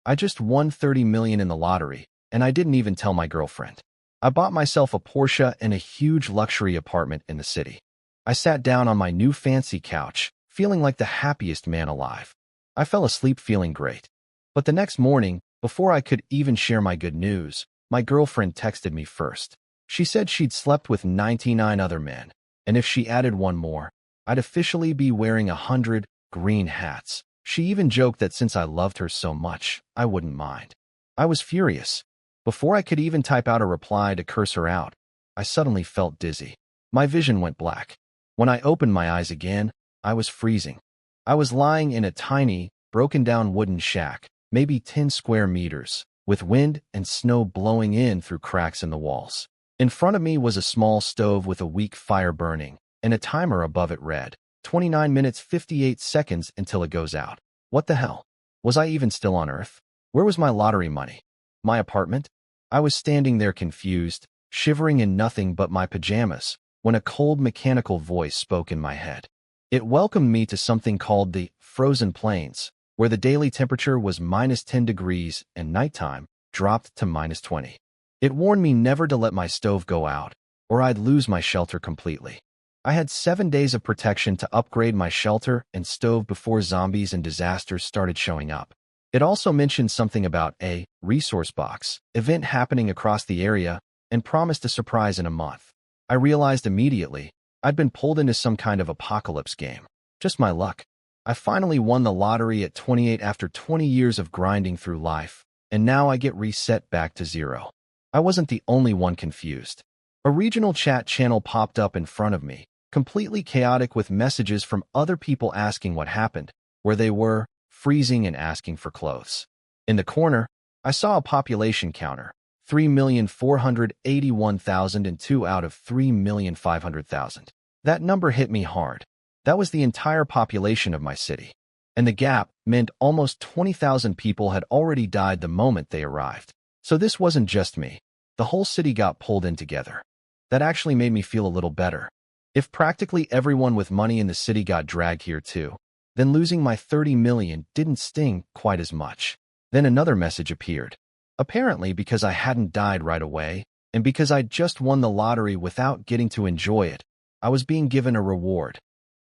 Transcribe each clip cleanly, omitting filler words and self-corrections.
I just won 30 million in the lottery, and I didn't even tell my girlfriend. I bought myself a Porsche and a huge luxury apartment in the city. I sat down on my new fancy couch, feeling like the happiest man alive. I fell asleep feeling great. But the next morning, before I could even share my good news, my girlfriend texted me first. She said she'd slept with 99 other men, and if she added one more, I'd officially be wearing 100 green hats. She even joked that since I loved her so much, I wouldn't mind. I was furious. Before I could even type out a reply to curse her out, I suddenly felt dizzy. My vision went black. When I opened my eyes again, I was freezing. I was lying in a tiny, broken-down wooden shack, maybe 10 square meters, with wind and snow blowing in through cracks in the walls. In front of me was a small stove with a weak fire burning, and a timer above it read, 29 minutes 58 seconds until it goes out. What the hell? Was I even still on Earth? Where was my lottery money? My apartment? I was standing there confused, shivering in nothing but my pajamas, when a cold mechanical voice spoke in my head. It welcomed me to something called the frozen plains, where the daily temperature was minus 10 degrees and nighttime dropped to minus 20. It warned me never to let my stove go out, or I'd lose my shelter completely. I had 7 days of protection to upgrade my shelter and stove before zombies and disasters started showing up. It also mentioned something about a resource box event happening across the area and promised a surprise in a month. I realized immediately I'd been pulled into some kind of apocalypse game. Just my luck. I finally won the lottery at 28 after 20 years of grinding through life, and now I get reset back to zero. I wasn't the only one confused. A regional chat channel popped up in front of me, completely chaotic with messages from other people asking what happened, where they were, freezing and asking for clothes. In the corner, I saw a population counter, 3,481,002 out of 3,500,000. That number hit me hard. That was the entire population of my city. And the gap meant almost 20,000 people had already died the moment they arrived. So this wasn't just me. The whole city got pulled in together. That actually made me feel a little better. If practically everyone with money in the city got dragged here too, then losing my 30 million didn't sting quite as much. Then another message appeared. Apparently because I hadn't died right away, and because I'd just won the lottery without getting to enjoy it, I was being given a reward.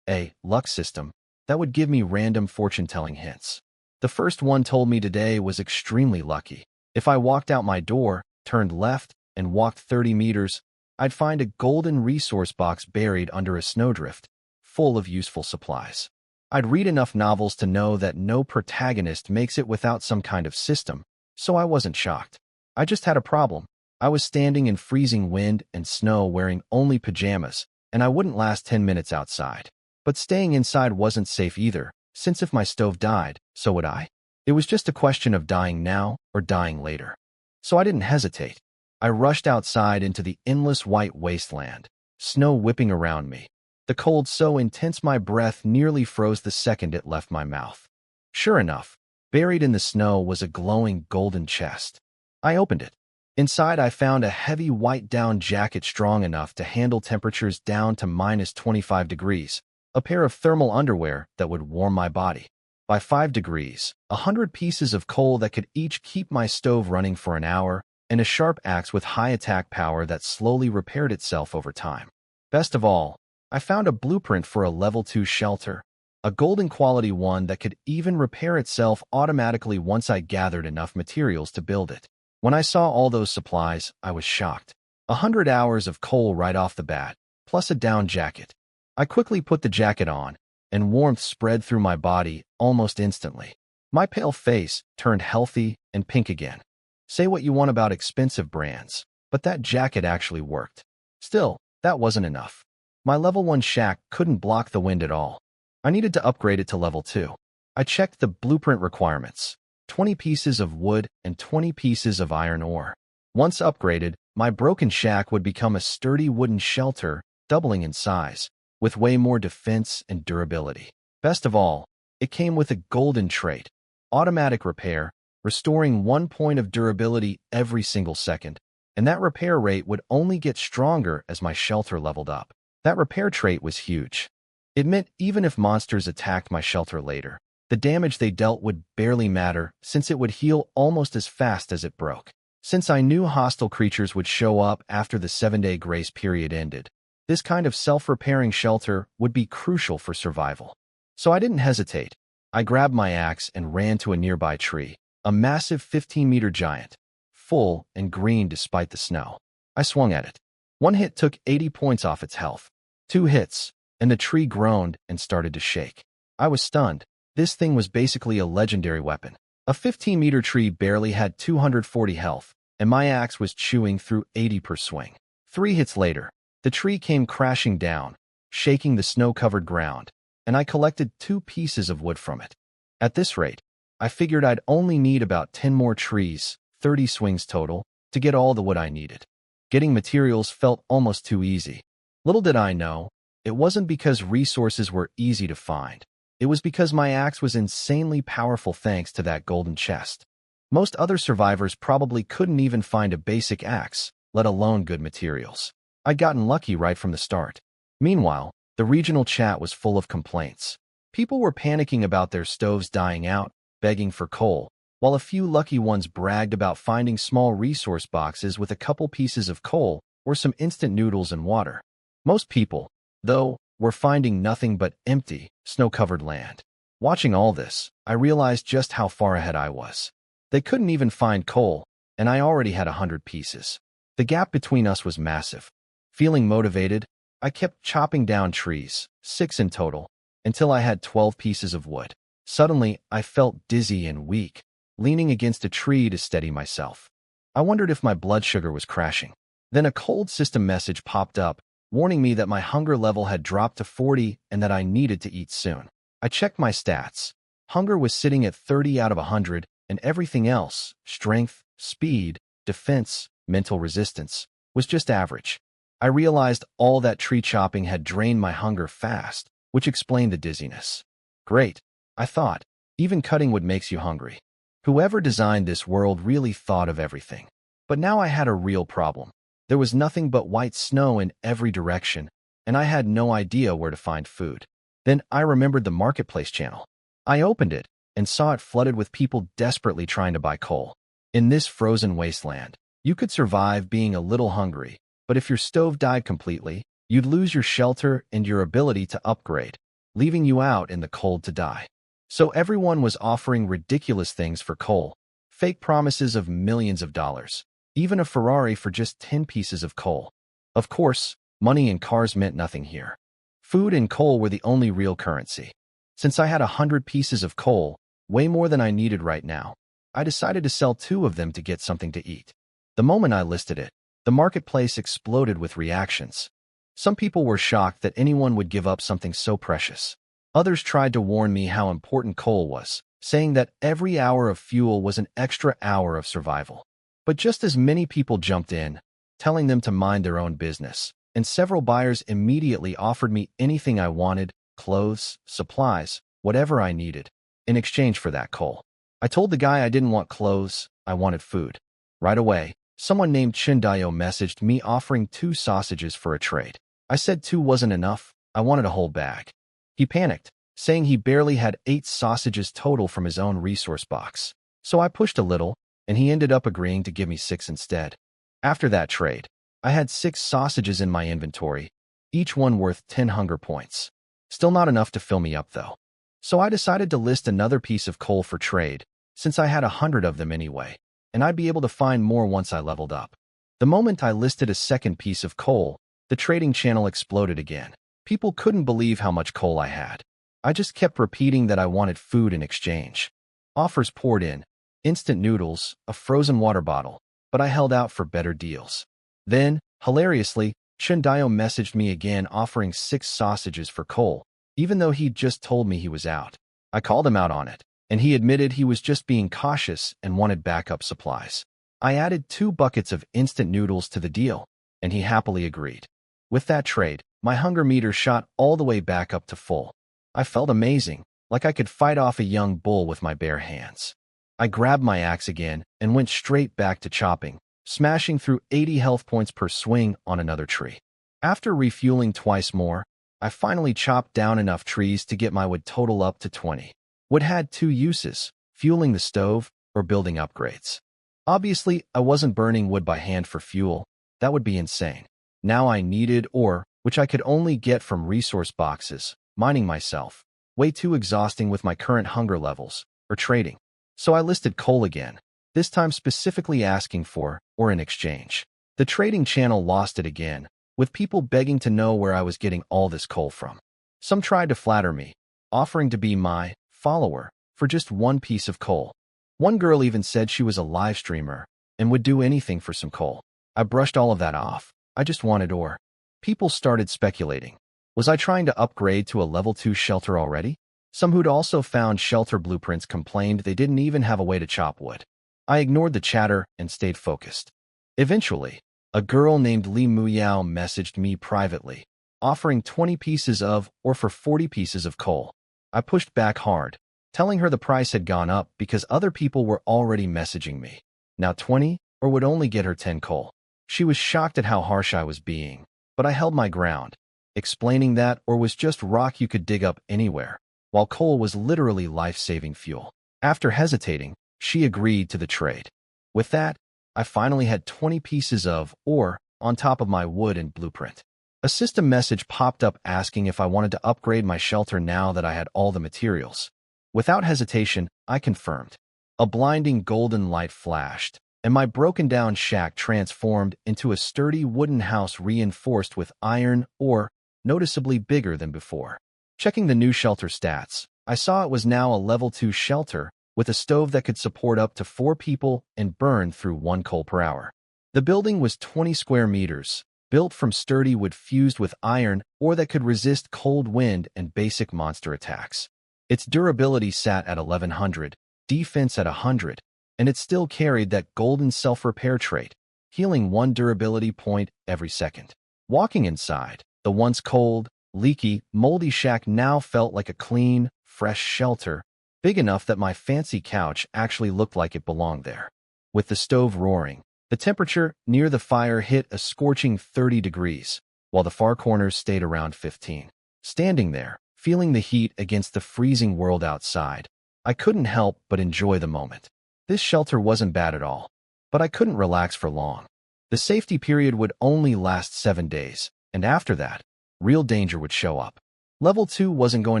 A luck system that would give me random fortune-telling hints. The first one told me today was extremely lucky. If I walked out my door, turned left, and walked 30 meters, I'd find a golden resource box buried under a snowdrift, full of useful supplies. I'd read enough novels to know that no protagonist makes it without some kind of system, so I wasn't shocked. I just had a problem. I was standing in freezing wind and snow wearing only pajamas, and I wouldn't last 10 minutes outside. But staying inside wasn't safe either, since if my stove died, so would I. It was just a question of dying now or dying later. So I didn't hesitate. I rushed outside into the endless white wasteland, snow whipping around me. The cold so intense my breath nearly froze the second it left my mouth. Sure enough, buried in the snow was a glowing golden chest. I opened it. Inside I found a heavy white down jacket strong enough to handle temperatures down to minus 25 degrees, a pair of thermal underwear that would warm my body. By 5 degrees, 100 pieces of coal that could each keep my stove running for an hour, and a sharp axe with high attack power that slowly repaired itself over time. Best of all, I found a blueprint for a level 2 shelter, a golden quality one that could even repair itself automatically once I gathered enough materials to build it. When I saw all those supplies, I was shocked. 100 hours of coal right off the bat, plus a down jacket. I quickly put the jacket on, and warmth spread through my body almost instantly. My pale face turned healthy and pink again. Say what you want about expensive brands, but that jacket actually worked. Still, that wasn't enough. My level 1 shack couldn't block the wind at all. I needed to upgrade it to level 2. I checked the blueprint requirements: 20 pieces of wood and 20 pieces of iron ore. Once upgraded, my broken shack would become a sturdy wooden shelter, doubling in size, with way more defense and durability. Best of all, it came with a golden trait: automatic repair, restoring 1 point of durability every single second, and that repair rate would only get stronger as my shelter leveled up. That repair trait was huge. It meant even if monsters attacked my shelter later, The damage they dealt would barely matter since it would heal almost as fast as it broke. Since I knew hostile creatures would show up after the 7-day grace period ended, this kind of self-repairing shelter would be crucial for survival. So I didn't hesitate. I grabbed my axe and ran to a nearby tree, a massive 15-meter giant, full and green despite the snow. I swung at it. One hit took 80 points off its health. 2 hits, and the tree groaned and started to shake. I was stunned. This thing was basically a legendary weapon. A 15-meter tree barely had 240 health, and my axe was chewing through 80 per swing. 3 hits later, the tree came crashing down, shaking the snow-covered ground, and I collected 2 pieces of wood from it. At this rate, I figured I'd only need about 10 more trees, 30 swings total, to get all the wood I needed. Getting materials felt almost too easy. Little did I know, it wasn't because resources were easy to find. It was because my axe was insanely powerful thanks to that golden chest. Most other survivors probably couldn't even find a basic axe, let alone good materials. I'd gotten lucky right from the start. Meanwhile, the regional chat was full of complaints. People were panicking about their stoves dying out, begging for coal, while a few lucky ones bragged about finding small resource boxes with a couple pieces of coal or some instant noodles and water. Most people, though, were finding nothing but empty, snow-covered land. Watching all this, I realized just how far ahead I was. They couldn't even find coal, and I already had 100 pieces. The gap between us was massive. Feeling motivated, I kept chopping down trees, 6 in total, until I had 12 pieces of wood. Suddenly, I felt dizzy and weak, leaning against a tree to steady myself. I wondered if my blood sugar was crashing. Then a cold system message popped up, warning me that my hunger level had dropped to 40 and that I needed to eat soon. I checked my stats. Hunger was sitting at 30 out of 100, and everything else, strength, speed, defense, mental resistance, was just average. I realized all that tree chopping had drained my hunger fast, which explained the dizziness. Great, I thought. Even cutting wood makes you hungry. Whoever designed this world really thought of everything. But now I had a real problem. There was nothing but white snow in every direction, and I had no idea where to find food. Then I remembered the marketplace channel. I opened it and saw it flooded with people desperately trying to buy coal. In this frozen wasteland, you could survive being a little hungry, but if your stove died completely, you'd lose your shelter and your ability to upgrade, leaving you out in the cold to die. So everyone was offering ridiculous things for coal, fake promises of millions of dollars, even a Ferrari for just 10 pieces of coal. Of course, money and cars meant nothing here. Food and coal were the only real currency. Since I had 100 pieces of coal, way more than I needed right now, I decided to sell 2 of them to get something to eat. The moment I listed it, the marketplace exploded with reactions. Some people were shocked that anyone would give up something so precious. Others tried to warn me how important coal was, saying that every hour of fuel was an extra hour of survival. But just as many people jumped in, telling them to mind their own business, and several buyers immediately offered me anything I wanted, clothes, supplies, whatever I needed, in exchange for that coal. I told the guy I didn't want clothes, I wanted food. Right away, someone named Changge messaged me offering 2 sausages for a trade. I said 2 wasn't enough, I wanted a whole bag. He panicked, saying he barely had 8 sausages total from his own resource box. So I pushed a little, and he ended up agreeing to give me 6 instead. After that trade, I had 6 sausages in my inventory, each one worth 10 hunger points. Still not enough to fill me up though. So I decided to list another piece of coal for trade, since I had 100 of them anyway, and I'd be able to find more once I leveled up. The moment I listed a second piece of coal, the trading channel exploded again. People couldn't believe how much coal I had. I just kept repeating that I wanted food in exchange. Offers poured in, instant noodles, a frozen water bottle, but I held out for better deals. Then, hilariously, Changge messaged me again offering 6 sausages for coal, even though he'd just told me he was out. I called him out on it, and he admitted he was just being cautious and wanted backup supplies. I added 2 buckets of instant noodles to the deal, and he happily agreed. With that trade, my hunger meter shot all the way back up to full. I felt amazing, like I could fight off a young bull with my bare hands. I grabbed my axe again and went straight back to chopping, smashing through 80 health points per swing on another tree. After refueling twice more, I finally chopped down enough trees to get my wood total up to 20. Wood had two uses: fueling the stove or building upgrades. Obviously, I wasn't burning wood by hand for fuel. That would be insane. Now I needed ore, which I could only get from resource boxes, mining myself. Way too exhausting with my current hunger levels, or trading. So I listed coal again, this time specifically asking for, or in exchange. The trading channel lost it again, with people begging to know where I was getting all this coal from. Some tried to flatter me, offering to be my follower for just one piece of coal. One girl even said she was a live streamer and would do anything for some coal. I brushed all of that off. I just wanted ore. People started speculating. Was I trying to upgrade to a level 2 shelter already? Some who'd also found shelter blueprints complained they didn't even have a way to chop wood. I ignored the chatter and stayed focused. Eventually, a girl named Li Muyao messaged me privately, offering 20 pieces of or for 40 pieces of coal. I pushed back hard, telling her the price had gone up because other people were already messaging me. Now 20 or would only get her 10 coal. She was shocked at how harsh I was being, but I held my ground, explaining that ore was just rock you could dig up anywhere, while coal was literally life-saving fuel. After hesitating, she agreed to the trade. With that, I finally had 20 pieces of ore on top of my wood and blueprint. A system message popped up asking if I wanted to upgrade my shelter now that I had all the materials. Without hesitation, I confirmed. A blinding golden light flashed, and my broken-down shack transformed into a sturdy wooden house reinforced with iron ore, noticeably bigger than before. Checking the new shelter stats, I saw it was now a level 2 shelter with a stove that could support up to 4 people and burn through 1 coal per hour. The building was 20 square meters, built from sturdy wood fused with iron ore that could resist cold wind and basic monster attacks. Its durability sat at 1100, defense at 100, and it still carried that golden self-repair trait, healing 1 durability point every second. Walking inside, the once cold, leaky, moldy shack now felt like a clean, fresh shelter, big enough that my fancy couch actually looked like it belonged there. With the stove roaring, the temperature near the fire hit a scorching 30 degrees, while the far corners stayed around 15. Standing there, feeling the heat against the freezing world outside, I couldn't help but enjoy the moment. This shelter wasn't bad at all, but I couldn't relax for long. The safety period would only last 7 days, and after that, real danger would show up. Level 2 wasn't going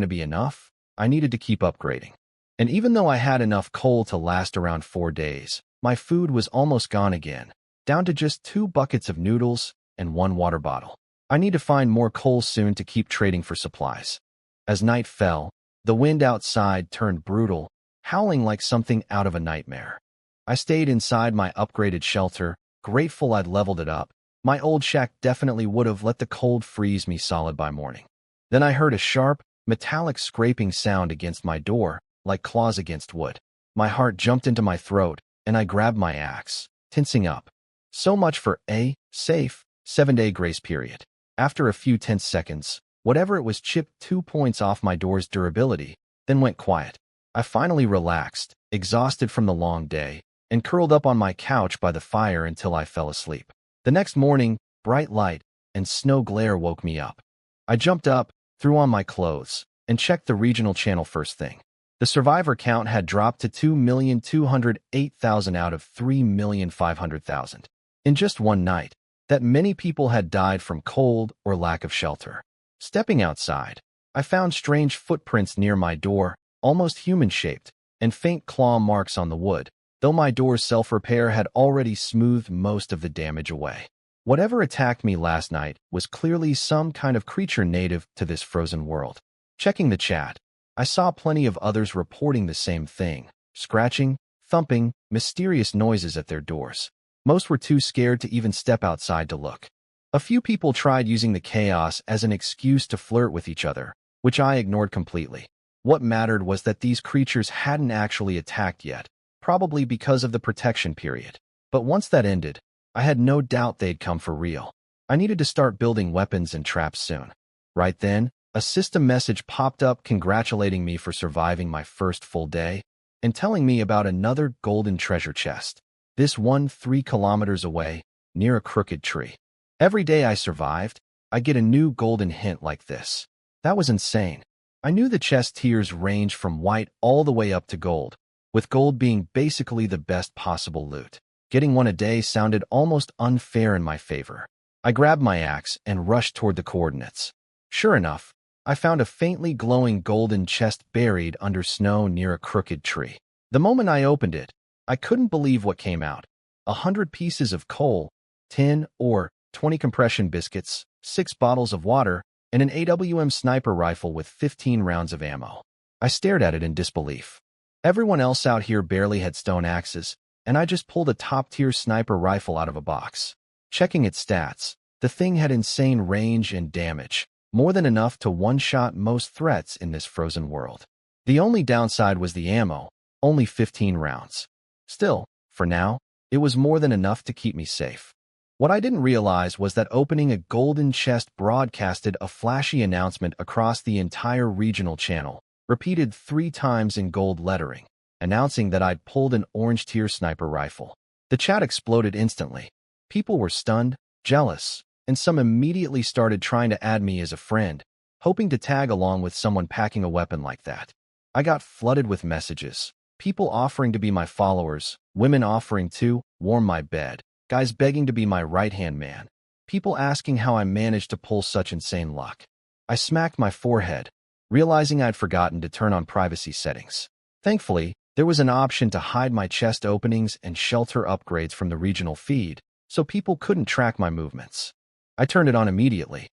to be enough. I needed to keep upgrading. And even though I had enough coal to last around 4 days, my food was almost gone again, down to just 2 buckets of noodles and 1 water bottle. I need to find more coal soon to keep trading for supplies. As night fell, the wind outside turned brutal, howling like something out of a nightmare. I stayed inside my upgraded shelter, grateful I'd leveled it up. My old shack definitely would have let the cold freeze me solid by morning. Then I heard a sharp, metallic scraping sound against my door, like claws against wood. My heart jumped into my throat, and I grabbed my axe, tensing up. So much for a safe 7-day grace period. After a few tense seconds, whatever it was chipped 2 points off my door's durability, then went quiet. I finally relaxed, exhausted from the long day, and curled up on my couch by the fire until I fell asleep. The next morning, bright light and snow glare woke me up. I jumped up, threw on my clothes, and checked the regional channel first thing. The survivor count had dropped to 2,208,000 out of 3,500,000. In just one night, that many people had died from cold or lack of shelter. Stepping outside, I found strange footprints near my door, almost human-shaped, and faint claw marks on the wood, though my door's self-repair had already smoothed most of the damage away. Whatever attacked me last night was clearly some kind of creature native to this frozen world. Checking the chat, I saw plenty of others reporting the same thing: scratching, thumping, mysterious noises at their doors. Most were too scared to even step outside to look. A few people tried using the chaos as an excuse to flirt with each other, which I ignored completely. What mattered was that these creatures hadn't actually attacked yet, probably because of the protection period. But once that ended, I had no doubt they'd come for real. I needed to start building weapons and traps soon. Right then, a system message popped up congratulating me for surviving my first full day and telling me about another golden treasure chest. This one 3 kilometers away, near a crooked tree. Every day I survived, I get a new golden hint like this. That was insane. I knew the chest tiers ranged from white all the way up to gold, with gold being basically the best possible loot. Getting one a day sounded almost unfair in my favor. I grabbed my axe and rushed toward the coordinates. Sure enough, I found a faintly glowing golden chest buried under snow near a crooked tree. The moment I opened it, I couldn't believe what came out. 100 pieces of coal, 10 or 20 compression biscuits, 6 bottles of water, and an AWM sniper rifle with 15 rounds of ammo. I stared at it in disbelief. Everyone else out here barely had stone axes, and I just pulled a top-tier sniper rifle out of a box. Checking its stats, the thing had insane range and damage, more than enough to one-shot most threats in this frozen world. The only downside was the ammo, only 15 rounds. Still, for now, it was more than enough to keep me safe. What I didn't realize was that opening a golden chest broadcasted a flashy announcement across the entire regional channel, repeated 3 times in gold lettering, announcing that I'd pulled an orange-tier sniper rifle. The chat exploded instantly. People were stunned, jealous, and some immediately started trying to add me as a friend, hoping to tag along with someone packing a weapon like that. I got flooded with messages. People offering to be my followers, women offering to warm my bed, guys begging to be my right-hand man, people asking how I managed to pull such insane luck. I smacked my forehead, realizing I'd forgotten to turn on privacy settings. Thankfully, there was an option to hide my chest openings and shelter upgrades from the regional feed, so people couldn't track my movements. I turned it on immediately.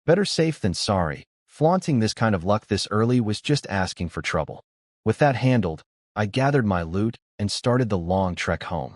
Better safe than sorry. Flaunting this kind of luck this early was just asking for trouble. With that handled, I gathered my loot and started the long trek home.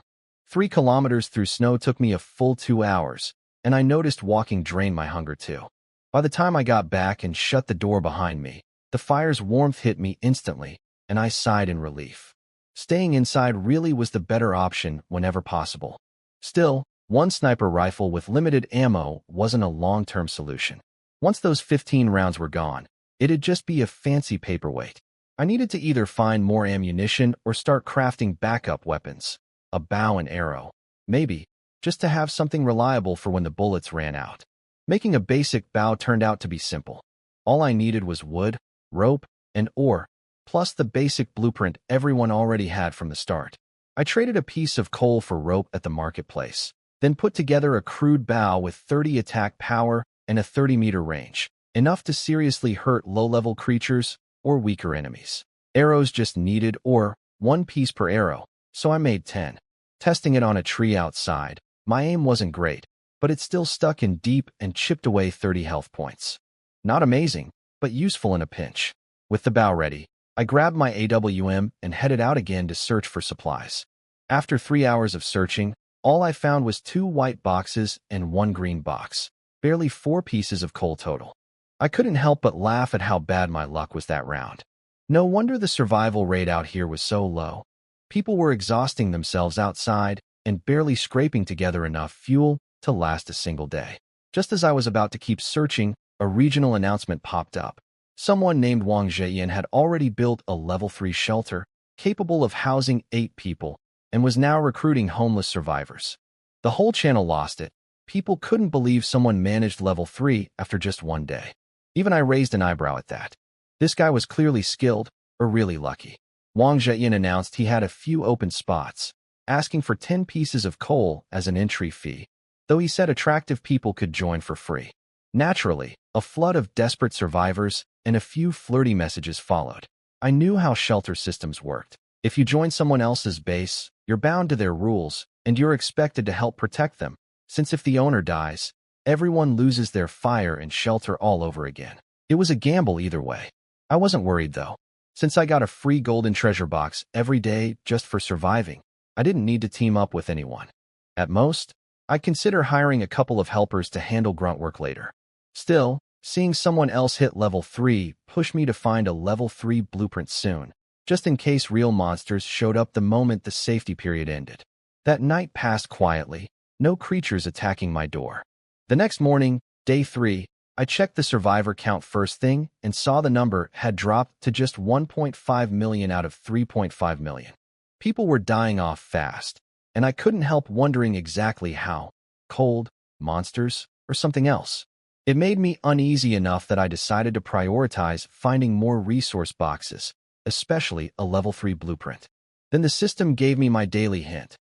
3 kilometers through snow took me a full 2 hours, and I noticed walking drained my hunger too. By the time I got back and shut the door behind me, the fire's warmth hit me instantly, and I sighed in relief. Staying inside really was the better option whenever possible. Still, one sniper rifle with limited ammo wasn't a long-term solution. Once those 15 rounds were gone, it'd just be a fancy paperweight. I needed to either find more ammunition or start crafting backup weapons. A bow and arrow. Maybe, just to have something reliable for when the bullets ran out. Making a basic bow turned out to be simple. All I needed was wood, rope, and ore, plus the basic blueprint everyone already had from the start. I traded a piece of coal for rope at the marketplace, then put together a crude bow with 30 attack power and a 30-meter range, enough to seriously hurt low-level creatures or weaker enemies. Arrows just needed ore, 1 piece per arrow, so I made 10. Testing it on a tree outside, my aim wasn't great, but it still stuck in deep and chipped away 30 health points. Not amazing, but useful in a pinch. With the bow ready, I grabbed my AWM and headed out again to search for supplies. After 3 hours of searching, all I found was 2 white boxes and 1 green box, barely 4 pieces of coal total. I couldn't help but laugh at how bad my luck was that round. No wonder the survival rate out here was so low. People were exhausting themselves outside and barely scraping together enough fuel to last a single day. Just as I was about to keep searching, a regional announcement popped up. Someone named Wang Zheyan had already built a level 3 shelter, capable of housing 8 people, and was now recruiting homeless survivors. The whole channel lost it. People couldn't believe someone managed level 3 after just 1 day. Even I raised an eyebrow at that. This guy was clearly skilled, or really lucky. Wang Zheyan announced he had a few open spots, asking for 10 pieces of coal as an entry fee, though he said attractive people could join for free. Naturally, a flood of desperate survivors and a few flirty messages followed. I knew how shelter systems worked. If you join someone else's base, you're bound to their rules, and you're expected to help protect them, since if the owner dies, everyone loses their fire and shelter all over again. It was a gamble either way. I wasn't worried though. Since I got a free golden treasure box every day just for surviving, I didn't need to team up with anyone. At most, I'd consider hiring a couple of helpers to handle grunt work later. Still, seeing someone else hit level 3 pushed me to find a level 3 blueprint soon, just in case real monsters showed up the moment the safety period ended. That night passed quietly, no creatures attacking my door. The next morning, day 3, I checked the survivor count first thing and saw the number had dropped to just 1.5 million out of 3.5 million. People were dying off fast, and I couldn't help wondering exactly how. Cold, monsters, or something else. It made me uneasy enough that I decided to prioritize finding more resource boxes, especially a level 3 blueprint. Then the system gave me my daily hint.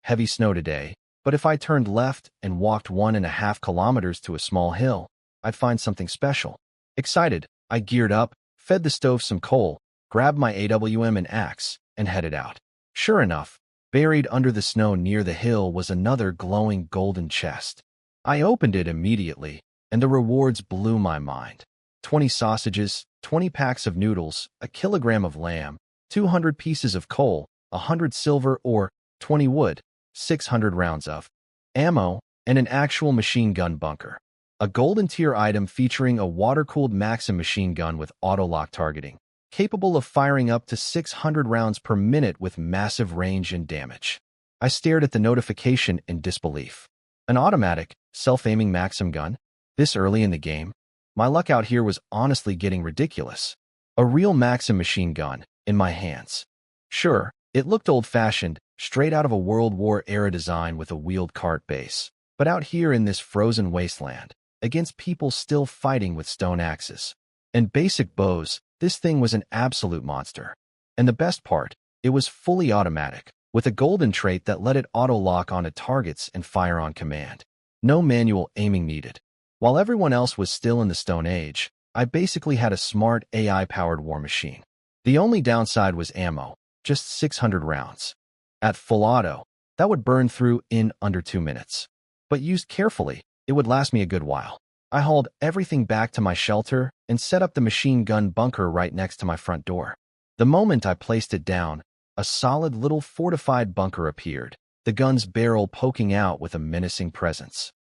Heavy snow today, but if I turned left and walked 1.5 kilometers to a small hill, I'd find something special. Excited, I geared up, fed the stove some coal, grabbed my AWM and axe, and headed out. Sure enough, buried under the snow near the hill was another glowing golden chest. I opened it immediately, and the rewards blew my mind. 20 sausages, 20 packs of noodles, a kilogram of lamb, 200 pieces of coal, 100 silver ore, 20 wood, 600 rounds of ammo, and an actual machine gun bunker. A golden tier item featuring a water-cooled Maxim machine gun with auto-lock targeting, capable of firing up to 600 rounds per minute with massive range and damage. I stared at the notification in disbelief. An automatic, self-aiming Maxim gun? This early in the game? My luck out here was honestly getting ridiculous. A real Maxim machine gun, in my hands. Sure, it looked old-fashioned, straight out of a World War-era design with a wheeled cart base. But out here in this frozen wasteland, against people still fighting with stone axes and basic bows, this thing was an absolute monster. And the best part, it was fully automatic, with a golden trait that let it auto-lock onto targets and fire on command. No manual aiming needed. While everyone else was still in the Stone Age, I basically had a smart AI-powered war machine. The only downside was ammo, just 600 rounds. At full auto, that would burn through in under 2 minutes. But used carefully, it would last me a good while. I hauled everything back to my shelter and set up the machine gun bunker right next to my front door. The moment I placed it down, a solid little fortified bunker appeared, the gun's barrel poking out with a menacing presence.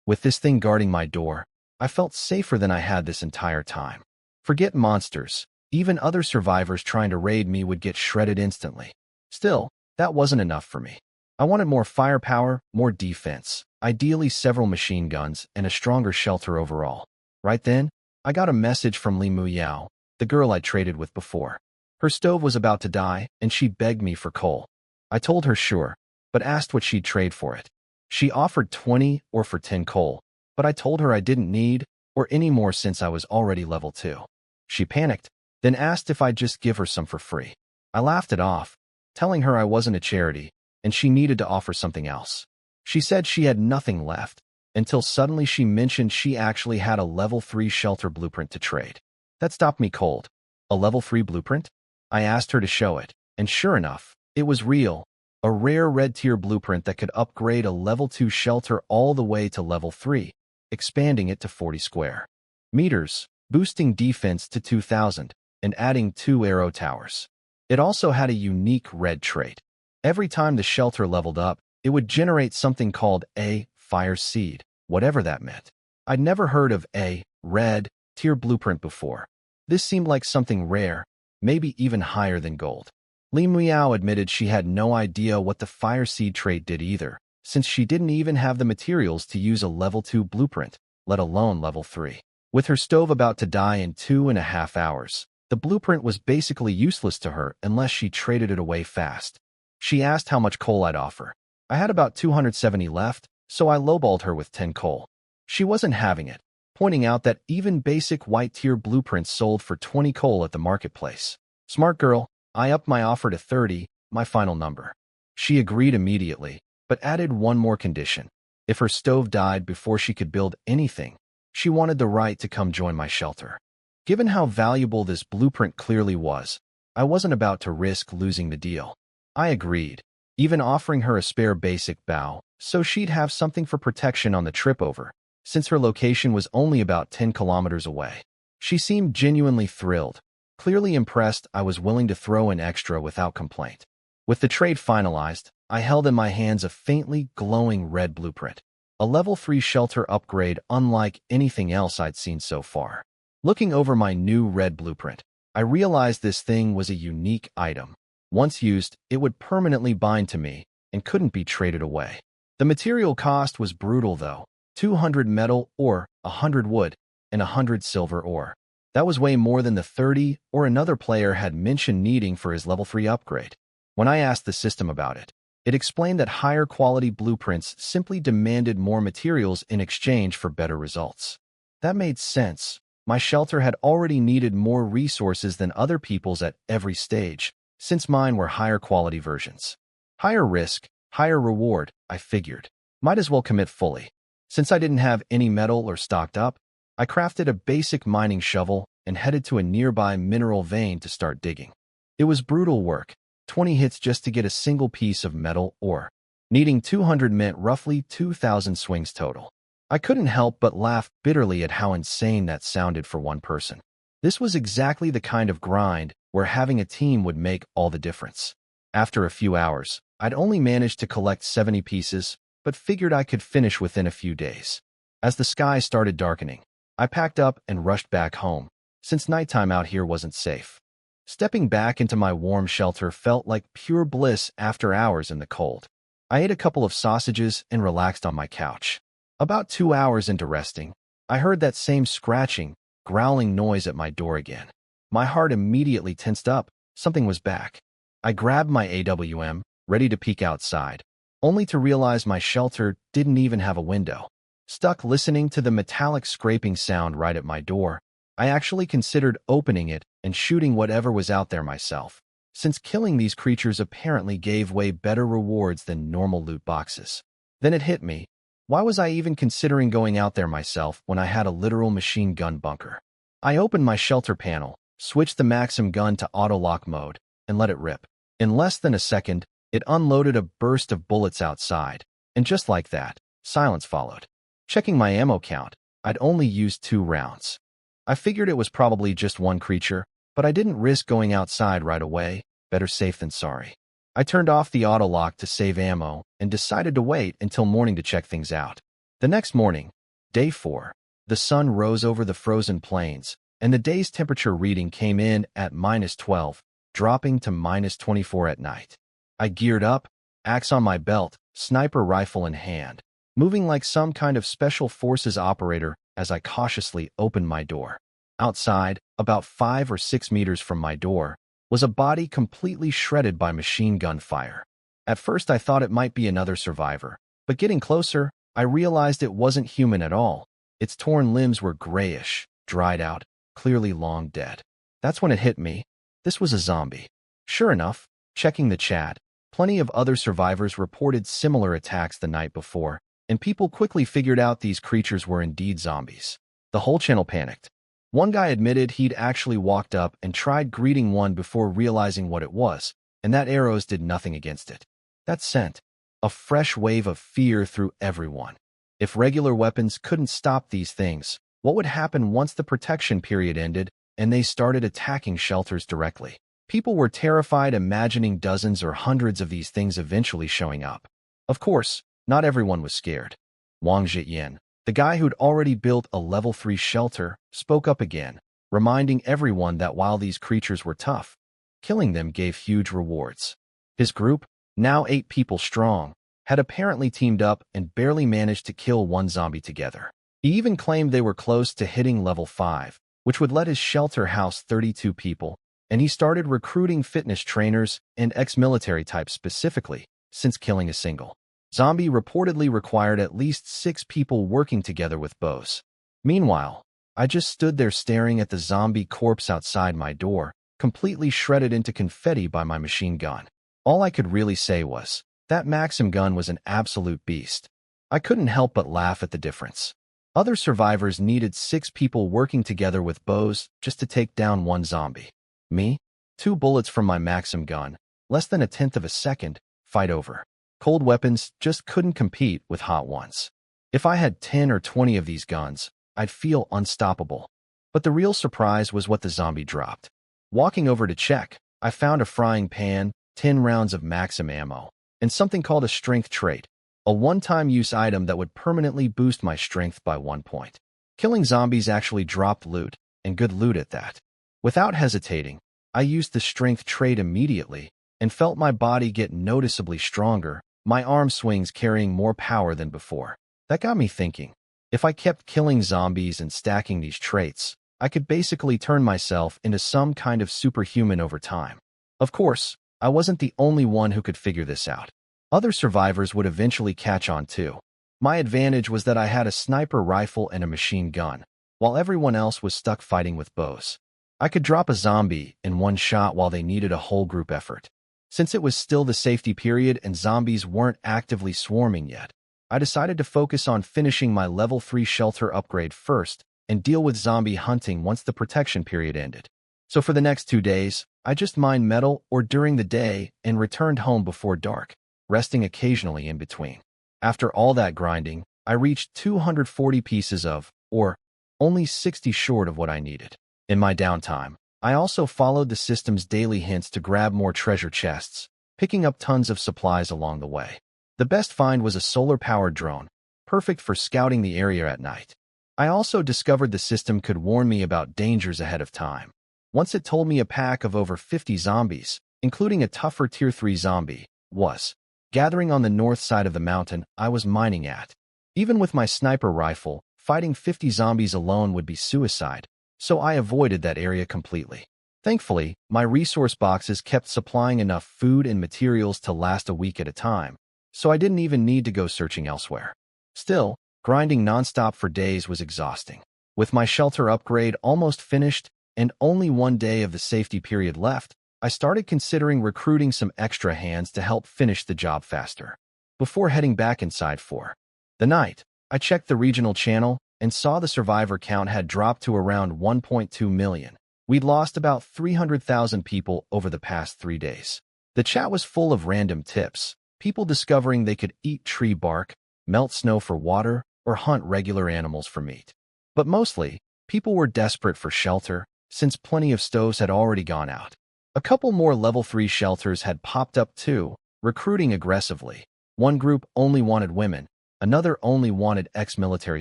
With this thing guarding my door, I felt safer than I had this entire time. Forget monsters, even other survivors trying to raid me would get shredded instantly. Still, that wasn't enough for me. I wanted more firepower, more defense, ideally several machine guns, and a stronger shelter overall. Right then, I got a message from Li Muyao, the girl I traded with before. Her stove was about to die, and she begged me for coal. I told her sure, but asked what she'd trade for it. She offered 20 or for 10 coal, but I told her I didn't need or any more since I was already level 2. She panicked, then asked if I'd just give her some for free. I laughed it off, telling her I wasn't a charity, and she needed to offer something else. She said she had nothing left, until suddenly she mentioned she actually had a level 3 shelter blueprint to trade. That stopped me cold. A level 3 blueprint? I asked her to show it, and sure enough, it was real. A rare red tier blueprint that could upgrade a level 2 shelter all the way to level 3, expanding it to 40 square meters, boosting defense to 2,000, and adding 2 arrow towers. It also had a unique red trait. Every time the shelter leveled up, it would generate something called a fire seed, whatever that meant. I'd never heard of a red tier blueprint before. This seemed like something rare, maybe even higher than gold. Li Muyao admitted she had no idea what the fire seed trait did either, since she didn't even have the materials to use a level 2 blueprint, let alone level 3. With her stove about to die in 2.5 hours, the blueprint was basically useless to her unless she traded it away fast. She asked how much coal I'd offer. I had about 270 left, so I lowballed her with 10 coal. She wasn't having it, pointing out that even basic white tier blueprints sold for 20 coal at the marketplace. Smart girl, I upped my offer to 30, my final number. She agreed immediately, but added one more condition. If her stove died before she could build anything, she wanted the right to come join my shelter. Given how valuable this blueprint clearly was, I wasn't about to risk losing the deal. I agreed, even offering her a spare basic bow, so she'd have something for protection on the trip over, since her location was only about 10 kilometers away. She seemed genuinely thrilled, clearly impressed I was willing to throw in extra without complaint. With the trade finalized, I held in my hands a faintly glowing red blueprint, a level 3 shelter upgrade unlike anything else I'd seen so far. Looking over my new red blueprint, I realized this thing was a unique item. Once used, it would permanently bind to me and couldn't be traded away. The material cost was brutal though, 200 metal ore, 100 wood, and 100 silver ore. That was way more than the 30 or another player had mentioned needing for his level 3 upgrade. When I asked the system about it, it explained that higher quality blueprints simply demanded more materials in exchange for better results. That made sense. My shelter had already needed more resources than other people's at every stage, since mine were higher quality versions. Higher risk, higher reward, I figured. Might as well commit fully. Since I didn't have any metal or stocked up, I crafted a basic mining shovel and headed to a nearby mineral vein to start digging. It was brutal work, 20 hits just to get a single piece of metal ore. Needing 200 meant roughly 2,000 swings total. I couldn't help but laugh bitterly at how insane that sounded for one person. This was exactly the kind of grind where having a team would make all the difference. After a few hours, I'd only managed to collect 70 pieces, but figured I could finish within a few days. As the sky started darkening, I packed up and rushed back home, since nighttime out here wasn't safe. Stepping back into my warm shelter felt like pure bliss after hours in the cold. I ate a couple of sausages and relaxed on my couch. About 2 hours into resting, I heard that same scratching, growling noise at my door again. My heart immediately tensed up. Something was back. I grabbed my AWM, ready to peek outside, only to realize my shelter didn't even have a window. Stuck listening to the metallic scraping sound right at my door, I actually considered opening it and shooting whatever was out there myself, since killing these creatures apparently gave way better rewards than normal loot boxes. Then it hit me. Why was I even considering going out there myself when I had a literal machine gun bunker? I opened my shelter panel, switched the Maxim gun to auto-lock mode, and let it rip. In less than a second, it unloaded a burst of bullets outside, and just like that, silence followed. Checking my ammo count, I'd only used 2 rounds. I figured it was probably just one creature, but I didn't risk going outside right away. Better safe than sorry. I turned off the auto-lock to save ammo and decided to wait until morning to check things out. The next morning, day 4, the sun rose over the frozen plains, and the day's temperature reading came in at -12, dropping to -24 at night. I geared up, axe on my belt, sniper rifle in hand, moving like some kind of special forces operator as I cautiously opened my door. Outside, about 5 or 6 meters from my door, was a body completely shredded by machine gun fire. At first I thought it might be another survivor, but getting closer, I realized it wasn't human at all. Its torn limbs were grayish, dried out, clearly long dead. That's when it hit me. This was a zombie. Sure enough, checking the chat, plenty of other survivors reported similar attacks the night before, and people quickly figured out these creatures were indeed zombies. The whole channel panicked. One guy admitted he'd actually walked up and tried greeting one before realizing what it was, and that arrows did nothing against it. That sent a fresh wave of fear through everyone. If regular weapons couldn't stop these things, what would happen once the protection period ended and they started attacking shelters directly? People were terrified, imagining dozens or hundreds of these things eventually showing up. Of course, not everyone was scared. Wang Zhiyin, the guy who'd already built a level 3 shelter, spoke up again, reminding everyone that while these creatures were tough, killing them gave huge rewards. His group, now 8 people strong, had apparently teamed up and barely managed to kill one zombie together. He even claimed they were close to hitting level 5, which would let his shelter house 32 people, and he started recruiting fitness trainers and ex-military types specifically, since killing a single zombie reportedly required at least 6 people working together with bows. Meanwhile, I just stood there staring at the zombie corpse outside my door, completely shredded into confetti by my machine gun. All I could really say was, that Maxim gun was an absolute beast. I couldn't help but laugh at the difference. Other survivors needed 6 people working together with bows just to take down one zombie. Me? 2 bullets from my Maxim gun, less than 1/10 of a second, fight over. Cold weapons just couldn't compete with hot ones. If I had 10 or 20 of these guns, I'd feel unstoppable. But the real surprise was what the zombie dropped. Walking over to check, I found a frying pan, 10 rounds of Maxim ammo, and something called a strength trait, a one-time use item that would permanently boost my strength by 1 point. Killing zombies actually dropped loot, and good loot at that. Without hesitating, I used the strength trait immediately, and felt my body get noticeably stronger, my arm swings carrying more power than before. That got me thinking. If I kept killing zombies and stacking these traits, I could basically turn myself into some kind of superhuman over time. Of course, I wasn't the only one who could figure this out. Other survivors would eventually catch on too. My advantage was that I had a sniper rifle and a machine gun, while everyone else was stuck fighting with bows. I could drop a zombie in one shot while they needed a whole group effort. Since it was still the safety period and zombies weren't actively swarming yet, I decided to focus on finishing my level 3 shelter upgrade first and deal with zombie hunting once the protection period ended. So for the next 2 days, I just mined metal or during the day and returned home before dark, resting occasionally in between. After all that grinding, I reached 240 pieces of, or only 60 short of what I needed. In my downtime, I also followed the system's daily hints to grab more treasure chests, picking up tons of supplies along the way. The best find was a solar-powered drone, perfect for scouting the area at night. I also discovered the system could warn me about dangers ahead of time. Once it told me a pack of over 50 zombies, including a tougher Tier 3 zombie, was gathering on the north side of the mountain I was mining at. Even with my sniper rifle, fighting 50 zombies alone would be suicide, so I avoided that area completely. Thankfully, my resource boxes kept supplying enough food and materials to last a week at a time, so I didn't even need to go searching elsewhere. Still, grinding nonstop for days was exhausting. With my shelter upgrade almost finished and only 1 day of the safety period left, I started considering recruiting some extra hands to help finish the job faster. Before heading back inside for the night, I checked the regional channel and saw the survivor count had dropped to around 1.2 million. We'd lost about 300,000 people over the past 3 days. The chat was full of random tips, people discovering they could eat tree bark, melt snow for water, or hunt regular animals for meat. But mostly, people were desperate for shelter, since plenty of stoves had already gone out. A couple more level 3 shelters had popped up too, recruiting aggressively. One group only wanted women, another only wanted ex-military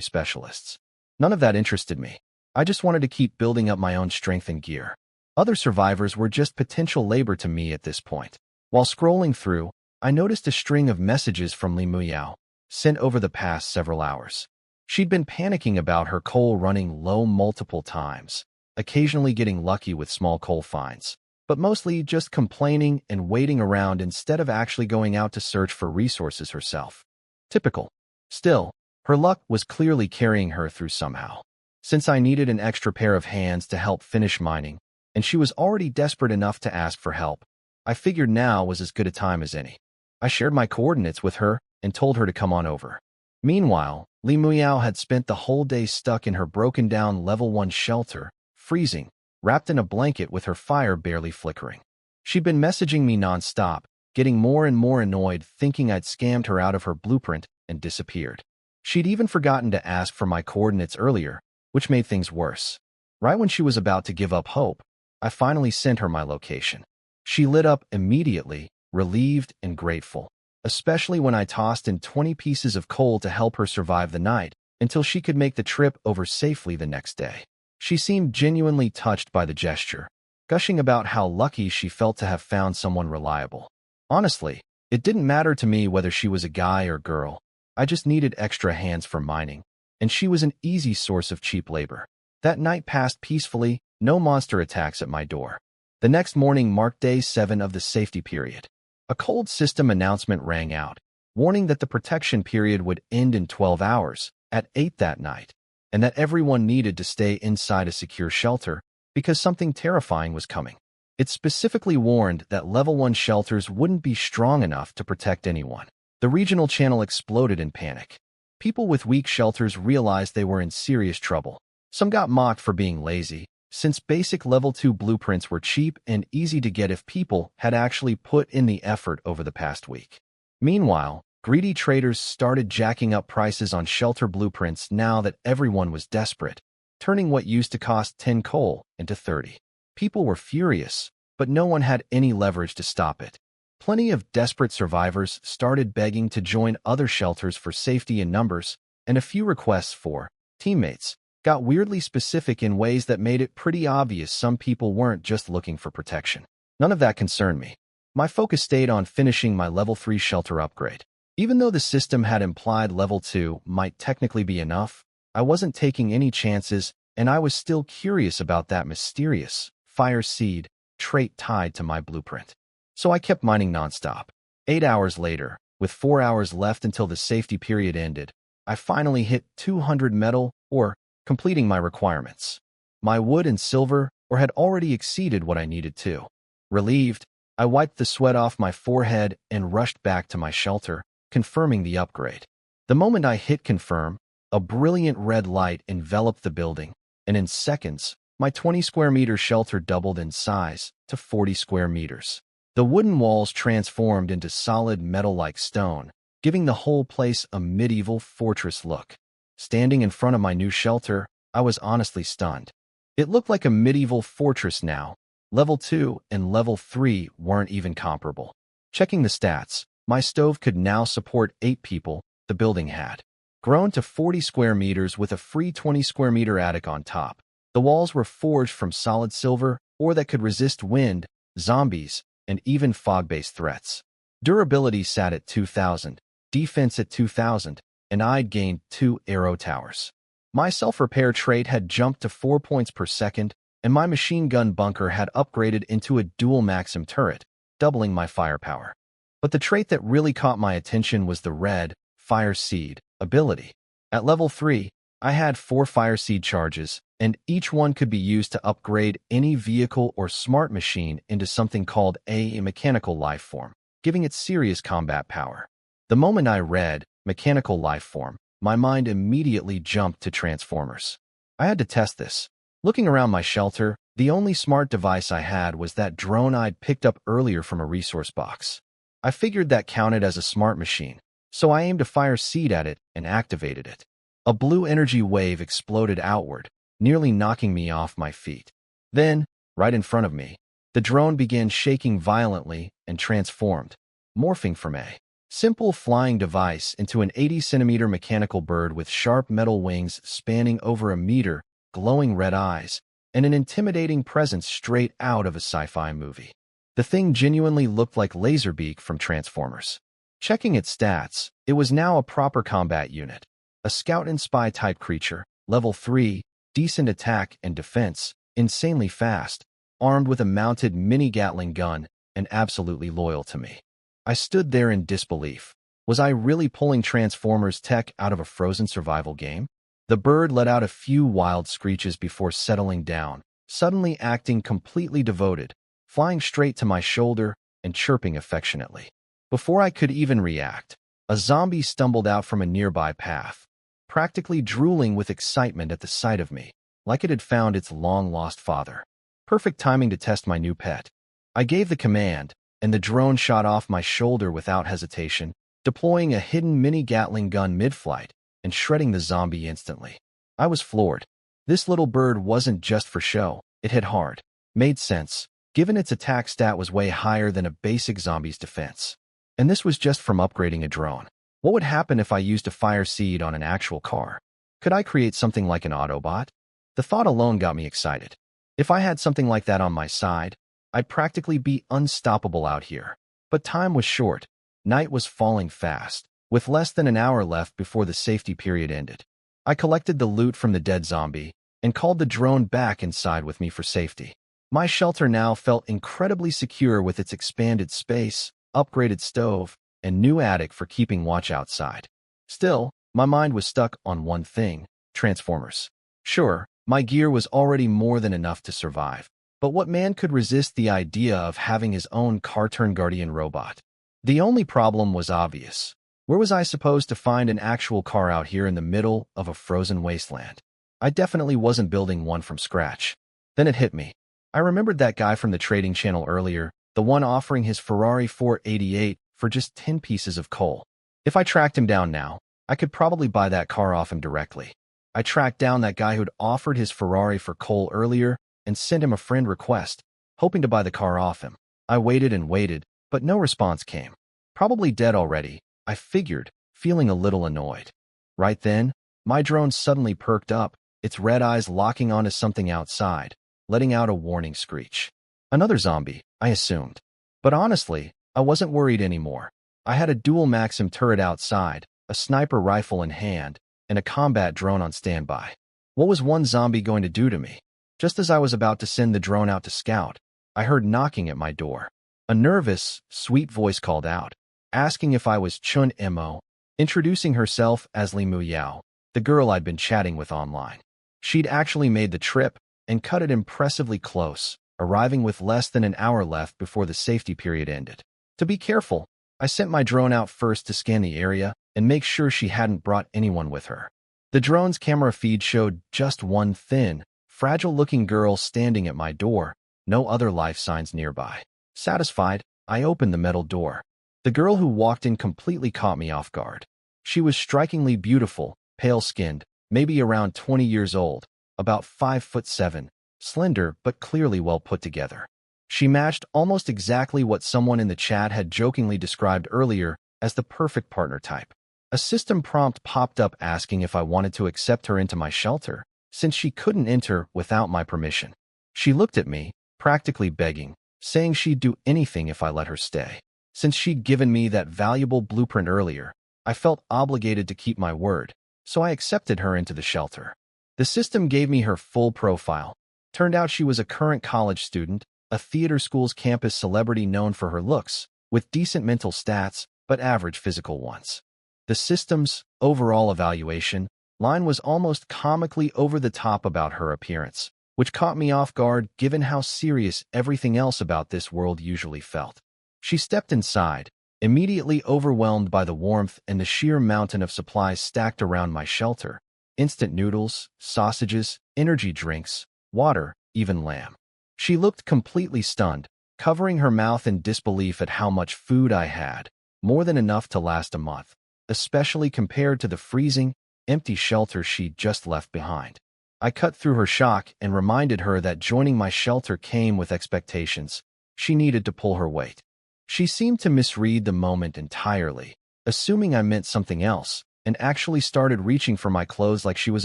specialists. None of that interested me. I just wanted to keep building up my own strength and gear. Other survivors were just potential labor to me at this point. While scrolling through, I noticed a string of messages from Li Muyao, sent over the past several hours. She'd been panicking about her coal running low multiple times, occasionally getting lucky with small coal finds, but mostly just complaining and waiting around instead of actually going out to search for resources herself. Typical. Still, her luck was clearly carrying her through somehow. Since I needed an extra pair of hands to help finish mining, and she was already desperate enough to ask for help, I figured now was as good a time as any. I shared my coordinates with her and told her to come on over. Meanwhile, Li Muyao had spent the whole day stuck in her broken-down level 1 shelter, freezing, wrapped in a blanket with her fire barely flickering. She'd been messaging me nonstop, getting more and more annoyed thinking I'd scammed her out of her blueprint and disappeared. She'd even forgotten to ask for my coordinates earlier, which made things worse. Right when she was about to give up hope, I finally sent her my location. She lit up immediately, relieved and grateful, especially when I tossed in 20 pieces of coal to help her survive the night until she could make the trip over safely the next day. She seemed genuinely touched by the gesture, gushing about how lucky she felt to have found someone reliable. Honestly, it didn't matter to me whether she was a guy or girl. I just needed extra hands for mining, and she was an easy source of cheap labor. That night passed peacefully, no monster attacks at my door. The next morning marked day 7 of the safety period. A cold system announcement rang out, warning that the protection period would end in 12 hours, at 8 that night, and that everyone needed to stay inside a secure shelter because something terrifying was coming. It specifically warned that level 1 shelters wouldn't be strong enough to protect anyone. The regional channel exploded in panic. People with weak shelters realized they were in serious trouble. Some got mocked for being lazy, since basic level 2 blueprints were cheap and easy to get if people had actually put in the effort over the past week. Meanwhile, greedy traders started jacking up prices on shelter blueprints now that everyone was desperate, turning what used to cost 10 coal into 30. People were furious, but no one had any leverage to stop it. Plenty of desperate survivors started begging to join other shelters for safety in numbers, and a few requests for teammates got weirdly specific in ways that made it pretty obvious some people weren't just looking for protection. None of that concerned me. My focus stayed on finishing my level 3 shelter upgrade. Even though the system had implied level 2 might technically be enough, I wasn't taking any chances, and I was still curious about that mysterious fire seed trait tied to my blueprint. So I kept mining nonstop. 8 hours later, with 4 hours left until the safety period ended, I finally hit 200 metal or completing my requirements. My wood and silver had already exceeded what I needed to. Relieved, I wiped the sweat off my forehead and rushed back to my shelter, confirming the upgrade. The moment I hit confirm, a brilliant red light enveloped the building, and in seconds, my 20 square meter shelter doubled in size to 40 square meters. The wooden walls transformed into solid metal-like stone, giving the whole place a medieval fortress look. Standing in front of my new shelter, I was honestly stunned. It looked like a medieval fortress now. Level 2 and Level 3 weren't even comparable. Checking the stats, my stove could now support 8 people. The building had grown to 40 square meters with a free 20 square meter attic on top. The walls were forged from solid silver or that could resist wind, zombies, and even fog-based threats. Durability sat at 2,000, defense at 2,000, and I'd gained 2 arrow towers. My self-repair trait had jumped to 4 points per second, and my machine gun bunker had upgraded into a dual Maxim turret, doubling my firepower. But the trait that really caught my attention was the red, Fire Seed, ability. At level 3, I had 4 Fire Seed charges, and each one could be used to upgrade any vehicle or smart machine into something called a mechanical life form, giving it serious combat power. The moment I read mechanical life form, my mind immediately jumped to Transformers. I had to test this. Looking around my shelter, the only smart device I had was that drone I'd picked up earlier from a resource box. I figured that counted as a smart machine, so I aimed a Fire Seed at it and activated it. A blue energy wave exploded outward, nearly knocking me off my feet. Then, right in front of me, the drone began shaking violently and transformed, morphing from a simple flying device into an 80-centimeter mechanical bird with sharp metal wings spanning over a meter, glowing red eyes, and an intimidating presence straight out of a sci-fi movie. The thing genuinely looked like Laserbeak from Transformers. Checking its stats, it was now a proper combat unit. A scout and spy type creature, level 3, decent attack and defense, insanely fast, armed with a mounted mini Gatling gun, and absolutely loyal to me. I stood there in disbelief. Was I really pulling Transformers tech out of a frozen survival game? The bird let out a few wild screeches before settling down, suddenly acting completely devoted, flying straight to my shoulder and chirping affectionately. Before I could even react, a zombie stumbled out from a nearby path, practically drooling with excitement at the sight of me, like it had found its long-lost father. Perfect timing to test my new pet. I gave the command, and the drone shot off my shoulder without hesitation, deploying a hidden mini Gatling gun mid-flight and shredding the zombie instantly. I was floored. This little bird wasn't just for show, it hit hard. Made sense, given its attack stat was way higher than a basic zombie's defense. And this was just from upgrading a drone. What would happen if I used a Fire Seed on an actual car? Could I create something like an Autobot? The thought alone got me excited. If I had something like that on my side, I'd practically be unstoppable out here. But time was short. Night was falling fast, with less than an hour left before the safety period ended. I collected the loot from the dead zombie and called the drone back inside with me for safety. My shelter now felt incredibly secure with its expanded space, upgraded stove, and new attic for keeping watch outside. Still, my mind was stuck on one thing: Transformers. Sure, my gear was already more than enough to survive, but what man could resist the idea of having his own car-turned-guardian robot? The only problem was obvious. Where was I supposed to find an actual car out here in the middle of a frozen wasteland? I definitely wasn't building one from scratch. Then it hit me. I remembered that guy from the trading channel earlier, the one offering his Ferrari 488 for just 10 pieces of coal. If I tracked him down now, I could probably buy that car off him directly. I tracked down that guy who'd offered his Ferrari for coal earlier and sent him a friend request, hoping to buy the car off him. I waited and waited, but no response came. Probably dead already, I figured, feeling a little annoyed. Right then, my drone suddenly perked up, its red eyes locking onto something outside, letting out a warning screech. Another zombie, I assumed. But honestly, I wasn't worried anymore. I had a dual Maxim turret outside, a sniper rifle in hand, and a combat drone on standby. What was one zombie going to do to me? Just as I was about to send the drone out to scout, I heard knocking at my door. A nervous, sweet voice called out, asking if I was Chun Mo, introducing herself as Li Mu Yao, the girl I'd been chatting with online. She'd actually made the trip and cut it impressively close, arriving with less than an hour left before the safety period ended. To be careful, I sent my drone out first to scan the area and make sure she hadn't brought anyone with her. The drone's camera feed showed just one thin, fragile-looking girl standing at my door, no other life signs nearby. Satisfied, I opened the metal door. The girl who walked in completely caught me off guard. She was strikingly beautiful, pale-skinned, maybe around 20 years old, about 5'7", slender but clearly well put together. She matched almost exactly what someone in the chat had jokingly described earlier as the perfect partner type. A system prompt popped up asking if I wanted to accept her into my shelter, since she couldn't enter without my permission. She looked at me, practically begging, saying she'd do anything if I let her stay. Since she'd given me that valuable blueprint earlier, I felt obligated to keep my word, so I accepted her into the shelter. The system gave me her full profile. Turned out she was a current college student, a theater school's campus celebrity known for her looks, with decent mental stats but average physical ones. The system's overall evaluation line was almost comically over the top about her appearance, which caught me off guard given how serious everything else about this world usually felt. She stepped inside, immediately overwhelmed by the warmth and the sheer mountain of supplies stacked around my shelter. Instant noodles, sausages, energy drinks, water, even lamb. She looked completely stunned, covering her mouth in disbelief at how much food I had, more than enough to last a month, especially compared to the freezing, empty shelter she'd just left behind. I cut through her shock and reminded her that joining my shelter came with expectations. She needed to pull her weight. She seemed to misread the moment entirely, assuming I meant something else, and actually started reaching for my clothes like she was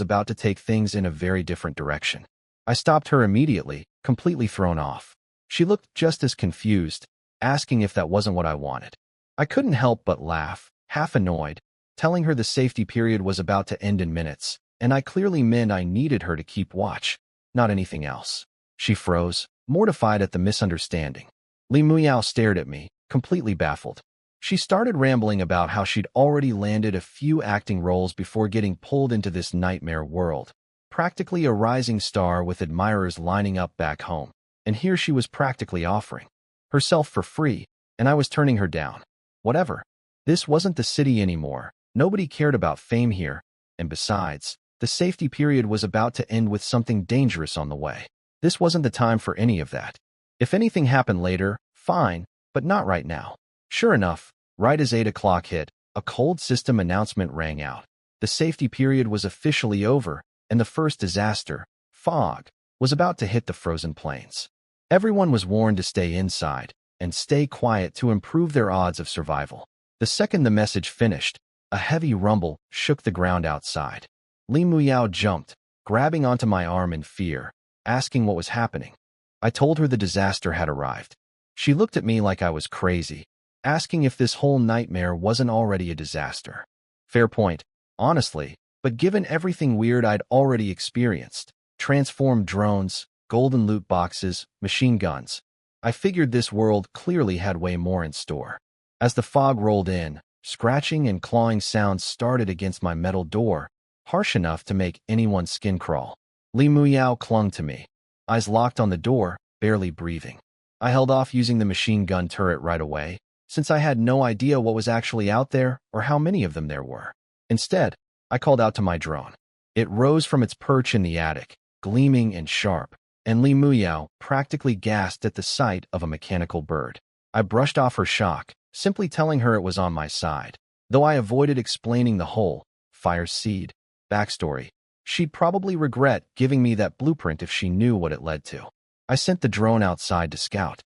about to take things in a very different direction. I stopped her immediately, completely thrown off. She looked just as confused, asking if that wasn't what I wanted. I couldn't help but laugh, half annoyed, telling her the safety period was about to end in minutes, and I clearly meant I needed her to keep watch, not anything else. She froze, mortified at the misunderstanding. Li Muyao stared at me, completely baffled. She started rambling about how she'd already landed a few acting roles before getting pulled into this nightmare world, practically a rising star with admirers lining up back home, and here she was practically offering herself for free, and I was turning her down. Whatever. This wasn't the city anymore. Nobody cared about fame here, and besides, the safety period was about to end with something dangerous on the way. This wasn't the time for any of that. If anything happened later, fine, but not right now. Sure enough, right as 8 o'clock hit, a cold system announcement rang out. The safety period was officially over, and the first disaster, fog, was about to hit the frozen plains. Everyone was warned to stay inside and stay quiet to improve their odds of survival. The second the message finished, a heavy rumble shook the ground outside. Li Muyao jumped, grabbing onto my arm in fear, asking what was happening. I told her the disaster had arrived. She looked at me like I was crazy, asking if this whole nightmare wasn't already a disaster. Fair point, honestly, but given everything weird I'd already experienced, transformed drones, golden loot boxes, machine guns, I figured this world clearly had way more in store. As the fog rolled in, scratching and clawing sounds started against my metal door, harsh enough to make anyone's skin crawl. Li Muyao clung to me, eyes locked on the door, barely breathing. I held off using the machine gun turret right away, since I had no idea what was actually out there or how many of them there were. Instead, I called out to my drone. It rose from its perch in the attic, gleaming and sharp, and Li Muyao practically gasped at the sight of a mechanical bird. I brushed off her shock, simply telling her it was on my side, though I avoided explaining the whole fire seed backstory. She'd probably regret giving me that blueprint if she knew what it led to. I sent the drone outside to scout.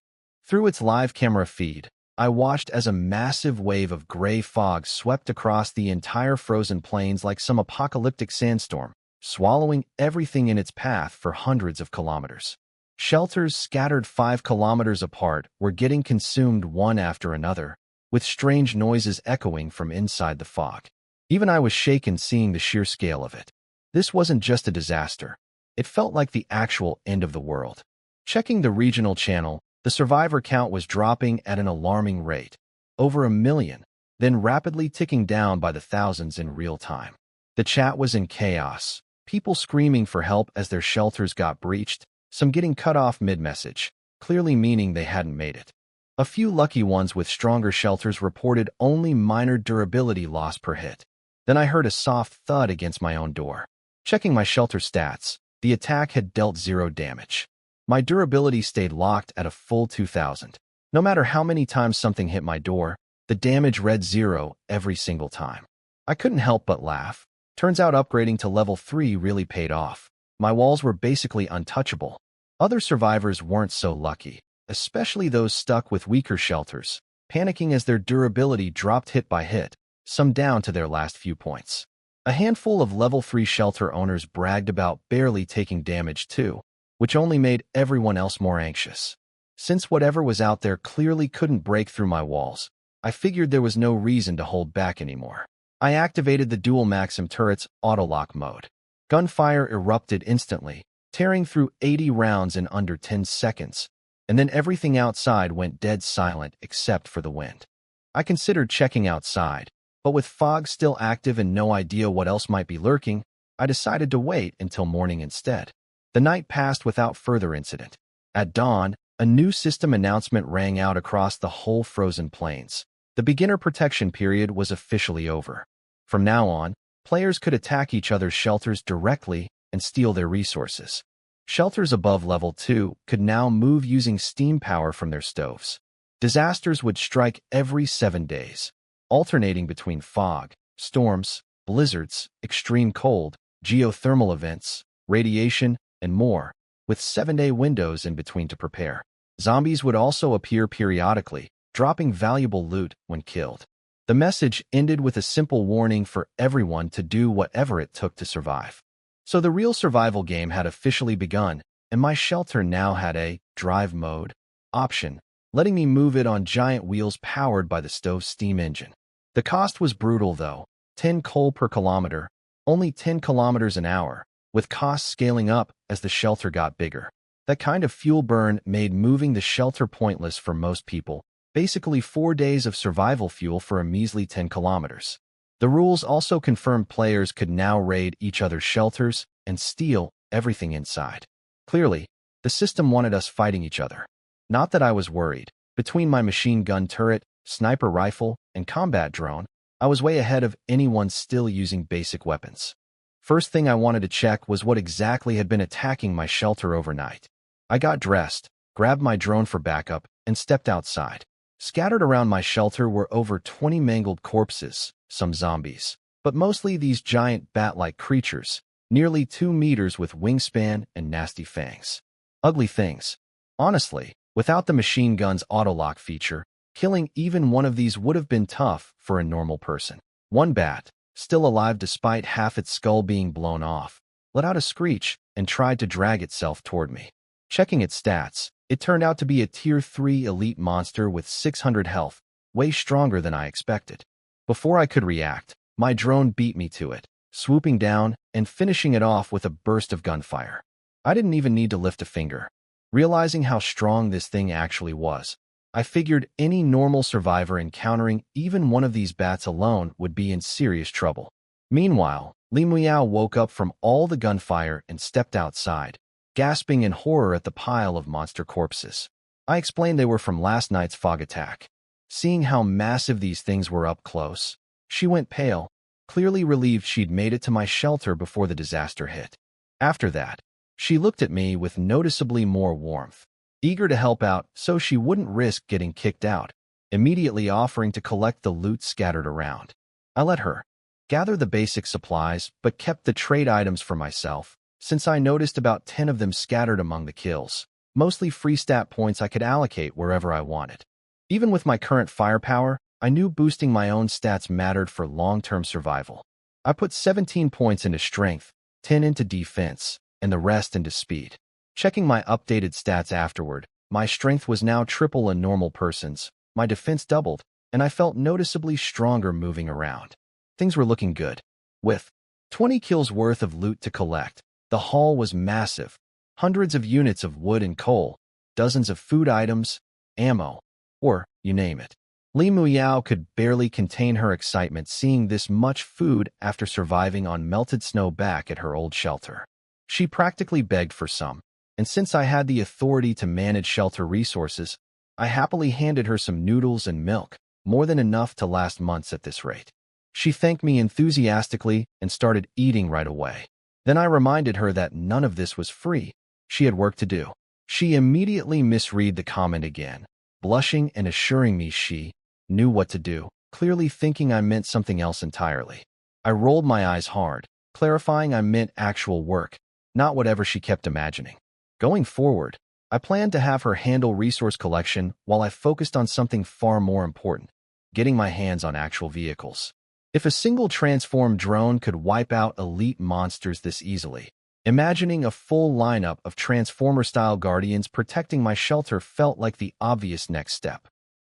Through its live camera feed, I watched as a massive wave of gray fog swept across the entire frozen plains like some apocalyptic sandstorm, swallowing everything in its path for hundreds of kilometers. Shelters scattered 5 kilometers apart were getting consumed one after another, with strange noises echoing from inside the fog. Even I was shaken seeing the sheer scale of it. This wasn't just a disaster. It felt like the actual end of the world. Checking the regional channel, the survivor count was dropping at an alarming rate, over 1 million, then rapidly ticking down by the thousands in real time. The chat was in chaos. People screaming for help as their shelters got breached, some getting cut off mid-message, clearly meaning they hadn't made it. A few lucky ones with stronger shelters reported only minor durability loss per hit. Then I heard a soft thud against my own door. Checking my shelter stats, the attack had dealt 0 damage. My durability stayed locked at a full 2,000. No matter how many times something hit my door, the damage read 0 every single time. I couldn't help but laugh. Turns out upgrading to level 3 really paid off. My walls were basically untouchable. Other survivors weren't so lucky, especially those stuck with weaker shelters, panicking as their durability dropped hit by hit, some down to their last few points. A handful of level 3 shelter owners bragged about barely taking damage too, which only made everyone else more anxious. Since whatever was out there clearly couldn't break through my walls, I figured there was no reason to hold back anymore. I activated the dual Maxim turret's auto-lock mode. Gunfire erupted instantly, tearing through 80 rounds in under 10 seconds, and then everything outside went dead silent except for the wind. I considered checking outside, but with fog still active and no idea what else might be lurking, I decided to wait until morning instead. The night passed without further incident. At dawn, a new system announcement rang out across the whole frozen plains. The beginner protection period was officially over. From now on, players could attack each other's shelters directly and steal their resources. Shelters above level 2 could now move using steam power from their stoves. Disasters would strike every 7 days, alternating between fog, storms, blizzards, extreme cold, geothermal events, radiation, and more, with 7-day windows in between to prepare. Zombies would also appear periodically, dropping valuable loot when killed. The message ended with a simple warning for everyone to do whatever it took to survive. So the real survival game had officially begun, and my shelter now had a drive mode option, letting me move it on giant wheels powered by the stove's steam engine. The cost was brutal though, 10 coal per kilometer, only 10 kilometers an hour, with costs scaling up as the shelter got bigger. That kind of fuel burn made moving the shelter pointless for most people, basically 4 days of survival fuel for a measly 10 kilometers. The rules also confirmed players could now raid each other's shelters and steal everything inside. Clearly, the system wanted us fighting each other. Not that I was worried. Between my machine gun turret, sniper rifle, and combat drone, I was way ahead of anyone still using basic weapons. First thing I wanted to check was what exactly had been attacking my shelter overnight. I got dressed, grabbed my drone for backup, and stepped outside. Scattered around my shelter were over 20 mangled corpses, some zombies, but mostly these giant bat-like creatures, nearly 2 meters with wingspan and nasty fangs. Ugly things. Honestly, without the machine gun's auto-lock feature, killing even one of these would have been tough for a normal person. One bat, still alive despite half its skull being blown off, let out a screech and tried to drag itself toward me. Checking its stats, it turned out to be a Tier 3 elite monster with 600 health, way stronger than I expected. Before I could react, my drone beat me to it, swooping down and finishing it off with a burst of gunfire. I didn't even need to lift a finger. Realizing how strong this thing actually was, I figured any normal survivor encountering even one of these bats alone would be in serious trouble. Meanwhile, Li Miao woke up from all the gunfire and stepped outside, gasping in horror at the pile of monster corpses. I explained they were from last night's fog attack. Seeing how massive these things were up close, she went pale, clearly relieved she'd made it to my shelter before the disaster hit. After that, she looked at me with noticeably more warmth, eager to help out so she wouldn't risk getting kicked out, immediately offering to collect the loot scattered around. I let her gather the basic supplies but kept the trade items for myself, since I noticed about 10 of them scattered among the kills, mostly free stat points I could allocate wherever I wanted. Even with my current firepower, I knew boosting my own stats mattered for long-term survival. I put 17 points into strength, 10 into defense, and the rest into speed. Checking my updated stats afterward, my strength was now triple a normal person's, my defense doubled, and I felt noticeably stronger moving around. Things were looking good. With 20 kills worth of loot to collect, the haul was massive. Hundreds of units of wood and coal, dozens of food items, ammo, or you name it. Li Muyao could barely contain her excitement seeing this much food after surviving on melted snow back at her old shelter. She practically begged for some, and since I had the authority to manage shelter resources, I happily handed her some noodles and milk, more than enough to last months at this rate. She thanked me enthusiastically and started eating right away. Then I reminded her that none of this was free. She had work to do. She immediately misread the comment again, blushing and assuring me she knew what to do, clearly thinking I meant something else entirely. I rolled my eyes hard, clarifying I meant actual work, not whatever she kept imagining. Going forward, I planned to have her handle resource collection while I focused on something far more important, getting my hands on actual vehicles. If a single transformed drone could wipe out elite monsters this easily, imagining a full lineup of Transformer-style guardians protecting my shelter felt like the obvious next step.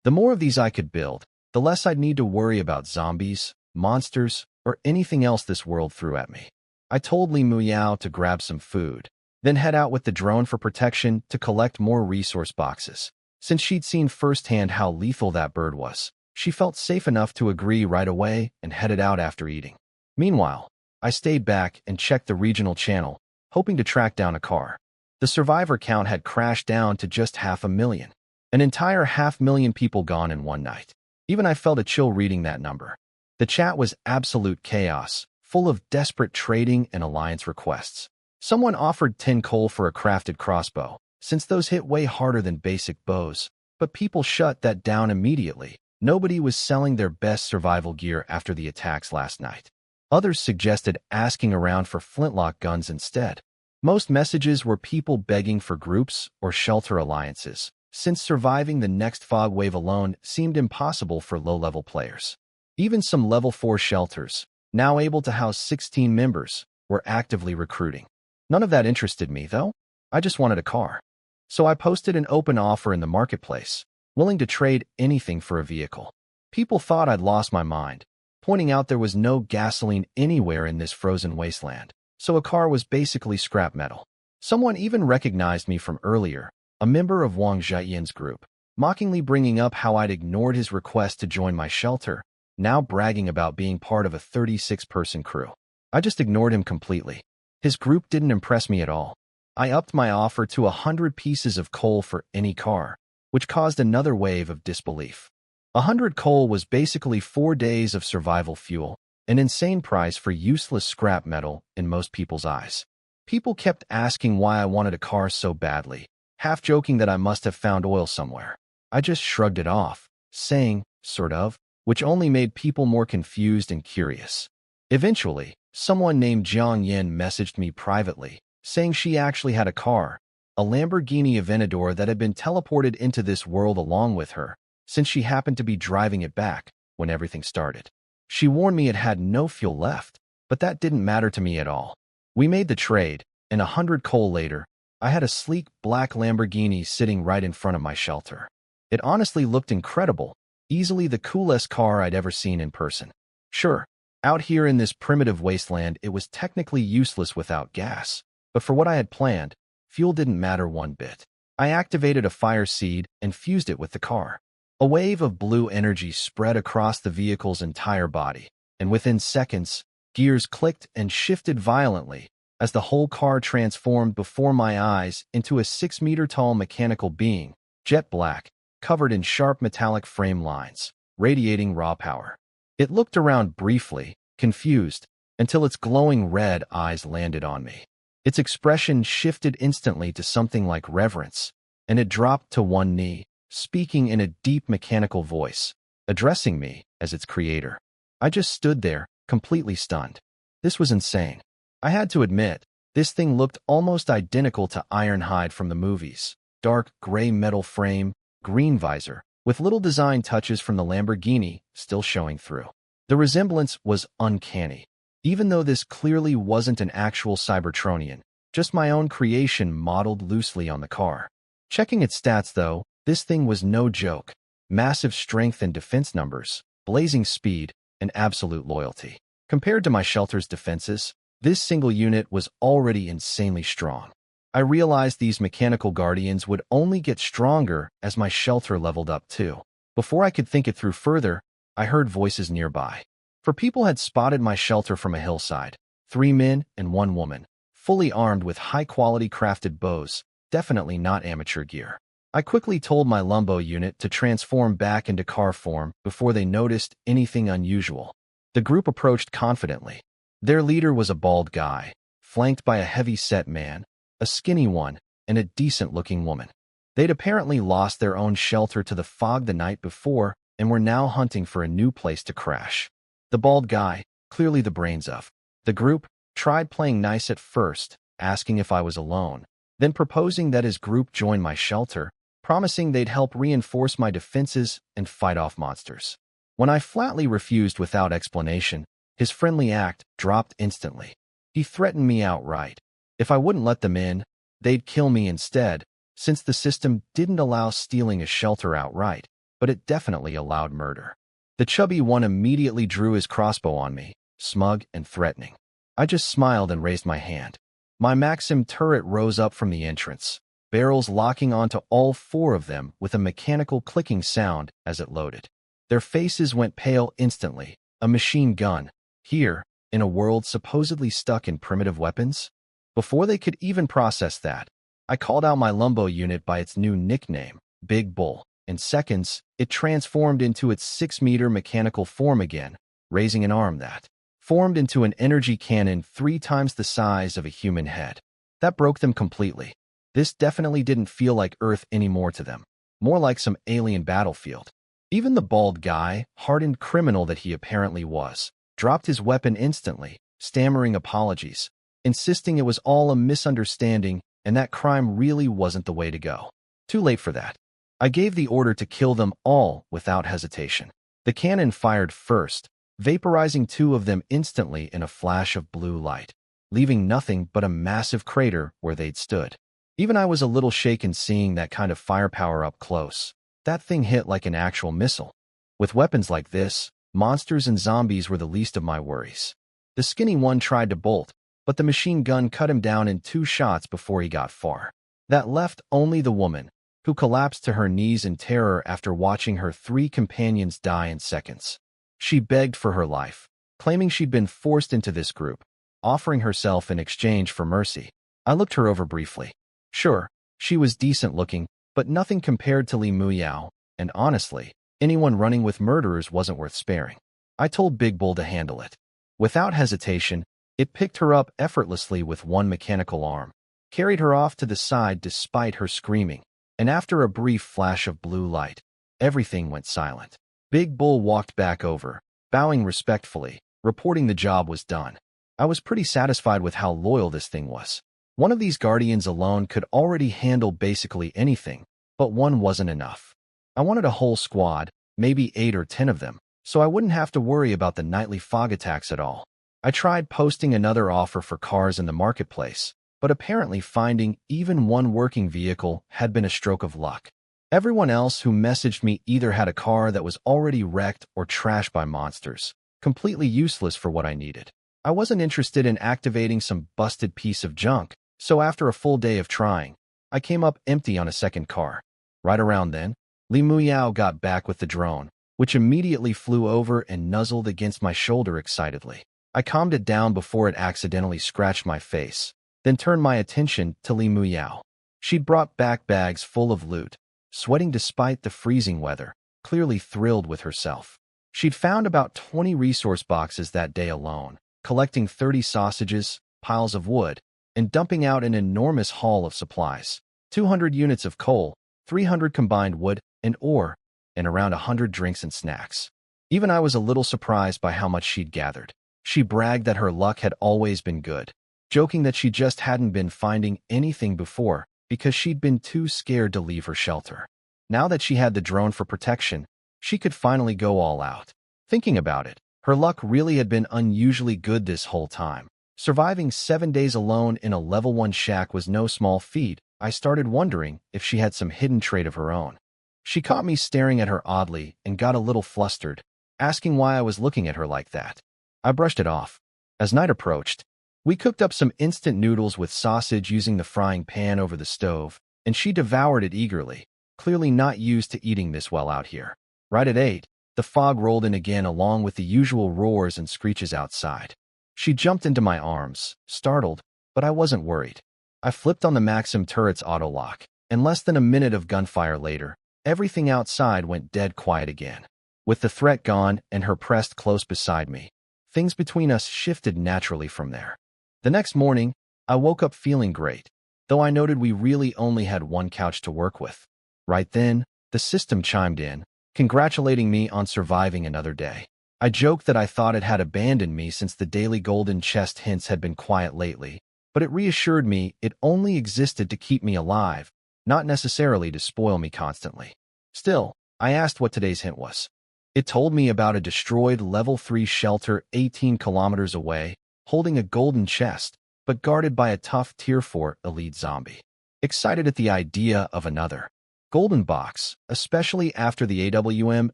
The more of these I could build, the less I'd need to worry about zombies, monsters, or anything else this world threw at me. I told Li Muyao to grab some food, then head out with the drone for protection to collect more resource boxes. Since she'd seen firsthand how lethal that bird was, she felt safe enough to agree right away and headed out after eating. Meanwhile, I stayed back and checked the regional channel, hoping to track down a car. The survivor count had crashed down to just 500,000. An entire 500,000 people gone in one night. Even I felt a chill reading that number. The chat was absolute chaos, full of desperate trading and alliance requests. Someone offered 10 coal for a crafted crossbow, since those hit way harder than basic bows, but people shut that down immediately. Nobody was selling their best survival gear after the attacks last night. Others suggested asking around for flintlock guns instead. Most messages were people begging for groups or shelter alliances, since surviving the next fog wave alone seemed impossible for low-level players. Even some level 4 shelters, now able to house 16 members, were actively recruiting. None of that interested me, though. I just wanted a car. So I posted an open offer in the marketplace, willing to trade anything for a vehicle. People thought I'd lost my mind, pointing out there was no gasoline anywhere in this frozen wasteland, so a car was basically scrap metal. Someone even recognized me from earlier, a member of Wang Zhaiyan's group, mockingly bringing up how I'd ignored his request to join my shelter, now bragging about being part of a 36-person crew. I just ignored him completely. His group didn't impress me at all. I upped my offer to 100 pieces of coal for any car, which caused another wave of disbelief. 100 coal was basically 4 days of survival fuel, an insane price for useless scrap metal in most people's eyes. People kept asking why I wanted a car so badly, half joking that I must have found oil somewhere. I just shrugged it off, saying, sort of, which only made people more confused and curious. Eventually, someone named Jiang Yin messaged me privately, saying she actually had a car, a Lamborghini Aventador that had been teleported into this world along with her, since she happened to be driving it back when everything started. She warned me it had no fuel left, but that didn't matter to me at all. We made the trade, and 100 coal later, I had a sleek black Lamborghini sitting right in front of my shelter. It honestly looked incredible, easily the coolest car I'd ever seen in person. Sure, out here in this primitive wasteland it was technically useless without gas, but for what I had planned, fuel didn't matter one bit. I activated a fire seed and fused it with the car. A wave of blue energy spread across the vehicle's entire body, and within seconds, gears clicked and shifted violently as the whole car transformed before my eyes into a 6-meter-tall mechanical being, jet black, covered in sharp metallic frame lines, radiating raw power. It looked around briefly, confused, until its glowing red eyes landed on me. Its expression shifted instantly to something like reverence, and it dropped to one knee, speaking in a deep mechanical voice, addressing me as its creator. I just stood there, completely stunned. This was insane. I had to admit, this thing looked almost identical to Ironhide from the movies. Dark gray metal frame, green visor, with little design touches from the Lamborghini still showing through. The resemblance was uncanny, even though this clearly wasn't an actual Cybertronian, just my own creation modeled loosely on the car. Checking its stats though, this thing was no joke. Massive strength and defense numbers, blazing speed, and absolute loyalty. Compared to my shelter's defenses, this single unit was already insanely strong. I realized these mechanical guardians would only get stronger as my shelter leveled up too. Before I could think it through further, I heard voices nearby. For people had spotted my shelter from a hillside. 3 men and 1 woman, fully armed with high-quality crafted bows, definitely not amateur gear. I quickly told my lumbo unit to transform back into car form before they noticed anything unusual. The group approached confidently. Their leader was a bald guy, flanked by a heavy-set man, a skinny one, and a decent-looking woman. They'd apparently lost their own shelter to the fog the night before and were now hunting for a new place to crash. The bald guy, clearly the brains of the group, tried playing nice at first, asking if I was alone, then proposing that his group join my shelter, promising they'd help reinforce my defenses and fight off monsters. When I flatly refused without explanation, his friendly act dropped instantly. He threatened me outright. If I wouldn't let them in, they'd kill me instead, since the system didn't allow stealing a shelter outright, but it definitely allowed murder. The chubby one immediately drew his crossbow on me, smug and threatening. I just smiled and raised my hand. My Maxim turret rose up from the entrance, barrels locking onto all 4 of them with a mechanical clicking sound as it loaded. Their faces went pale instantly. A machine gun. Here, in a world supposedly stuck in primitive weapons? Before they could even process that, I called out my lumbo unit by its new nickname, Big Bull. In seconds, it transformed into its 6-meter mechanical form again, raising an arm that formed into an energy cannon 3 times the size of a human head. That broke them completely. This definitely didn't feel like Earth anymore to them, more like some alien battlefield. Even the bald guy, hardened criminal that he apparently was, dropped his weapon instantly, stammering apologies, insisting it was all a misunderstanding and that crime really wasn't the way to go. Too late for that. I gave the order to kill them all without hesitation. The cannon fired first, vaporizing 2 of them instantly in a flash of blue light, leaving nothing but a massive crater where they'd stood. Even I was a little shaken seeing that kind of firepower up close. That thing hit like an actual missile. With weapons like this, monsters and zombies were the least of my worries. The skinny one tried to bolt, but the machine gun cut him down in 2 shots before he got far. That left only the woman, who collapsed to her knees in terror after watching her 3 companions die in seconds. She begged for her life, claiming she'd been forced into this group, offering herself in exchange for mercy. I looked her over briefly. Sure, she was decent-looking, but nothing compared to Li Muyao, and honestly, anyone running with murderers wasn't worth sparing. I told Big Bull to handle it. Without hesitation, it picked her up effortlessly with 1 mechanical arm, carried her off to the side despite her screaming, and after a brief flash of blue light, everything went silent. Big Bull walked back over, bowing respectfully, reporting the job was done. I was pretty satisfied with how loyal this thing was. One of these guardians alone could already handle basically anything, but 1 wasn't enough. I wanted a whole squad, maybe 8 or 10 of them, so I wouldn't have to worry about the nightly fog attacks at all. I tried posting another offer for cars in the marketplace, but apparently finding even 1 working vehicle had been a stroke of luck. Everyone else who messaged me either had a car that was already wrecked or trashed by monsters, completely useless for what I needed. I wasn't interested in activating some busted piece of junk, so after a full day of trying, I came up empty on a second car. Right around then, Li Muyao got back with the drone, which immediately flew over and nuzzled against my shoulder excitedly. I calmed it down before it accidentally scratched my face, then turned my attention to Li Muyao. She'd brought back bags full of loot, sweating despite the freezing weather, clearly thrilled with herself. She'd found about 20 resource boxes that day alone, collecting 30 sausages, piles of wood, and dumping out an enormous haul of supplies. 200 units of coal, 300 combined wood and ore, and around 100 drinks and snacks. Even I was a little surprised by how much she'd gathered. She bragged that her luck had always been good, joking that she just hadn't been finding anything before because she'd been too scared to leave her shelter. Now that she had the drone for protection, she could finally go all out. Thinking about it, her luck really had been unusually good this whole time. Surviving 7 days alone in a level 1 shack was no small feat. I started wondering if she had some hidden trait of her own. She caught me staring at her oddly and got a little flustered, asking why I was looking at her like that. I brushed it off. As night approached, we cooked up some instant noodles with sausage using the frying pan over the stove, and she devoured it eagerly, clearly not used to eating this well out here. Right at 8, the fog rolled in again along with the usual roars and screeches outside. She jumped into my arms, startled, but I wasn't worried. I flipped on the Maxim turret's auto-lock, and less than a minute of gunfire later, everything outside went dead quiet again. With the threat gone and her pressed close beside me, things between us shifted naturally from there. The next morning, I woke up feeling great, though I noted we really only had one couch to work with. Right then, the system chimed in, congratulating me on surviving another day. I joked that I thought it had abandoned me since the daily golden chest hints had been quiet lately, but it reassured me it only existed to keep me alive, not necessarily to spoil me constantly. Still, I asked what today's hint was. It told me about a destroyed level 3 shelter 18 kilometers away, holding a golden chest, but guarded by a tough tier 4 elite zombie. Excited at the idea of another golden box, especially after the AWM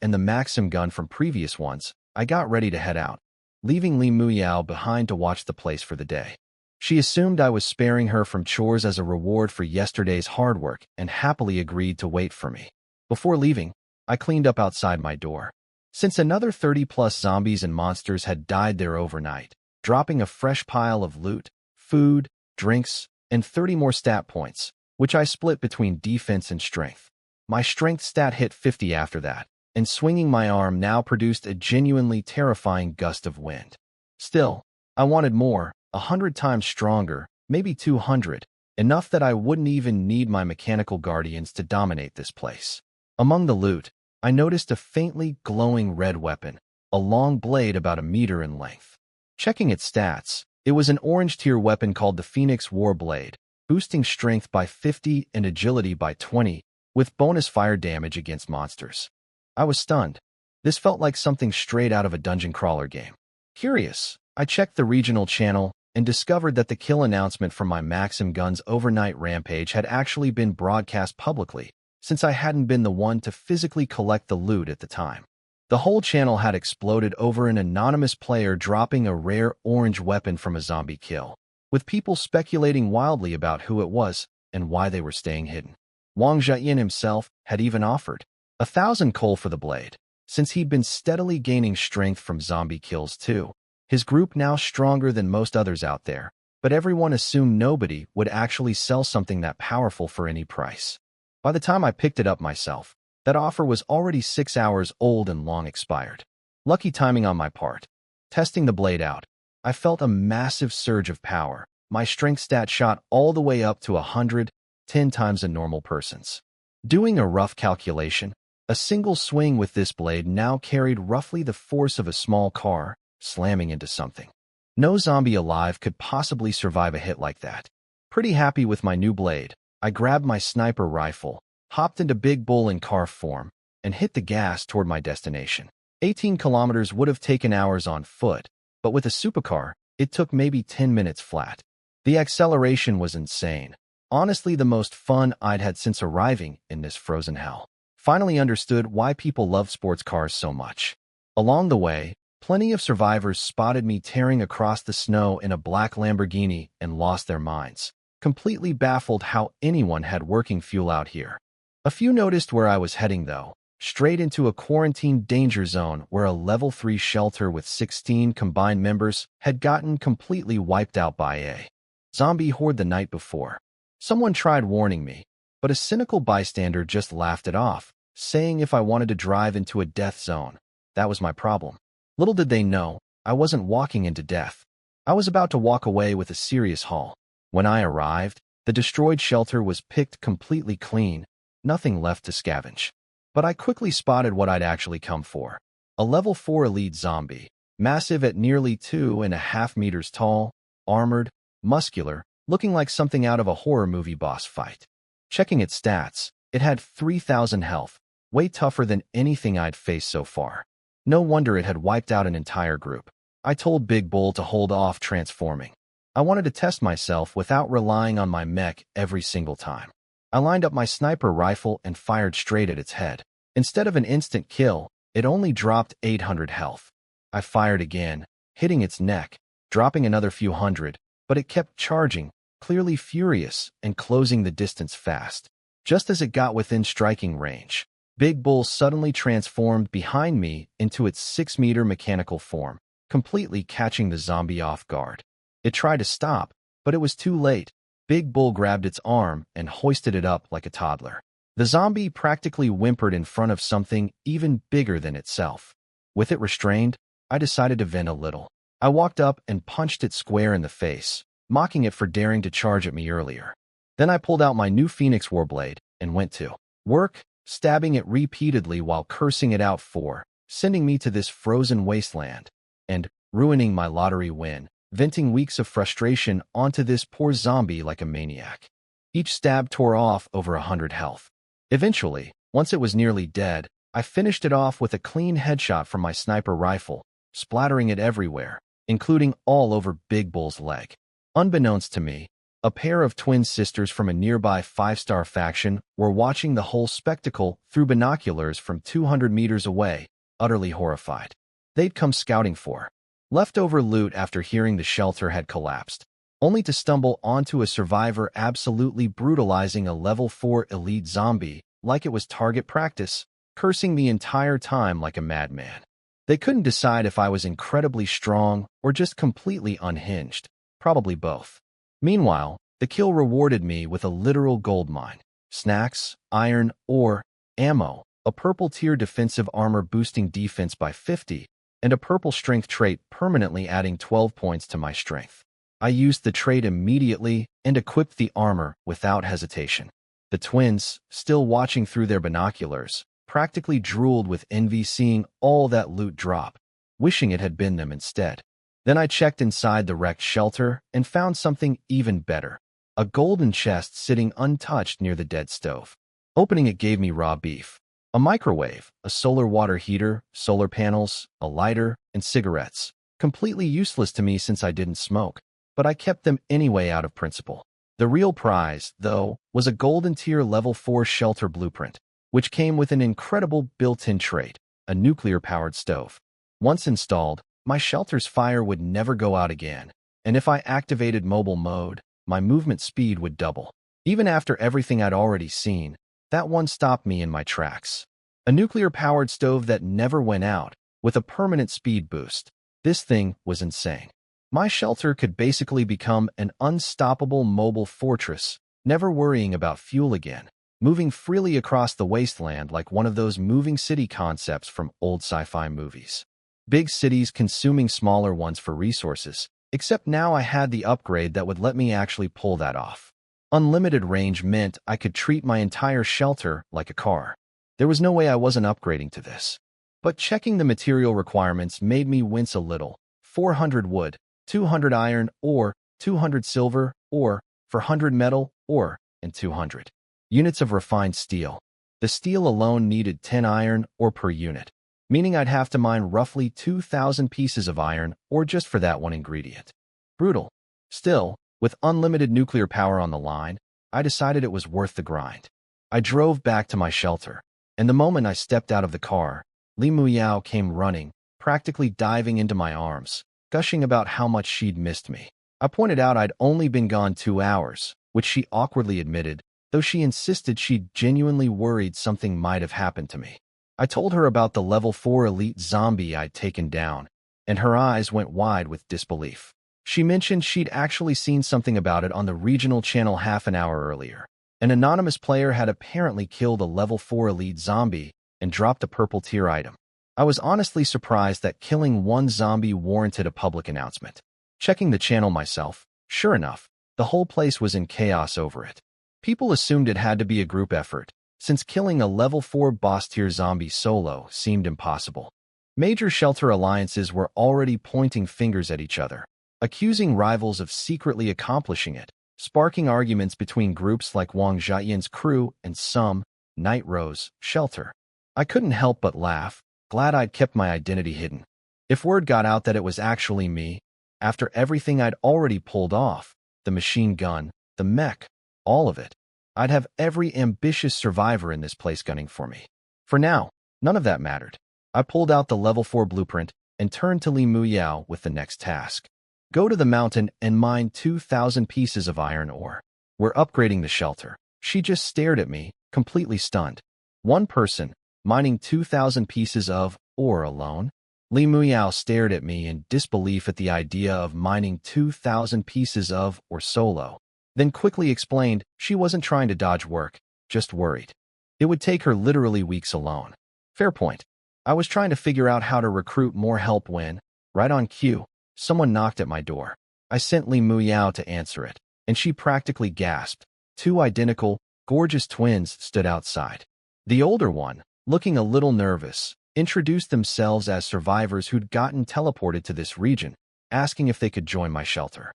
and the Maxim gun from previous ones, I got ready to head out, leaving Li Muyao behind to watch the place for the day. She assumed I was sparing her from chores as a reward for yesterday's hard work and happily agreed to wait for me. Before leaving, I cleaned up outside my door. Since another 30-plus zombies and monsters had died there overnight, dropping a fresh pile of loot, food, drinks, and 30 more stat points, which I split between defense and strength. My strength stat hit 50 after that, and swinging my arm now produced a genuinely terrifying gust of wind. Still, I wanted more, 100 times stronger, maybe 200, enough that I wouldn't even need my mechanical guardians to dominate this place. Among the loot, I noticed a faintly glowing red weapon, a long blade about a meter in length. Checking its stats, it was an orange-tier weapon called the Phoenix War Blade, boosting strength by 50 and agility by 20, with bonus fire damage against monsters. I was stunned. This felt like something straight out of a dungeon crawler game. Curious, I checked the regional channel and discovered that the kill announcement from my Maxim gun's overnight rampage had actually been broadcast publicly, since I hadn't been the one to physically collect the loot at the time. The whole channel had exploded over an anonymous player dropping a rare orange weapon from a zombie kill, with people speculating wildly about who it was and why they were staying hidden. Wang Zheyin himself had even offered 1,000 coal for the blade, since he'd been steadily gaining strength from zombie kills too. His group now stronger than most others out there, but everyone assumed nobody would actually sell something that powerful for any price. By the time I picked it up myself, that offer was already 6 hours old and long expired. Lucky timing on my part. Testing the blade out, I felt a massive surge of power. My strength stat shot all the way up to 100, 10 times a normal person's. Doing a rough calculation, a single swing with this blade now carried roughly the force of a small car, slamming into something. No zombie alive could possibly survive a hit like that. Pretty happy with my new blade, I grabbed my sniper rifle, hopped into Big Bull in car form, and hit the gas toward my destination. 18 kilometers would have taken hours on foot, but with a supercar, it took maybe 10 minutes flat. The acceleration was insane. Honestly, the most fun I'd had since arriving in this frozen hell. Finally understood why people love sports cars so much. Along the way, plenty of survivors spotted me tearing across the snow in a black Lamborghini and lost their minds, completely baffled how anyone had working fuel out here. A few noticed where I was heading though, straight into a quarantine danger zone where a level 3 shelter with 16 combined members had gotten completely wiped out by a zombie horde the night before. Someone tried warning me, but a cynical bystander just laughed it off, saying if I wanted to drive into a death zone, that was my problem. Little did they know, I wasn't walking into death. I was about to walk away with a serious haul. When I arrived, the destroyed shelter was picked completely clean, nothing left to scavenge. But I quickly spotted what I'd actually come for. A level 4 elite zombie, massive at nearly 2.5 meters tall, armored, muscular, looking like something out of a horror movie boss fight. Checking its stats, it had 3,000 health, way tougher than anything I'd faced so far. No wonder it had wiped out an entire group. I told Big Bull to hold off transforming. I wanted to test myself without relying on my mech every single time. I lined up my sniper rifle and fired straight at its head. Instead of an instant kill, it only dropped 800 health. I fired again, hitting its neck, dropping another few hundred, but it kept charging, clearly furious, and closing the distance fast. Just as it got within striking range, Big Bull suddenly transformed behind me into its 6-meter mechanical form, completely catching the zombie off guard. It tried to stop, but it was too late. Big Bull grabbed its arm and hoisted it up like a toddler. The zombie practically whimpered in front of something even bigger than itself. With it restrained, I decided to vent a little. I walked up and punched it square in the face, mocking it for daring to charge at me earlier. Then I pulled out my new Phoenix Warblade and went to work, stabbing it repeatedly while cursing it out for sending me to this frozen wasteland and ruining my lottery win, venting weeks of frustration onto this poor zombie like a maniac. Each stab tore off over 100 health. Eventually, once it was nearly dead, I finished it off with a clean headshot from my sniper rifle, splattering it everywhere, including all over Big Bull's leg. Unbeknownst to me, a pair of twin sisters from a nearby 5-star faction were watching the whole spectacle through binoculars from 200 meters away, utterly horrified. They'd come scouting for leftover loot after hearing the shelter had collapsed, only to stumble onto a survivor absolutely brutalizing a level 4 elite zombie like it was target practice, cursing the entire time like a madman. They couldn't decide if I was incredibly strong or just completely unhinged, probably both. Meanwhile, the kill rewarded me with a literal goldmine: snacks, iron, ore, ammo, a purple tier defensive armor boosting defense by 50, and a purple strength trait permanently adding 12 points to my strength. I used the trait immediately and equipped the armor without hesitation. The twins, still watching through their binoculars, practically drooled with envy seeing all that loot drop, wishing it had been them instead. Then I checked inside the wrecked shelter and found something even better: a golden chest sitting untouched near the dead stove. Opening it gave me raw beef, a microwave, a solar water heater, solar panels, a lighter, and cigarettes. Completely useless to me since I didn't smoke, but I kept them anyway out of principle. The real prize, though, was a golden tier level 4 shelter blueprint, which came with an incredible built-in trait: a nuclear-powered stove. Once installed, my shelter's fire would never go out again, and if I activated mobile mode, my movement speed would double. Even after everything I'd already seen, that one stopped me in my tracks. A nuclear-powered stove that never went out, with a permanent speed boost. This thing was insane. My shelter could basically become an unstoppable mobile fortress, never worrying about fuel again, moving freely across the wasteland like one of those moving city concepts from old sci-fi movies. Big cities consuming smaller ones for resources, except now I had the upgrade that would let me actually pull that off. Unlimited range meant I could treat my entire shelter like a car. There was no way I wasn't upgrading to this. But checking the material requirements made me wince a little: 400 wood, 200 iron ore, 200 silver ore, 400 metal ore, and 200 units of refined steel. The steel alone needed 10 iron ore per unit, meaning I'd have to mine roughly 2,000 pieces of iron ore just for that one ingredient. Brutal. Still, with unlimited nuclear power on the line, I decided it was worth the grind. I drove back to my shelter, and the moment I stepped out of the car, Li Muyao came running, practically diving into my arms, gushing about how much she'd missed me. I pointed out I'd only been gone 2 hours, which she awkwardly admitted, though she insisted she'd genuinely worried something might have happened to me. I told her about the level 4 elite zombie I'd taken down, and her eyes went wide with disbelief. She mentioned she'd actually seen something about it on the regional channel half an hour earlier. An anonymous player had apparently killed a level 4 elite zombie and dropped a purple tier item. I was honestly surprised that killing one zombie warranted a public announcement. Checking the channel myself, sure enough, the whole place was in chaos over it. People assumed it had to be a group effort, since killing a level 4 boss tier zombie solo seemed impossible. Major shelter alliances were already pointing fingers at each other, accusing rivals of secretly accomplishing it, sparking arguments between groups like Wang Jiayan's crew and some Night Rose shelter. I couldn't help but laugh, glad I'd kept my identity hidden. If word got out that it was actually me, after everything I'd already pulled off, the machine gun, the mech, all of it, I'd have every ambitious survivor in this place gunning for me. For now, none of that mattered. I pulled out the level 4 blueprint and turned to Li Muyao with the next task. Go to the mountain and mine 2,000 pieces of iron ore. We're upgrading the shelter. She just stared at me, completely stunned. One person, mining 2,000 pieces of ore alone? Li Muyao stared at me in disbelief at the idea of mining 2,000 pieces of ore solo, then quickly explained she wasn't trying to dodge work, just worried. It would take her literally weeks alone. Fair point. I was trying to figure out how to recruit more help when, right on cue, someone knocked at my door. I sent Li Muyao to answer it, and she practically gasped. Two identical, gorgeous twins stood outside. The older one, looking a little nervous, introduced themselves as survivors who'd gotten teleported to this region, asking if they could join my shelter.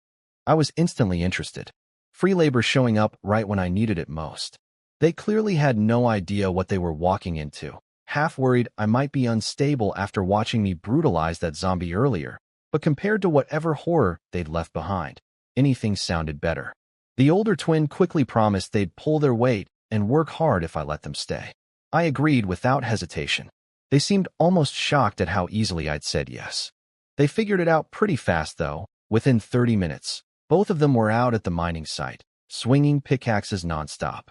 I was instantly interested. Free labor showing up right when I needed it most. They clearly had no idea what they were walking into, half worried I might be unstable after watching me brutalize that zombie earlier, but compared to whatever horror they'd left behind, anything sounded better. The older twin quickly promised they'd pull their weight and work hard if I let them stay. I agreed without hesitation. They seemed almost shocked at how easily I'd said yes. They figured it out pretty fast, though. Within 30 minutes, both of them were out at the mining site, swinging pickaxes nonstop.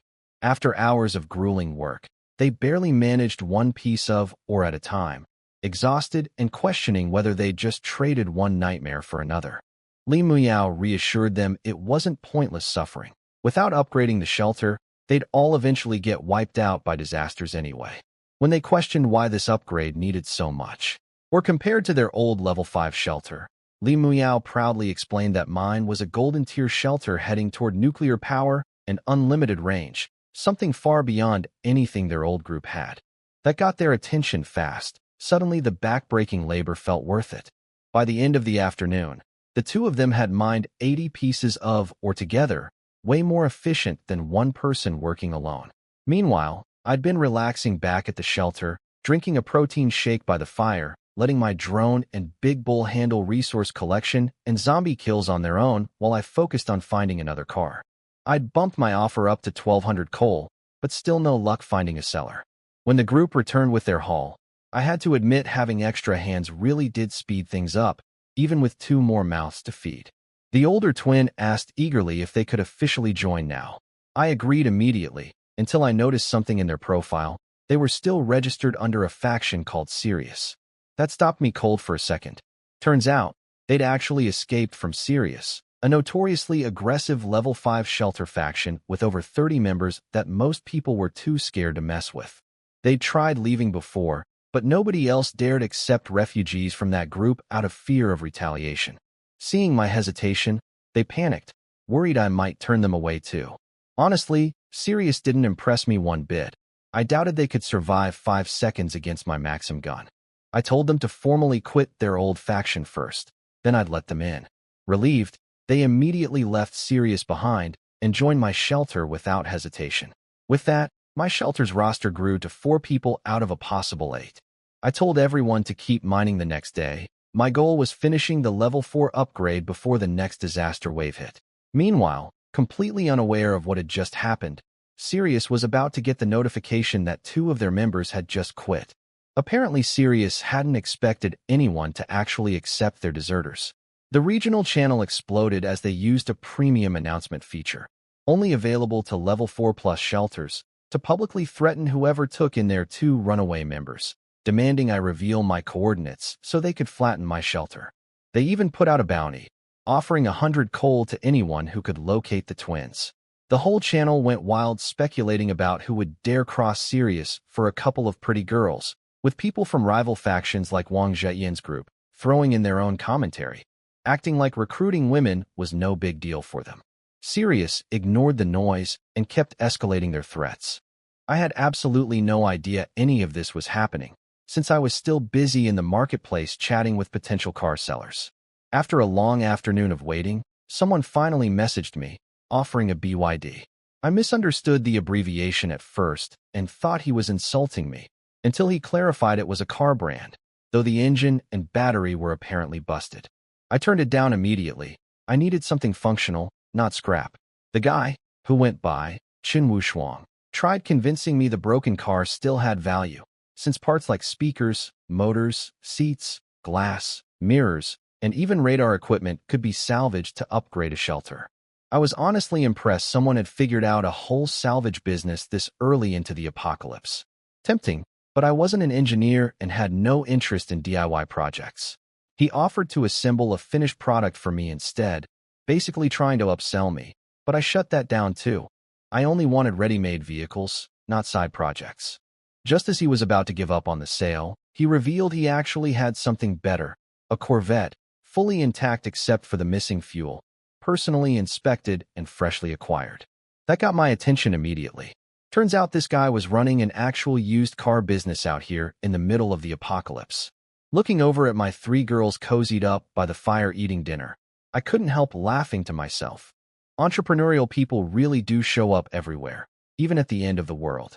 After hours of grueling work, they barely managed one piece of ore at a time, exhausted and questioning whether they'd just traded one nightmare for another. Li Muyao reassured them it wasn't pointless suffering. Without upgrading the shelter, they'd all eventually get wiped out by disasters anyway. When they questioned why this upgrade needed so much, or compared to their old level 5 shelter, Li Muyao proudly explained that mine was a golden tier shelter heading toward nuclear power and unlimited range, something far beyond anything their old group had. That got their attention fast. Suddenly the back-breaking labor felt worth it. By the end of the afternoon, the two of them had mined 80 pieces of ore together, way more efficient than one person working alone. Meanwhile, I'd been relaxing back at the shelter, drinking a protein shake by the fire, letting my drone and big bull handle resource collection and zombie kills on their own while I focused on finding another car. I'd bumped my offer up to 1,200 coal, but still no luck finding a seller. When the group returned with their haul, I had to admit having extra hands really did speed things up, even with 2 more mouths to feed. The older twin asked eagerly if they could officially join now. I agreed immediately, until I noticed something in their profile. They were still registered under a faction called Sirius. That stopped me cold for a second. Turns out, they'd actually escaped from Sirius, a notoriously aggressive level 5 shelter faction with over 30 members that most people were too scared to mess with. They'd tried leaving before, but nobody else dared accept refugees from that group out of fear of retaliation. Seeing my hesitation, they panicked, worried I might turn them away too. Honestly, Sirius didn't impress me one bit. I doubted they could survive 5 seconds against my Maxim gun. I told them to formally quit their old faction first, then I'd let them in. Relieved, they immediately left Sirius behind and joined my shelter without hesitation. With that, my shelter's roster grew to 4 people out of a possible 8. I told everyone to keep mining the next day. My goal was finishing the level 4 upgrade before the next disaster wave hit. Meanwhile, completely unaware of what had just happened, Sirius was about to get the notification that 2 of their members had just quit. Apparently Sirius hadn't expected anyone to actually accept their deserters. The regional channel exploded as they used a premium announcement feature, only available to level 4 plus shelters, to publicly threaten whoever took in their 2 runaway members, demanding I reveal my coordinates so they could flatten my shelter. They even put out a bounty, offering 100 coal to anyone who could locate the twins. The whole channel went wild speculating about who would dare cross Sirius for a couple of pretty girls, with people from rival factions like Wang Zheyan's group throwing in their own commentary, acting like recruiting women was no big deal for them. Sirius ignored the noise and kept escalating their threats. I had absolutely no idea any of this was happening, since I was still busy in the marketplace chatting with potential car sellers. After a long afternoon of waiting, someone finally messaged me, offering a BYD. I misunderstood the abbreviation at first and thought he was insulting me, until he clarified it was a car brand, though the engine and battery were apparently busted. I turned it down immediately. I needed something functional, not scrap. The guy, who went by Chen Wushuang, tried convincing me the broken car still had value, since parts like speakers, motors, seats, glass, mirrors, and even radar equipment could be salvaged to upgrade a shelter. I was honestly impressed someone had figured out a whole salvage business this early into the apocalypse. Tempting, but I wasn't an engineer and had no interest in DIY projects. He offered to assemble a finished product for me instead, basically trying to upsell me, but I shut that down too. I only wanted ready-made vehicles, not side projects. Just as he was about to give up on the sale, he revealed he actually had something better, a Corvette, fully intact except for the missing fuel, personally inspected and freshly acquired. That got my attention immediately. Turns out this guy was running an actual used car business out here in the middle of the apocalypse. Looking over at my three girls cozied up by the fire eating dinner, I couldn't help laughing to myself. Entrepreneurial people really do show up everywhere, even at the end of the world.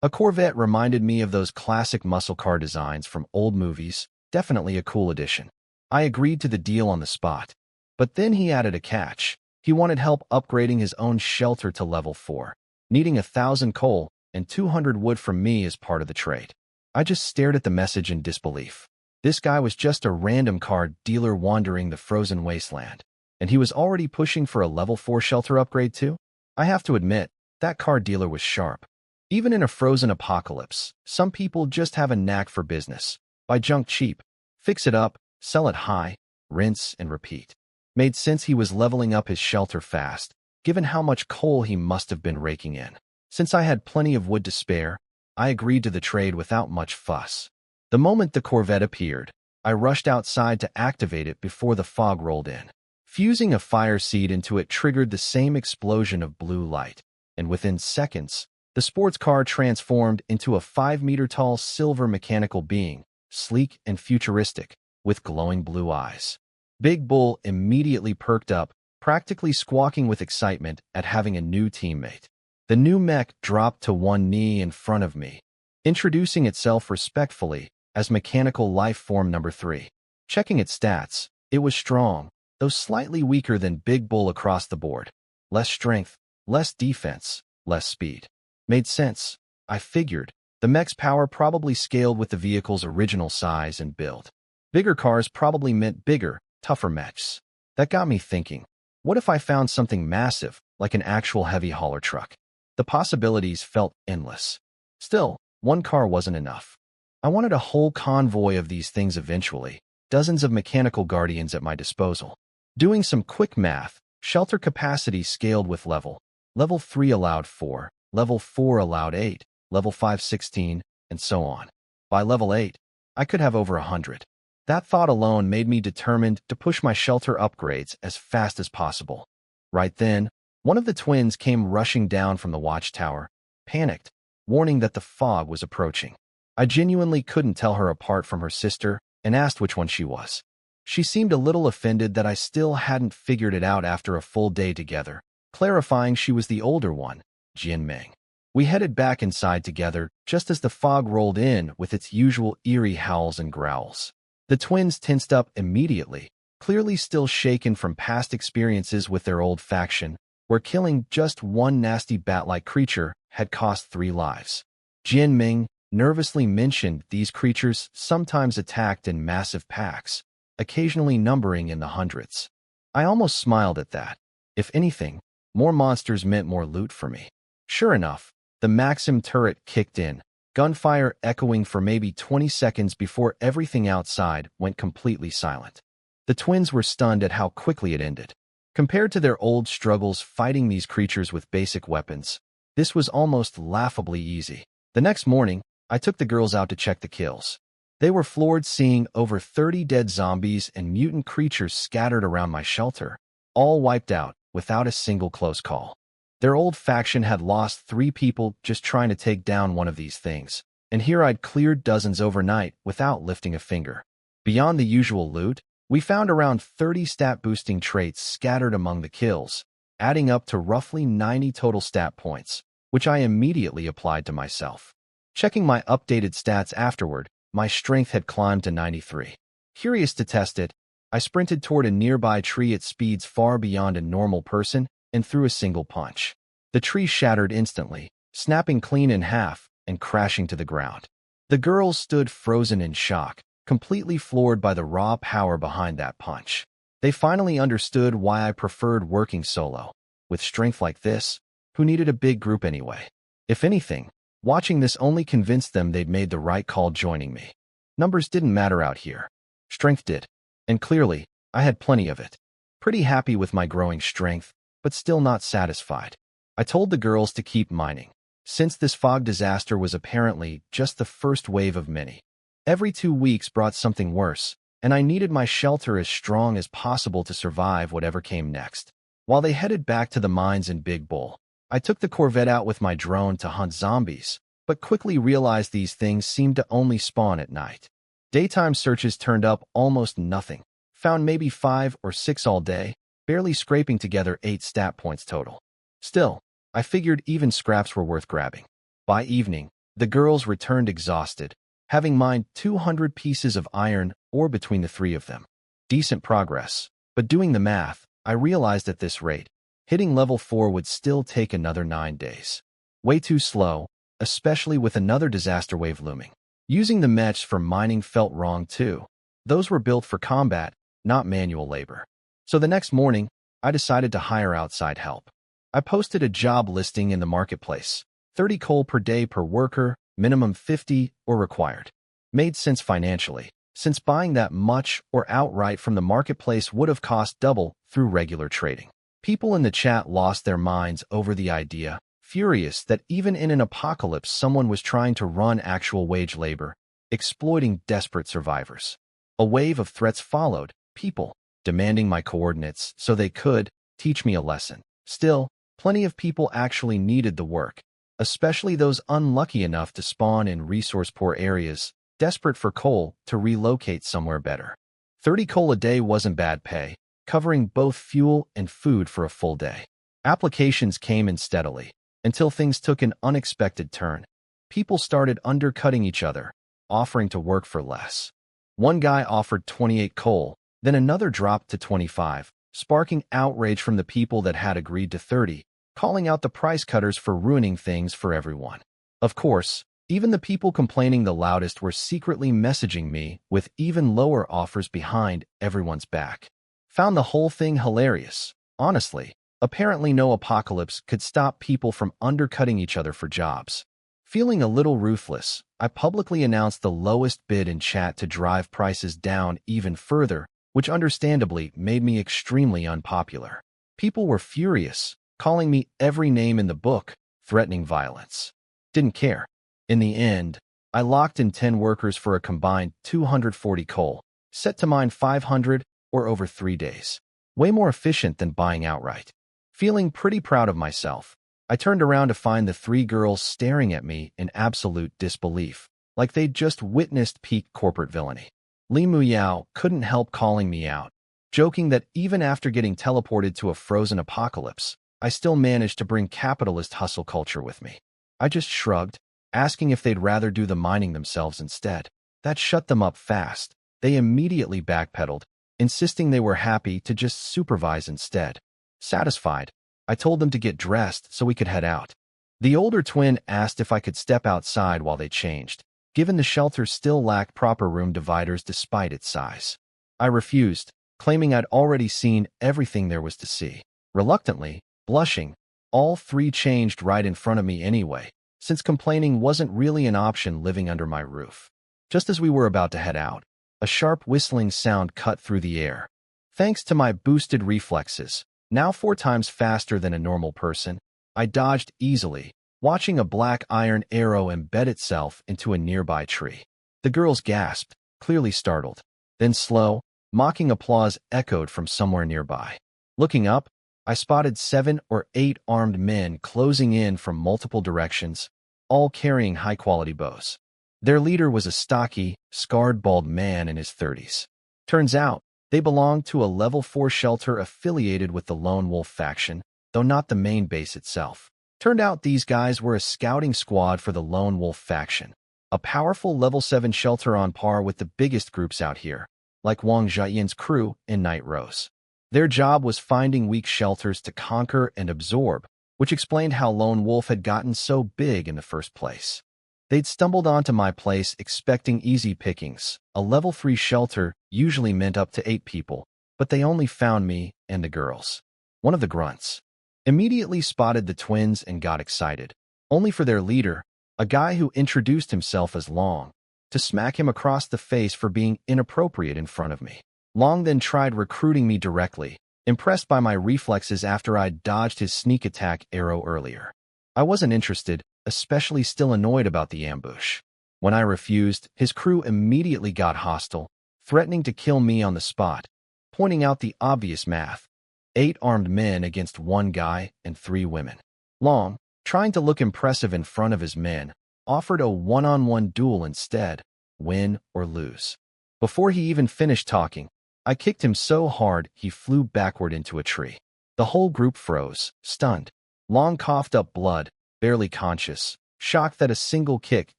A Corvette reminded me of those classic muscle car designs from old movies, definitely a cool addition. I agreed to the deal on the spot. But then he added a catch. He wanted help upgrading his own shelter to level 4, needing 1,000 coal and 200 wood from me as part of the trade. I just stared at the message in disbelief. This guy was just a random car dealer wandering the frozen wasteland, and he was already pushing for a level 4 shelter upgrade too? I have to admit, that car dealer was sharp. Even in a frozen apocalypse, some people just have a knack for business. Buy junk cheap, fix it up, sell it high, rinse and repeat. Made sense he was leveling up his shelter fast, given how much coal he must have been raking in. Since I had plenty of wood to spare, I agreed to the trade without much fuss. The moment the Corvette appeared, I rushed outside to activate it before the fog rolled in. Fusing a fire seed into it triggered the same explosion of blue light, and within seconds, the sports car transformed into a 5-meter-tall silver mechanical being, sleek and futuristic, with glowing blue eyes. Big Bull immediately perked up, practically squawking with excitement at having a new teammate. The new mech dropped to one knee in front of me, introducing itself respectfully as Mechanical Life Form Number 3. Checking its stats, it was strong, though slightly weaker than Big Bull across the board. Less strength, less defense, less speed. Made sense. I figured. The mech's power probably scaled with the vehicle's original size and build. Bigger cars probably meant bigger, tougher mechs. That got me thinking, what if I found something massive, like an actual heavy hauler truck? The possibilities felt endless. Still, one car wasn't enough. I wanted a whole convoy of these things eventually, dozens of mechanical guardians at my disposal. Doing some quick math, shelter capacity scaled with level. Level 3 allowed 4, level 4 allowed 8, level 5 16, and so on. By level 8, I could have over 100. That thought alone made me determined to push my shelter upgrades as fast as possible. Right then, one of the twins came rushing down from the watchtower, panicked, warning that the fog was approaching. I genuinely couldn't tell her apart from her sister and asked which one she was. She seemed a little offended that I still hadn't figured it out after a full day together, clarifying she was the older one, Jian Ming. We headed back inside together just as the fog rolled in with its usual eerie howls and growls. The twins tensed up immediately, clearly still shaken from past experiences with their old faction, where killing just one nasty bat-like creature had cost 3 lives. Jian Ming nervously mentioned these creatures sometimes attacked in massive packs, occasionally numbering in the hundreds. I almost smiled at that. If anything, more monsters meant more loot for me. Sure enough, the Maxim turret kicked in, gunfire echoing for maybe 20 seconds before everything outside went completely silent. The twins were stunned at how quickly it ended. Compared to their old struggles fighting these creatures with basic weapons, this was almost laughably easy. The next morning, I took the girls out to check the kills. They were floored seeing over 30 dead zombies and mutant creatures scattered around my shelter, all wiped out without a single close call. Their old faction had lost 3 people just trying to take down one of these things, and here I'd cleared dozens overnight without lifting a finger. Beyond the usual loot, we found around 30 stat-boosting traits scattered among the kills, adding up to roughly 90 total stat points, which I immediately applied to myself. Checking my updated stats afterward, my strength had climbed to 93. Curious to test it, I sprinted toward a nearby tree at speeds far beyond a normal person and threw a single punch. The tree shattered instantly, snapping clean in half and crashing to the ground. The girls stood frozen in shock, completely floored by the raw power behind that punch. They finally understood why I preferred working solo. With strength like this, who needed a big group anyway? If anything, Watching this only convinced them they'd made the right call joining me. Numbers didn't matter out here. Strength did. And clearly, I had plenty of it. Pretty happy with my growing strength, but still not satisfied. I told the girls to keep mining, since this fog disaster was apparently just the first wave of many. Every 2 weeks brought something worse, and I needed my shelter as strong as possible to survive whatever came next. While they headed back to the mines in Big Bull, I took the Corvette out with my drone to hunt zombies, but quickly realized these things seemed to only spawn at night. Daytime searches turned up almost nothing, found maybe 5 or 6 all day, barely scraping together 8 stat points total. Still, I figured even scraps were worth grabbing. By evening, the girls returned exhausted, having mined 200 pieces of iron ore between the 3 of them. Decent progress, but doing the math, I realized at this rate, hitting level 4 would still take another 9 days. Way too slow, especially with another disaster wave looming. Using the mechs for mining felt wrong too. Those were built for combat, not manual labor. So the next morning, I decided to hire outside help. I posted a job listing in the marketplace. 30 coal per day per worker, minimum 50 or required. Made sense financially, since buying that much or outright from the marketplace would have cost double through regular trading. People in the chat lost their minds over the idea, furious that even in an apocalypse someone was trying to run actual wage labor, exploiting desperate survivors. A wave of threats followed, people demanding my coordinates so they could teach me a lesson. Still, plenty of people actually needed the work, especially those unlucky enough to spawn in resource-poor areas, desperate for coal to relocate somewhere better. 30 coal a day wasn't bad pay, covering both fuel and food for a full day. Applications came in steadily, until things took an unexpected turn. People started undercutting each other, offering to work for less. One guy offered 28 coal, then another dropped to 25, sparking outrage from the people that had agreed to 30, calling out the price cutters for ruining things for everyone. Of course, even the people complaining the loudest were secretly messaging me with even lower offers behind everyone's back. Found the whole thing hilarious. Honestly, apparently no apocalypse could stop people from undercutting each other for jobs. Feeling a little ruthless, I publicly announced the lowest bid in chat to drive prices down even further, which understandably made me extremely unpopular. People were furious, calling me every name in the book, threatening violence. Didn't care. In the end, I locked in 10 workers for a combined 240 coal, set to mine 500 or over 3 days. Way more efficient than buying outright. Feeling pretty proud of myself, I turned around to find the 3 girls staring at me in absolute disbelief, like they'd just witnessed peak corporate villainy. Li Muyao couldn't help calling me out, joking that even after getting teleported to a frozen apocalypse, I still managed to bring capitalist hustle culture with me. I just shrugged, asking if they'd rather do the mining themselves instead. That shut them up fast. They immediately backpedaled, insisting they were happy to just supervise instead. Satisfied, I told them to get dressed so we could head out. The older twin asked if I could step outside while they changed, given the shelter still lacked proper room dividers despite its size. I refused, claiming I'd already seen everything there was to see. Reluctantly, blushing, all 3 changed right in front of me anyway, since complaining wasn't really an option living under my roof. Just as we were about to head out, a sharp whistling sound cut through the air. Thanks to my boosted reflexes, now 4 times faster than a normal person, I dodged easily, watching a black iron arrow embed itself into a nearby tree. The girls gasped, clearly startled. Then slow, mocking applause echoed from somewhere nearby. Looking up, I spotted 7 or 8 armed men closing in from multiple directions, all carrying high-quality bows. Their leader was a stocky, scarred bald man in his 30s. Turns out, they belonged to a level 4 shelter affiliated with the Lone Wolf faction, though not the main base itself. Turned out these guys were a scouting squad for the Lone Wolf faction, a powerful level 7 shelter on par with the biggest groups out here, like Wang Jiayan's crew in Night Rose. Their job was finding weak shelters to conquer and absorb, which explained how Lone Wolf had gotten so big in the first place. They'd stumbled onto my place expecting easy pickings. A level 3 shelter usually meant up to 8 people, but they only found me and the girls. One of the grunts immediately spotted the twins and got excited, only for their leader, a guy who introduced himself as Long, to smack him across the face for being inappropriate in front of me. Long then tried recruiting me directly, impressed by my reflexes after I'd dodged his sneak attack arrow earlier. I wasn't interested, especially still annoyed about the ambush. When I refused, his crew immediately got hostile, threatening to kill me on the spot, pointing out the obvious math: 8 armed men against 1 guy and 3 women. Long, trying to look impressive in front of his men, offered a one-on-one duel instead, win or lose. Before he even finished talking, I kicked him so hard he flew backward into a tree. The whole group froze, stunned. Long coughed up blood, barely conscious, shocked that a single kick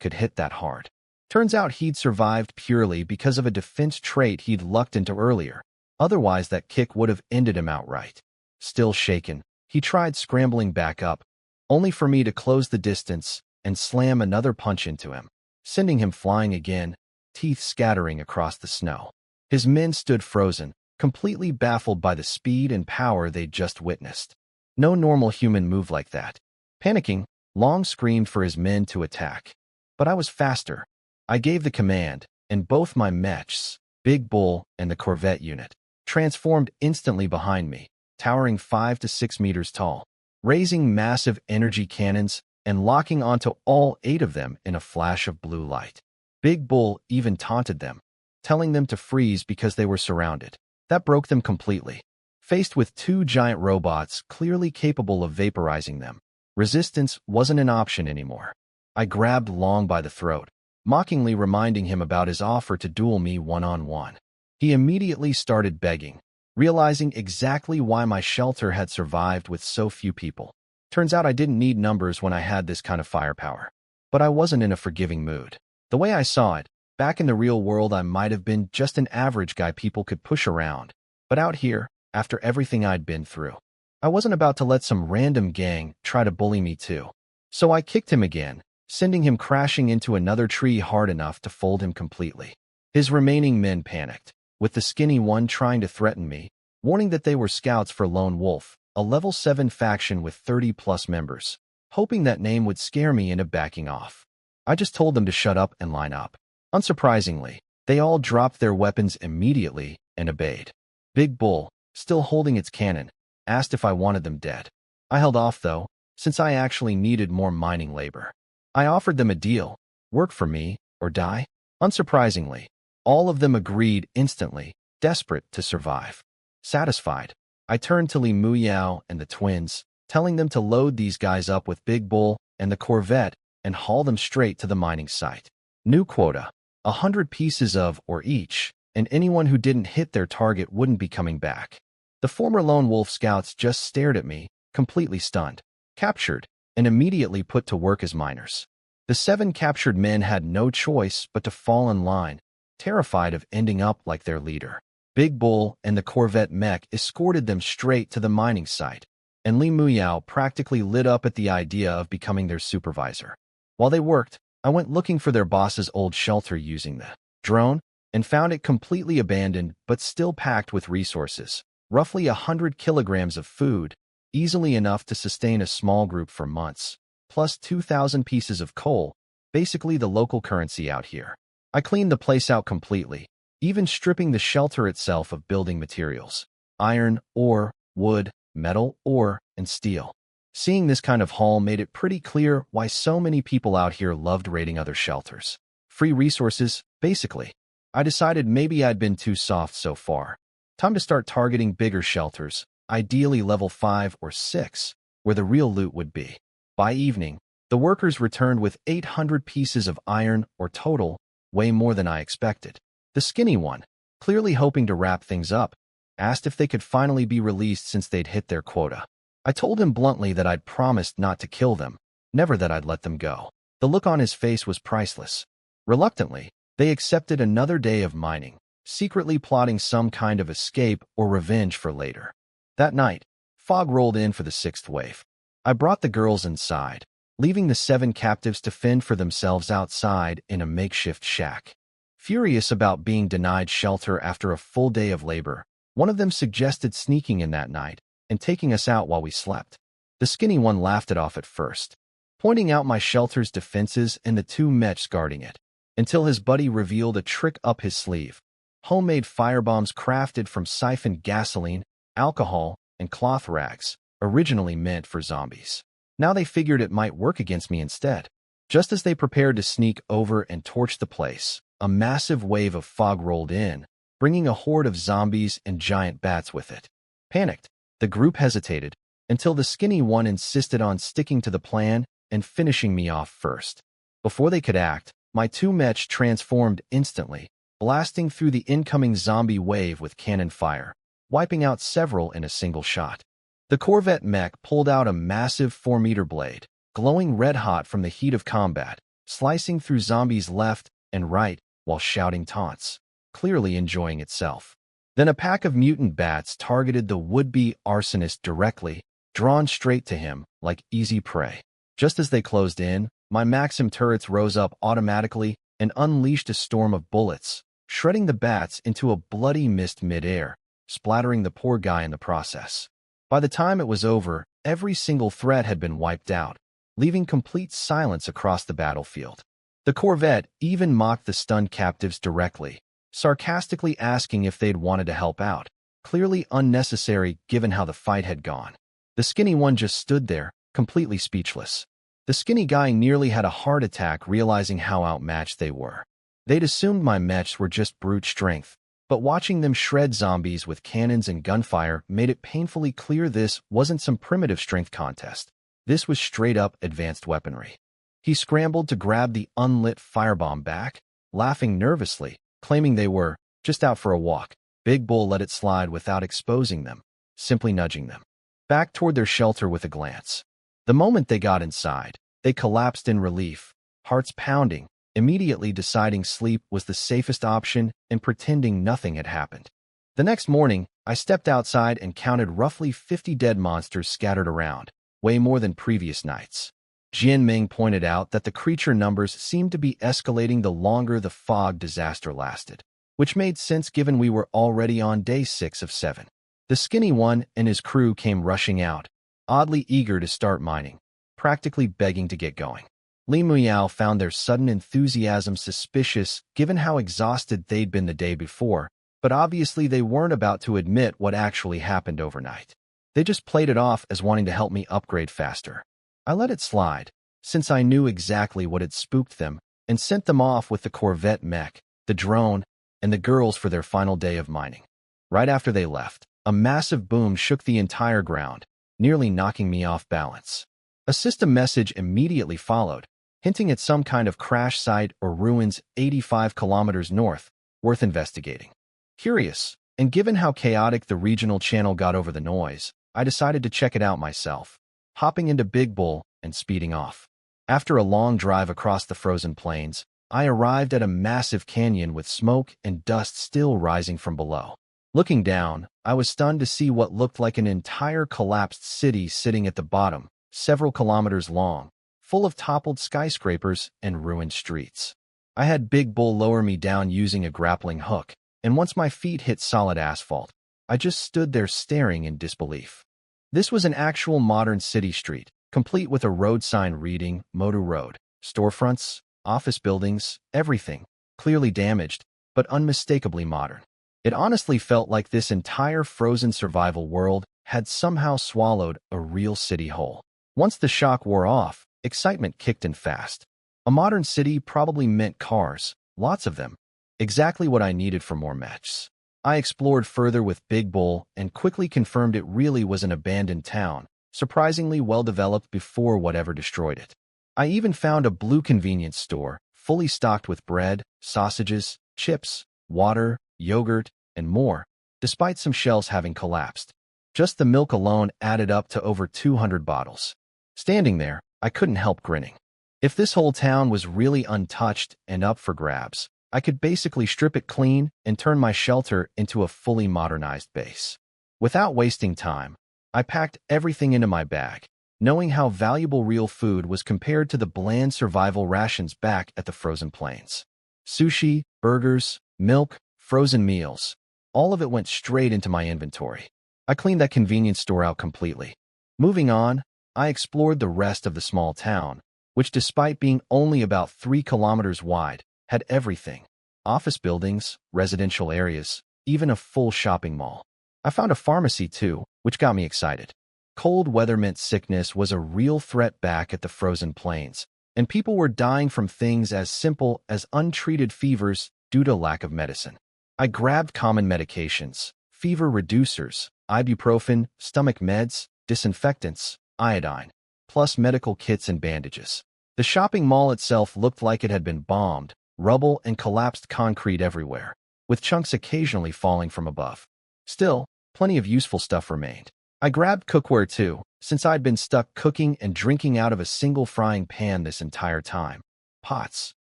could hit that hard. Turns out he'd survived purely because of a defense trait he'd lucked into earlier. Otherwise, that kick would have ended him outright. Still shaken, he tried scrambling back up, only for me to close the distance and slam another punch into him, sending him flying again, teeth scattering across the snow. His men stood frozen, completely baffled by the speed and power they'd just witnessed. No normal human moved like that. Panicking, Long screamed for his men to attack. But I was faster. I gave the command, and both my mechs, Big Bull and the Corvette unit, transformed instantly behind me, towering 5 to 6 meters tall, raising massive energy cannons and locking onto all 8 of them in a flash of blue light. Big Bull even taunted them, telling them to freeze because they were surrounded. That broke them completely. Faced with 2 giant robots clearly capable of vaporizing them, resistance wasn't an option anymore. I grabbed Long by the throat, mockingly reminding him about his offer to duel me one-on-one. He immediately started begging, realizing exactly why my shelter had survived with so few people. Turns out I didn't need numbers when I had this kind of firepower. But I wasn't in a forgiving mood. The way I saw it, back in the real world I might have been just an average guy people could push around. But out here, after everything I'd been through, I wasn't about to let some random gang try to bully me too. So I kicked him again, sending him crashing into another tree hard enough to fold him completely. His remaining men panicked, with the skinny one trying to threaten me, warning that they were scouts for Lone Wolf, a level 7 faction with 30-plus members, hoping that name would scare me into backing off. I just told them to shut up and line up. Unsurprisingly, they all dropped their weapons immediately and obeyed. Big Bull, still holding its cannon, asked if I wanted them dead. I held off though, since I actually needed more mining labor. I offered them a deal: work for me or die. Unsurprisingly, all of them agreed instantly, desperate to survive. Satisfied, I turned to Li Muyao and the twins, telling them to load these guys up with Big Bull and the Corvette and haul them straight to the mining site. New quota: 100 pieces of or each, and anyone who didn't hit their target wouldn't be coming back. The former Lone Wolf scouts just stared at me, completely stunned, captured, and immediately put to work as miners. The 7 captured men had no choice but to fall in line, terrified of ending up like their leader. Big Bull and the Corvette mech escorted them straight to the mining site, and Li Muyao practically lit up at the idea of becoming their supervisor. While they worked, I went looking for their boss's old shelter using the drone, and found it completely abandoned but still packed with resources. Roughly 100 kilograms of food, easily enough to sustain a small group for months, plus 2,000 pieces of coal, basically the local currency out here. I cleaned the place out completely, even stripping the shelter itself of building materials: iron, ore, wood, metal, ore, and steel. Seeing this kind of haul made it pretty clear why so many people out here loved raiding other shelters. Free resources, basically. I decided maybe I'd been too soft so far. Time to start targeting bigger shelters, ideally level 5 or 6, where the real loot would be. By evening, the workers returned with 800 pieces of iron, or total, way more than I expected. The skinny one, clearly hoping to wrap things up, asked if they could finally be released since they'd hit their quota. I told him bluntly that I'd promised not to kill them, never that I'd let them go. The look on his face was priceless. Reluctantly, they accepted another day of mining, secretly plotting some kind of escape or revenge for later. That night, fog rolled in for the 6th wave. I brought the girls inside, leaving the 7 captives to fend for themselves outside in a makeshift shack. Furious about being denied shelter after a full day of labor, one of them suggested sneaking in that night and taking us out while we slept. The skinny one laughed it off at first, pointing out my shelter's defenses and the two mechs guarding it, until his buddy revealed a trick up his sleeve. Homemade firebombs crafted from siphoned gasoline, alcohol, and cloth rags, originally meant for zombies. Now they figured it might work against me instead. Just as they prepared to sneak over and torch the place, a massive wave of fog rolled in, bringing a horde of zombies and giant bats with it. Panicked, the group hesitated, until the skinny one insisted on sticking to the plan and finishing me off first. Before they could act, my two mechs transformed instantly, blasting through the incoming zombie wave with cannon fire, wiping out several in a single shot. The Corvette mech pulled out a massive 4-meter blade, glowing red-hot from the heat of combat, slicing through zombies left and right while shouting taunts, clearly enjoying itself. Then a pack of mutant bats targeted the would-be arsonist directly, drawn straight to him like easy prey. Just as they closed in, my Maxim turrets rose up automatically and unleashed a storm of bullets, shredding the bats into a bloody mist mid-air, splattering the poor guy in the process. By the time it was over, every single threat had been wiped out, leaving complete silence across the battlefield. The Corvette even mocked the stunned captives directly, sarcastically asking if they'd wanted to help out, clearly unnecessary given how the fight had gone. The skinny one just stood there, completely speechless. The skinny guy nearly had a heart attack realizing how outmatched they were. They'd assumed my mechs were just brute strength, but watching them shred zombies with cannons and gunfire made it painfully clear this wasn't some primitive strength contest. This was straight-up advanced weaponry. He scrambled to grab the unlit firebomb back, laughing nervously, claiming they were just out for a walk. Big Bull let it slide without exposing them, simply nudging them back toward their shelter with a glance. The moment they got inside, they collapsed in relief, hearts pounding, immediately deciding sleep was the safest option and pretending nothing had happened. The next morning, I stepped outside and counted roughly 50 dead monsters scattered around, way more than previous nights. Jian Ming pointed out that the creature numbers seemed to be escalating the longer the fog disaster lasted, which made sense given we were already on day 6 of 7. The skinny one and his crew came rushing out, oddly eager to start mining, practically begging to get going. Li Muyao found their sudden enthusiasm suspicious given how exhausted they'd been the day before, but obviously they weren't about to admit what actually happened overnight. They just played it off as wanting to help me upgrade faster. I let it slide, since I knew exactly what had spooked them, and sent them off with the Corvette mech, the drone, and the girls for their final day of mining. Right after they left, a massive boom shook the entire ground, nearly knocking me off balance. A system message immediately followed, hinting at some kind of crash site or ruins 85 kilometers north, worth investigating. Curious, and given how chaotic the regional channel got over the noise, I decided to check it out myself, hopping into Big Bull and speeding off. After a long drive across the frozen plains, I arrived at a massive canyon with smoke and dust still rising from below. Looking down, I was stunned to see what looked like an entire collapsed city sitting at the bottom, several kilometers long, full of toppled skyscrapers and ruined streets. I had Big Bull lower me down using a grappling hook, and once my feet hit solid asphalt, I just stood there staring in disbelief. This was an actual modern city street, complete with a road sign reading Modu Road, storefronts, office buildings, everything, clearly damaged, but unmistakably modern. It honestly felt like this entire frozen survival world had somehow swallowed a real city whole. Once the shock wore off, excitement kicked in fast. A modern city probably meant cars, lots of them, exactly what I needed for more mechs. I explored further with Big Bull and quickly confirmed it really was an abandoned town, surprisingly well developed before whatever destroyed it. I even found a blue convenience store, fully stocked with bread, sausages, chips, water, yogurt, and more, despite some shelves having collapsed. Just the milk alone added up to over 200 bottles. Standing there, I couldn't help grinning. If this whole town was really untouched and up for grabs, I could basically strip it clean and turn my shelter into a fully modernized base. Without wasting time, I packed everything into my bag, knowing how valuable real food was compared to the bland survival rations back at the frozen plains. Sushi, burgers, milk, frozen meals, all of it went straight into my inventory. I cleaned that convenience store out completely. Moving on, I explored the rest of the small town, which despite being only about 3 kilometers wide, had everything. Office buildings, residential areas, even a full shopping mall. I found a pharmacy too, which got me excited. Cold weather meant sickness was a real threat back at the frozen plains, and people were dying from things as simple as untreated fevers due to lack of medicine. I grabbed common medications, fever reducers, ibuprofen, stomach meds, disinfectants, iodine, plus medical kits and bandages. The shopping mall itself looked like it had been bombed, rubble and collapsed concrete everywhere, with chunks occasionally falling from above. Still, plenty of useful stuff remained. I grabbed cookware too, since I'd been stuck cooking and drinking out of a single frying pan this entire time. Pots,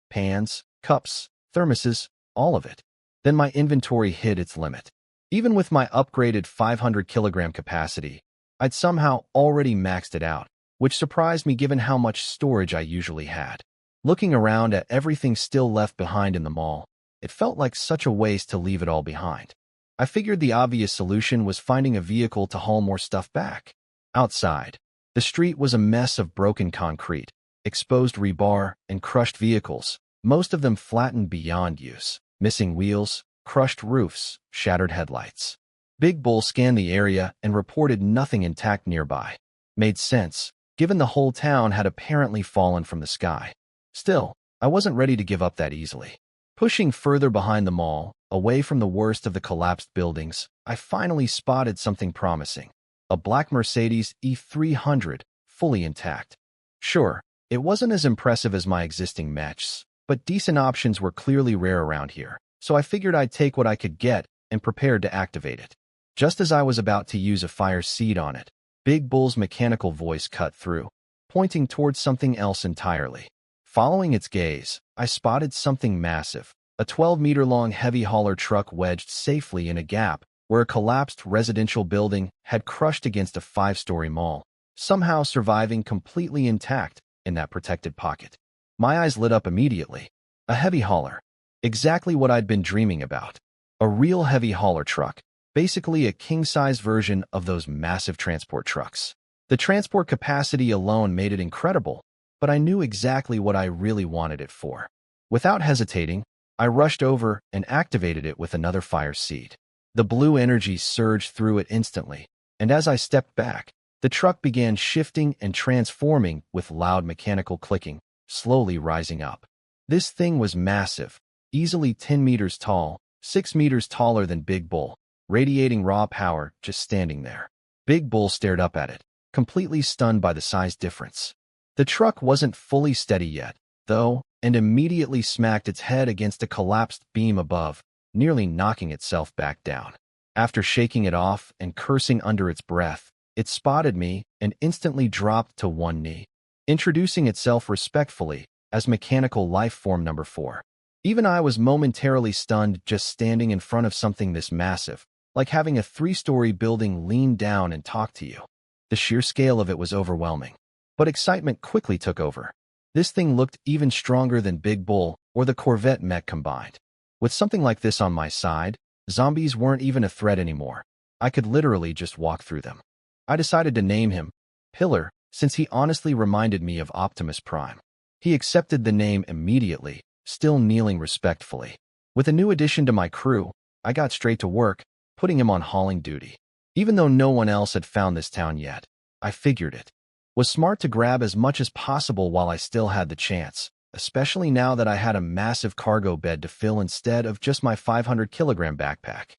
pans, cups, thermoses, all of it. Then my inventory hit its limit. Even with my upgraded 500-kilogram capacity, I'd somehow already maxed it out, which surprised me given how much storage I usually had. Looking around at everything still left behind in the mall, it felt like such a waste to leave it all behind. I figured the obvious solution was finding a vehicle to haul more stuff back. Outside, the street was a mess of broken concrete, exposed rebar, and crushed vehicles, most of them flattened beyond use, missing wheels, crushed roofs, shattered headlights. Big Bull scanned the area and reported nothing intact nearby. Made sense, given the whole town had apparently fallen from the sky. Still, I wasn't ready to give up that easily. Pushing further behind the mall, away from the worst of the collapsed buildings, I finally spotted something promising. A black Mercedes E300, fully intact. Sure, it wasn't as impressive as my existing Mechs, but decent options were clearly rare around here, so I figured I'd take what I could get and prepared to activate it. Just as I was about to use a fire seed on it, Big Bull's mechanical voice cut through, pointing towards something else entirely. Following its gaze, I spotted something massive, a 12-meter-long heavy hauler truck wedged safely in a gap where a collapsed residential building had crushed against a 5-story mall, somehow surviving completely intact in that protected pocket. My eyes lit up immediately. A heavy hauler. Exactly what I'd been dreaming about. A real heavy hauler truck, basically a king-size version of those massive transport trucks. The transport capacity alone made it incredible, but I knew exactly what I really wanted it for. Without hesitating, I rushed over and activated it with another fire seed. The blue energy surged through it instantly, and as I stepped back, the truck began shifting and transforming with loud mechanical clicking, slowly rising up. This thing was massive, easily 10 meters tall, 6 meters taller than Big Bull, radiating raw power just standing there. Big Bull stared up at it, completely stunned by the size difference. The truck wasn't fully steady yet, though, and immediately smacked its head against a collapsed beam above, nearly knocking itself back down. After shaking it off and cursing under its breath, it spotted me and instantly dropped to one knee, introducing itself respectfully as mechanical life form number 4. Even I was momentarily stunned just standing in front of something this massive, like having a 3-story building lean down and talk to you. The sheer scale of it was overwhelming. But excitement quickly took over. This thing looked even stronger than Big Bull or the Corvette mech combined. With something like this on my side, zombies weren't even a threat anymore. I could literally just walk through them. I decided to name him Pillar, since he honestly reminded me of Optimus Prime. He accepted the name immediately, still kneeling respectfully. With a new addition to my crew, I got straight to work, putting him on hauling duty. Even though no one else had found this town yet, I figured it was smart to grab as much as possible while I still had the chance, especially now that I had a massive cargo bed to fill instead of just my 500-kilogram backpack.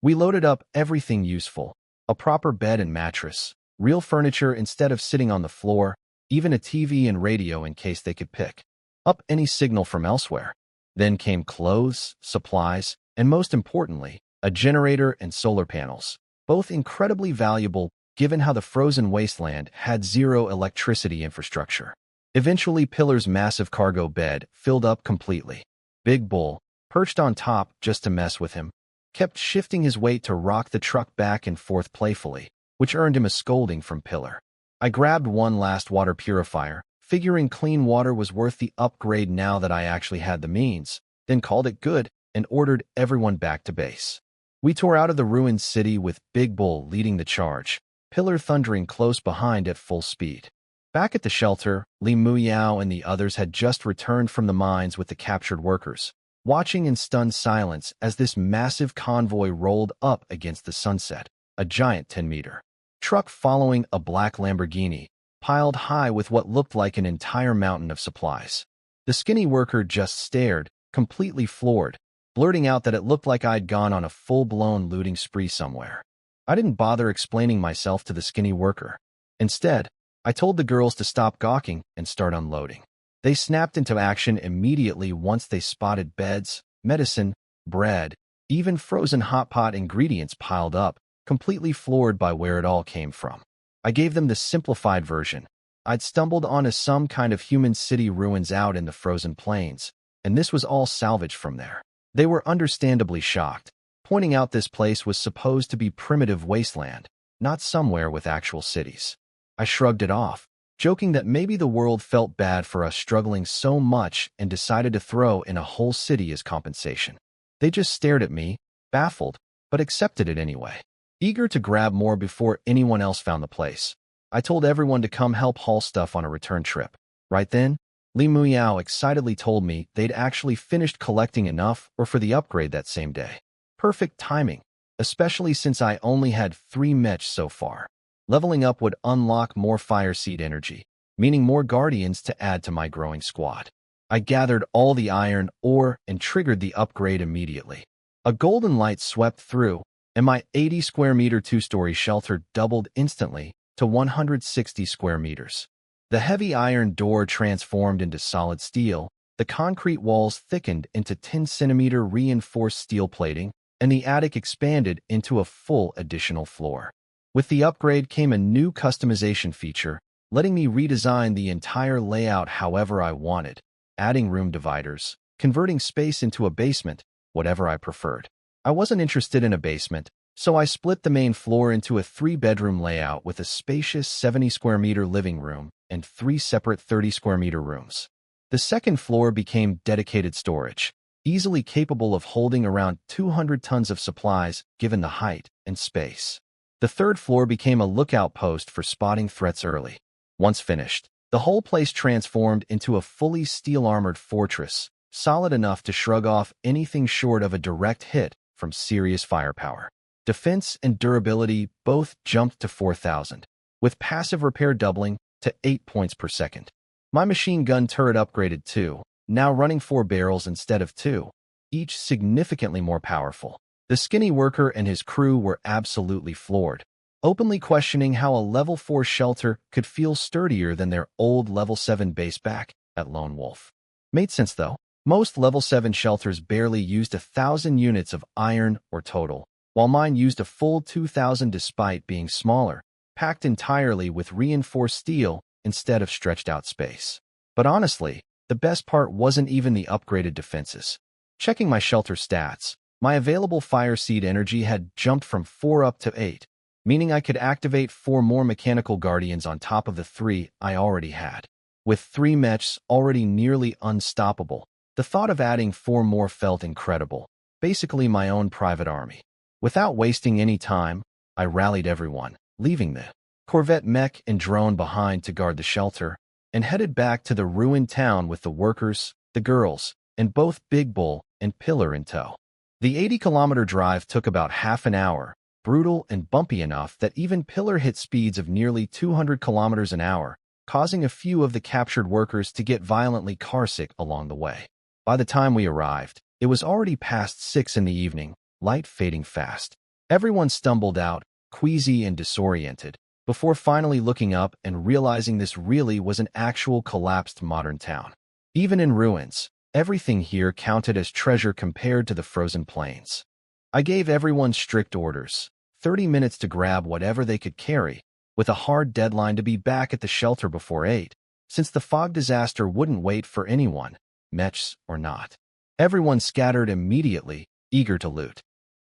We loaded up everything useful, a proper bed and mattress, real furniture instead of sitting on the floor, even a TV and radio in case they could pick up any signal from elsewhere. Then came clothes, supplies, and most importantly, a generator and solar panels, both incredibly valuable given how the frozen wasteland had zero electricity infrastructure. Eventually, Pillar's massive cargo bed filled up completely. Big Bull, perched on top just to mess with him, kept shifting his weight to rock the truck back and forth playfully, which earned him a scolding from Pillar. I grabbed one last water purifier, figuring clean water was worth the upgrade now that I actually had the means, then called it good and ordered everyone back to base. We tore out of the ruined city with Big Bull leading the charge, Pillar thundering close behind at full speed. Back at the shelter, Li Muyao and the others had just returned from the mines with the captured workers, watching in stunned silence as this massive convoy rolled up against the sunset, a giant 10-meter truck following a black Lamborghini, piled high with what looked like an entire mountain of supplies. The skinny worker just stared, completely floored, blurting out that it looked like I'd gone on a full-blown looting spree somewhere. I didn't bother explaining myself to the skinny worker. Instead, I told the girls to stop gawking and start unloading. They snapped into action immediately once they spotted beds, medicine, bread, even frozen hot pot ingredients piled up, completely floored by where it all came from. I gave them the simplified version. I'd stumbled onto some kind of human city ruins out in the frozen plains, and this was all salvaged from there. They were understandably shocked, pointing out this place was supposed to be primitive wasteland, not somewhere with actual cities. I shrugged it off, joking that maybe the world felt bad for us struggling so much and decided to throw in a whole city as compensation. They just stared at me, baffled, but accepted it anyway. Eager to grab more before anyone else found the place, I told everyone to come help haul stuff on a return trip. Right then, Li Muyao excitedly told me they'd actually finished collecting enough for the upgrade that same day. Perfect timing, especially since I only had 3 mech so far. Leveling up would unlock more fire seed energy, meaning more guardians to add to my growing squad. I gathered all the iron ore and triggered the upgrade immediately. A golden light swept through, and my 80 square meter 2-story shelter doubled instantly to 160 square meters. The heavy iron door transformed into solid steel, the concrete walls thickened into 10-centimeter reinforced steel plating, and the attic expanded into a full additional floor. With the upgrade came a new customization feature, letting me redesign the entire layout however I wanted, adding room dividers, converting space into a basement, whatever I preferred. I wasn't interested in a basement, so I split the main floor into a 3-bedroom layout with a spacious 70 square meter living room and 3 separate 30 square meter rooms. The second floor became dedicated storage, easily capable of holding around 200 tons of supplies given the height and space. The third floor became a lookout post for spotting threats early. Once finished, the whole place transformed into a fully steel-armored fortress, solid enough to shrug off anything short of a direct hit from serious firepower. Defense and durability both jumped to 4,000, with passive repair doubling to 8 points per second. My machine gun turret upgraded too, now running 4 barrels instead of 2, each significantly more powerful. The skinny worker and his crew were absolutely floored, openly questioning how a level 4 shelter could feel sturdier than their old level 7 base back at Lone Wolf. Made sense though. Most level 7 shelters barely used 1,000 units of iron or total, while mine used a full 2,000 despite being smaller, packed entirely with reinforced steel instead of stretched out space. But honestly, the best part wasn't even the upgraded defenses. Checking my shelter stats, my available fire seed energy had jumped from 4 up to 8, meaning I could activate 4 more mechanical guardians on top of the 3 I already had. With 3 mechs already nearly unstoppable, the thought of adding 4 more felt incredible, basically my own private army. Without wasting any time, I rallied everyone, leaving the Corvette mech and drone behind to guard the shelter, and headed back to the ruined town with the workers, the girls, and both Big Bull and Pillar in tow. The 80-kilometer drive took about half an hour, brutal and bumpy enough that even Pillar hit speeds of nearly 200 kilometers an hour, causing a few of the captured workers to get violently carsick along the way. By the time we arrived, it was already past 6 in the evening, light fading fast. Everyone stumbled out, queasy and disoriented, before finally looking up and realizing this really was an actual collapsed modern town. Even in ruins, everything here counted as treasure compared to the frozen plains. I gave everyone strict orders, 30 minutes to grab whatever they could carry, with a hard deadline to be back at the shelter before 8, since the fog disaster wouldn't wait for anyone, mechs or not. Everyone scattered immediately, eager to loot.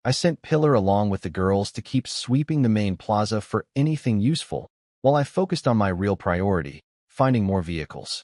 I sent Pillar along with the girls to keep sweeping the main plaza for anything useful, while I focused on my real priority, finding more vehicles.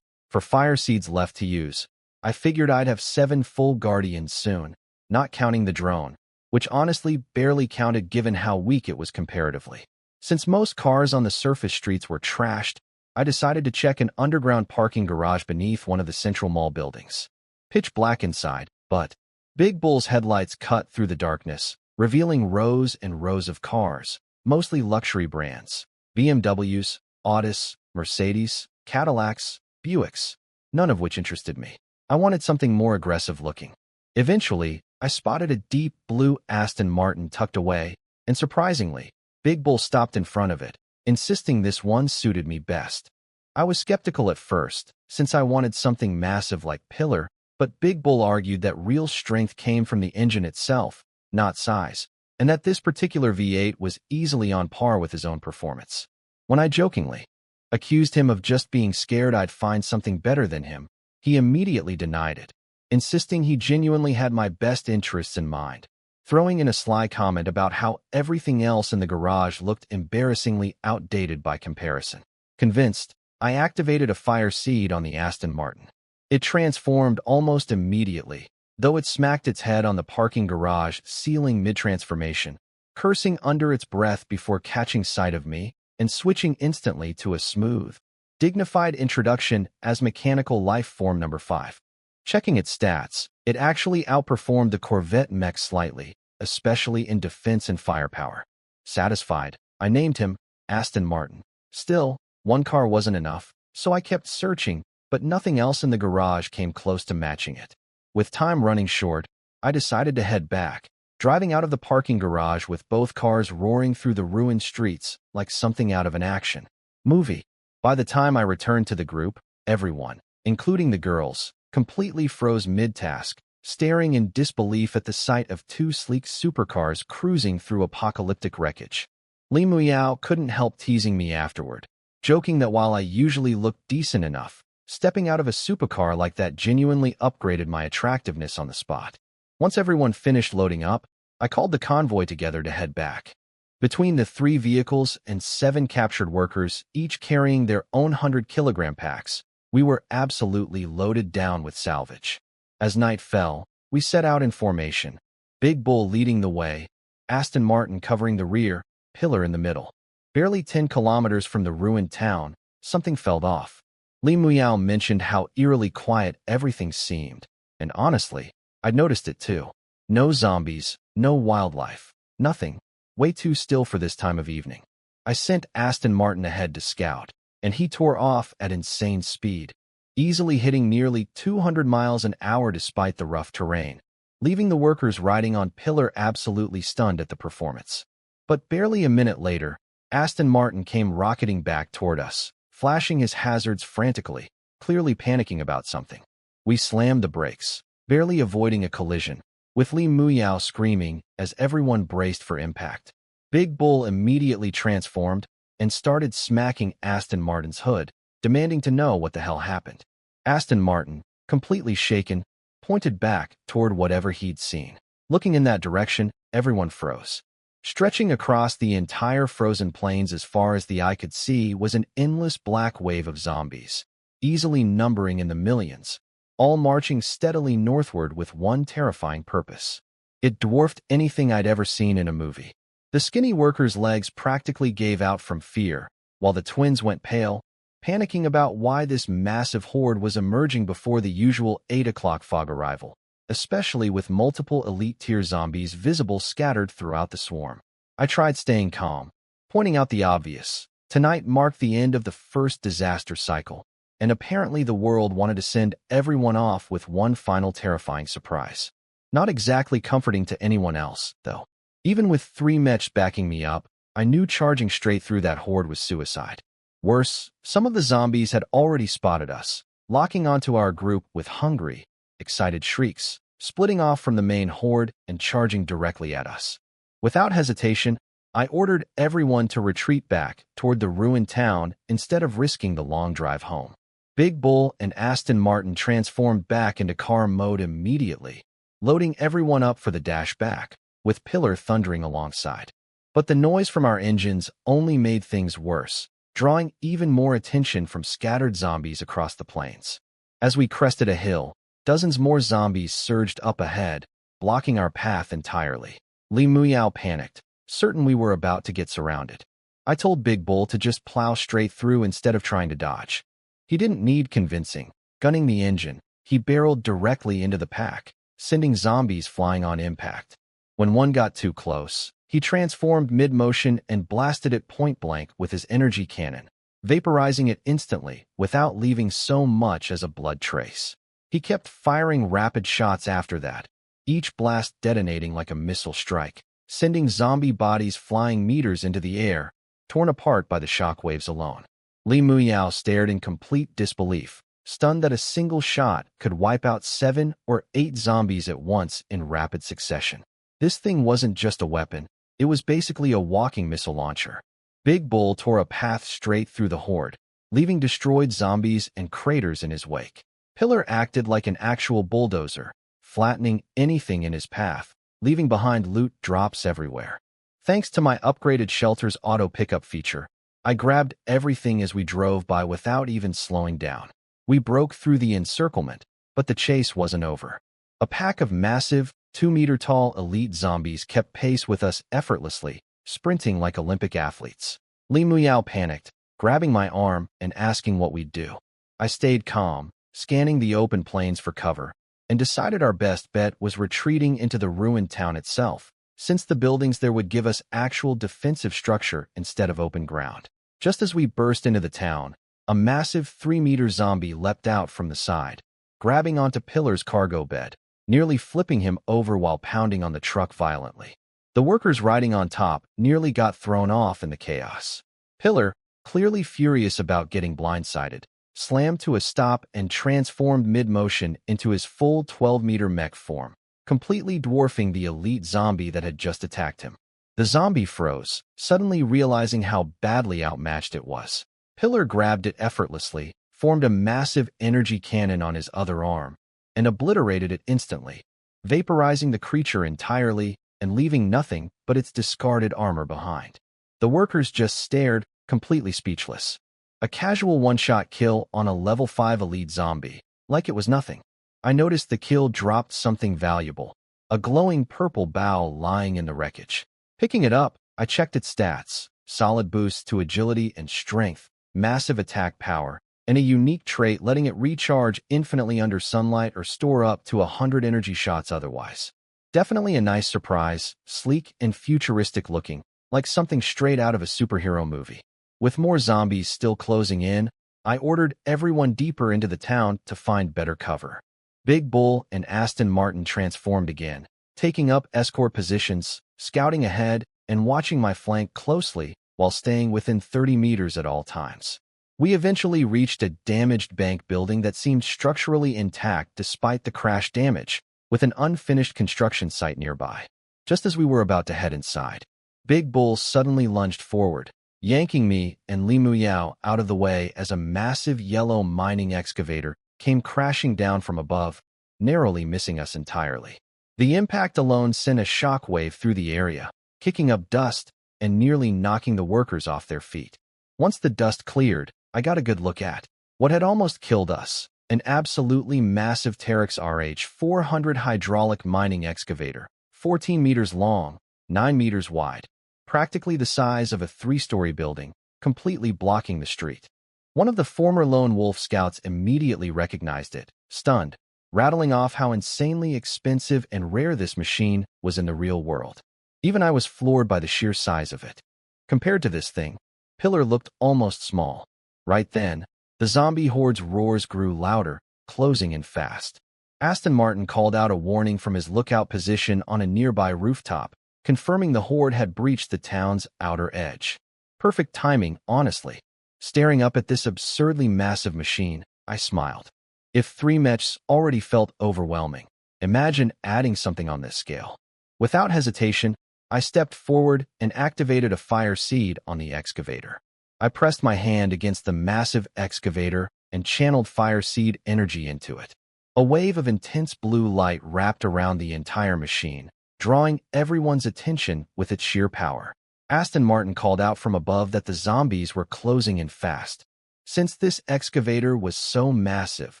For fire seeds left to use, I figured I'd have 7 full guardians soon, not counting the drone, which honestly barely counted given how weak it was comparatively. Since most cars on the surface streets were trashed, I decided to check an underground parking garage beneath one of the Central Mall buildings. Pitch black inside, but Big Bull's headlights cut through the darkness, revealing rows and rows of cars, mostly luxury brands. BMWs, Audis, Mercedes, Cadillacs, Buicks, none of which interested me. I wanted something more aggressive looking. Eventually, I spotted a deep blue Aston Martin tucked away, and surprisingly, Big Bull stopped in front of it, insisting this one suited me best. I was skeptical at first, since I wanted something massive like Pillar, but Big Bull argued that real strength came from the engine itself, not size, and that this particular V8 was easily on par with his own performance. When I jokingly accused him of just being scared I'd find something better than him, he immediately denied it, insisting he genuinely had my best interests in mind, throwing in a sly comment about how everything else in the garage looked embarrassingly outdated by comparison. Convinced, I activated a fire seed on the Aston Martin. It transformed almost immediately, though it smacked its head on the parking garage ceiling mid-transformation, cursing under its breath before catching sight of me and switching instantly to a smooth, dignified introduction as mechanical life form number 5. Checking its stats, it actually outperformed the Corvette mech slightly, especially in defense and firepower. Satisfied, I named him Aston Martin. Still, one car wasn't enough, so I kept searching, but nothing else in the garage came close to matching it. With time running short, I decided to head back, driving out of the parking garage with both cars roaring through the ruined streets like something out of an action movie. By the time I returned to the group, everyone, including the girls, completely froze mid-task, staring in disbelief at the sight of two sleek supercars cruising through apocalyptic wreckage. Li Muyao couldn't help teasing me afterward, joking that while I usually looked decent enough, stepping out of a supercar like that genuinely upgraded my attractiveness on the spot. Once everyone finished loading up, I called the convoy together to head back. Between the 3 vehicles and 7 captured workers, each carrying their own 100-kilogram packs, we were absolutely loaded down with salvage. As night fell, we set out in formation, Big Bull leading the way, Aston Martin covering the rear, Pillar in the middle. Barely 10 kilometers from the ruined town, something fell off. Li Muyao mentioned how eerily quiet everything seemed, and honestly, I'd noticed it too. No zombies, no wildlife, nothing. Way too still for this time of evening. I sent Aston Martin ahead to scout, and he tore off at insane speed, easily hitting nearly 200 miles an hour despite the rough terrain, leaving the workers riding on Pillar absolutely stunned at the performance. But barely a minute later, Aston Martin came rocketing back toward us, flashing his hazards frantically, clearly panicking about something. We slammed the brakes, barely avoiding a collision, with Li Muyao screaming as everyone braced for impact. Big Bull immediately transformed and started smacking Aston Martin's hood, demanding to know what the hell happened. Aston Martin, completely shaken, pointed back toward whatever he'd seen. Looking in that direction, everyone froze. Stretching across the entire frozen plains as far as the eye could see was an endless black wave of zombies, easily numbering in the millions, all marching steadily northward with one terrifying purpose. It dwarfed anything I'd ever seen in a movie. The skinny workers' legs practically gave out from fear, while the twins went pale, panicking about why this massive horde was emerging before the usual 8 o'clock fog arrival, especially with multiple elite-tier zombies visible scattered throughout the swarm. I tried staying calm, pointing out the obvious. Tonight marked the end of the first disaster cycle, and apparently the world wanted to send everyone off with one final terrifying surprise. Not exactly comforting to anyone else, though. Even with 3 mechs backing me up, I knew charging straight through that horde was suicide. Worse, some of the zombies had already spotted us, locking onto our group with hungry, excited shrieks, splitting off from the main horde and charging directly at us. Without hesitation, I ordered everyone to retreat back toward the ruined town instead of risking the long drive home. Big Bull and Aston Martin transformed back into car mode immediately, loading everyone up for the dash back, with Pillar thundering alongside. But the noise from our engines only made things worse, drawing even more attention from scattered zombies across the plains. As we crested a hill, dozens more zombies surged up ahead, blocking our path entirely. Li Muyao panicked, certain we were about to get surrounded. I told Big Bull to just plow straight through instead of trying to dodge. He didn't need convincing. Gunning the engine, he barreled directly into the pack, sending zombies flying on impact. When one got too close, he transformed mid-motion and blasted it point-blank with his energy cannon, vaporizing it instantly without leaving so much as a blood trace. He kept firing rapid shots after that, each blast detonating like a missile strike, sending zombie bodies flying meters into the air, torn apart by the shockwaves alone. Li Muyao stared in complete disbelief, stunned that a single shot could wipe out 7 or 8 zombies at once in rapid succession. This thing wasn't just a weapon, it was basically a walking missile launcher. Big Bull tore a path straight through the horde, leaving destroyed zombies and craters in his wake. Pillar acted like an actual bulldozer, flattening anything in his path, leaving behind loot drops everywhere. Thanks to my upgraded shelter's auto pickup feature, I grabbed everything as we drove by without even slowing down. We broke through the encirclement, but the chase wasn't over. A pack of massive, 2-meter-tall elite zombies kept pace with us effortlessly, sprinting like Olympic athletes. Li Muyao panicked, grabbing my arm and asking what we'd do. I stayed calm, scanning the open plains for cover, and decided our best bet was retreating into the ruined town itself, since the buildings there would give us actual defensive structure instead of open ground. Just as we burst into the town, a massive 3-meter zombie leapt out from the side, grabbing onto Pillar's cargo bed, nearly flipping him over while pounding on the truck violently. The workers riding on top nearly got thrown off in the chaos. Pillar, clearly furious about getting blindsided, slammed to a stop and transformed mid-motion into his full 12-meter mech form, completely dwarfing the elite zombie that had just attacked him. The zombie froze, suddenly realizing how badly outmatched it was. Pillar grabbed it effortlessly, formed a massive energy cannon on his other arm, and obliterated it instantly, vaporizing the creature entirely and leaving nothing but its discarded armor behind. The workers just stared, completely speechless. A casual one-shot kill on a level 5 elite zombie, like it was nothing. I noticed the kill dropped something valuable, a glowing purple bow lying in the wreckage. Picking it up, I checked its stats: solid boost to agility and strength, massive attack power, and a unique trait letting it recharge infinitely under sunlight or store up to 100 energy shots otherwise. Definitely a nice surprise, sleek and futuristic looking, like something straight out of a superhero movie. With more zombies still closing in, I ordered everyone deeper into the town to find better cover. Big Bull and Aston Martin transformed again, taking up escort positions, scouting ahead, and watching my flank closely while staying within 30 meters at all times. We eventually reached a damaged bank building that seemed structurally intact despite the crash damage, with an unfinished construction site nearby. Just as we were about to head inside, Big Bull suddenly lunged forward, yanking me and Li Muyao out of the way as a massive yellow mining excavator came crashing down from above, narrowly missing us entirely. The impact alone sent a shockwave through the area, kicking up dust and nearly knocking the workers off their feet. Once the dust cleared, I got a good look at what had almost killed us: an absolutely massive Terex RH-400 hydraulic mining excavator, 14 meters long, 9 meters wide, practically the size of a 3-story building, completely blocking the street. One of the former Lone Wolf scouts immediately recognized it, stunned, rattling off how insanely expensive and rare this machine was in the real world. Even I was floored by the sheer size of it. Compared to this thing, Pillar looked almost small. Right then, the zombie horde's roars grew louder, closing in fast. Aston Martin called out a warning from his lookout position on a nearby rooftop, confirming the horde had breached the town's outer edge. Perfect timing, honestly. Staring up at this absurdly massive machine, I smiled. If 3 mechs already felt overwhelming, imagine adding something on this scale. Without hesitation, I stepped forward and activated a fire seed on the excavator. I pressed my hand against the massive excavator and channeled fire seed energy into it. A wave of intense blue light wrapped around the entire machine, drawing everyone's attention with its sheer power. Aston Martin called out from above that the zombies were closing in fast. Since this excavator was so massive,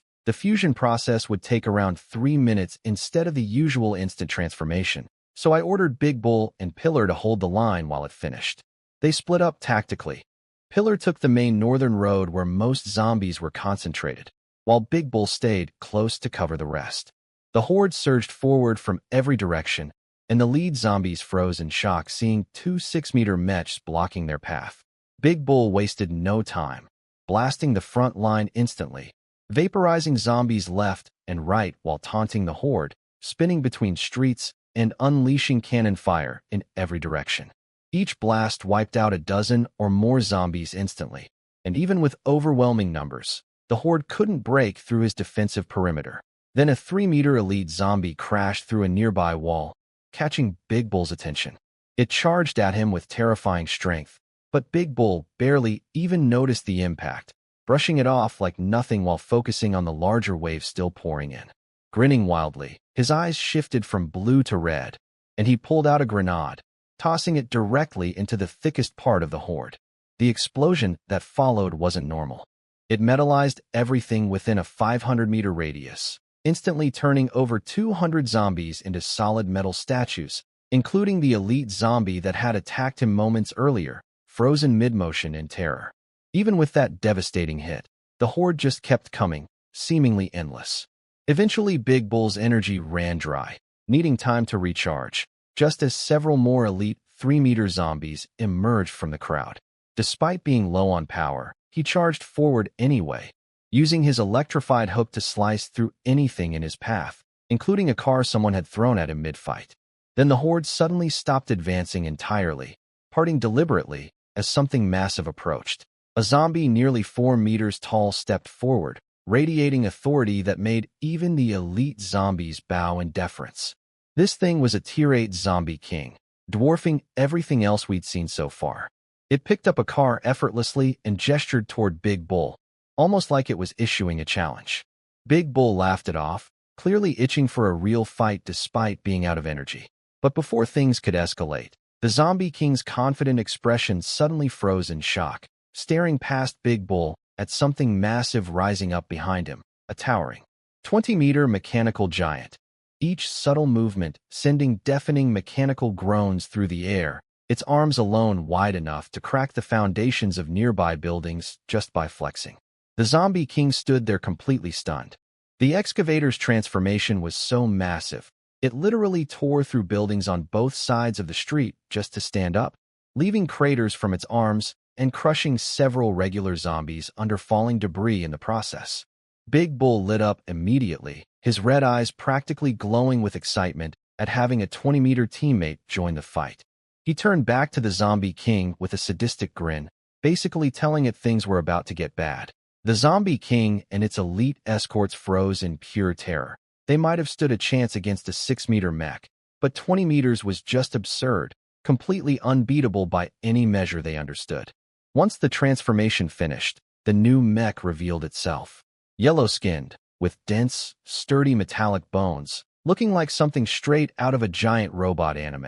the fusion process would take around 3 minutes instead of the usual instant transformation, so I ordered Big Bull and Pillar to hold the line while it finished. They split up tactically. Pillar took the main northern road where most zombies were concentrated, while Big Bull stayed close to cover the rest. The horde surged forward from every direction, and the lead zombies froze in shock seeing two 6-meter mechs blocking their path. Big Bull wasted no time, blasting the front line instantly, vaporizing zombies left and right while taunting the horde, spinning between streets, and unleashing cannon fire in every direction. Each blast wiped out a dozen or more zombies instantly, and even with overwhelming numbers, the horde couldn't break through his defensive perimeter. Then a 3-meter elite zombie crashed through a nearby wall, catching Big Bull's attention. It charged at him with terrifying strength, but Big Bull barely even noticed the impact, brushing it off like nothing while focusing on the larger wave still pouring in. Grinning wildly, his eyes shifted from blue to red, and he pulled out a grenade, tossing it directly into the thickest part of the horde. The explosion that followed wasn't normal. It metallized everything within a 500-meter radius, instantly turning over 200 zombies into solid metal statues, including the elite zombie that had attacked him moments earlier, frozen mid-motion in terror. Even with that devastating hit, the horde just kept coming, seemingly endless. Eventually, Big Bull's energy ran dry, needing time to recharge, just as several more elite 3-meter zombies emerged from the crowd. Despite being low on power, he charged forward anyway, using his electrified hook to slice through anything in his path, including a car someone had thrown at him mid-fight. Then the horde suddenly stopped advancing entirely, parting deliberately as something massive approached. A zombie nearly 4 meters tall stepped forward, radiating authority that made even the elite zombies bow in deference. This thing was a Tier 8 zombie king, dwarfing everything else we'd seen so far. It picked up a car effortlessly and gestured toward Big Bull, almost like it was issuing a challenge. Big Bull laughed it off, clearly itching for a real fight despite being out of energy. But before things could escalate, the zombie king's confident expression suddenly froze in shock, staring past Big Bull at something massive rising up behind him, a towering 20-meter mechanical giant. Each subtle movement sending deafening mechanical groans through the air, its arms alone wide enough to crack the foundations of nearby buildings just by flexing. The zombie king stood there completely stunned. The excavator's transformation was so massive, it literally tore through buildings on both sides of the street just to stand up, leaving craters from its arms and crushing several regular zombies under falling debris in the process. Big Bull lit up immediately, his red eyes practically glowing with excitement at having a 20-meter teammate join the fight. He turned back to the zombie king with a sadistic grin, basically telling it things were about to get bad. The zombie king and its elite escorts froze in pure terror. They might have stood a chance against a 6-meter mech, but 20 meters was just absurd, completely unbeatable by any measure they understood. Once the transformation finished, the new mech revealed itself. Yellow-skinned, with dense, sturdy metallic bones, looking like something straight out of a giant robot anime.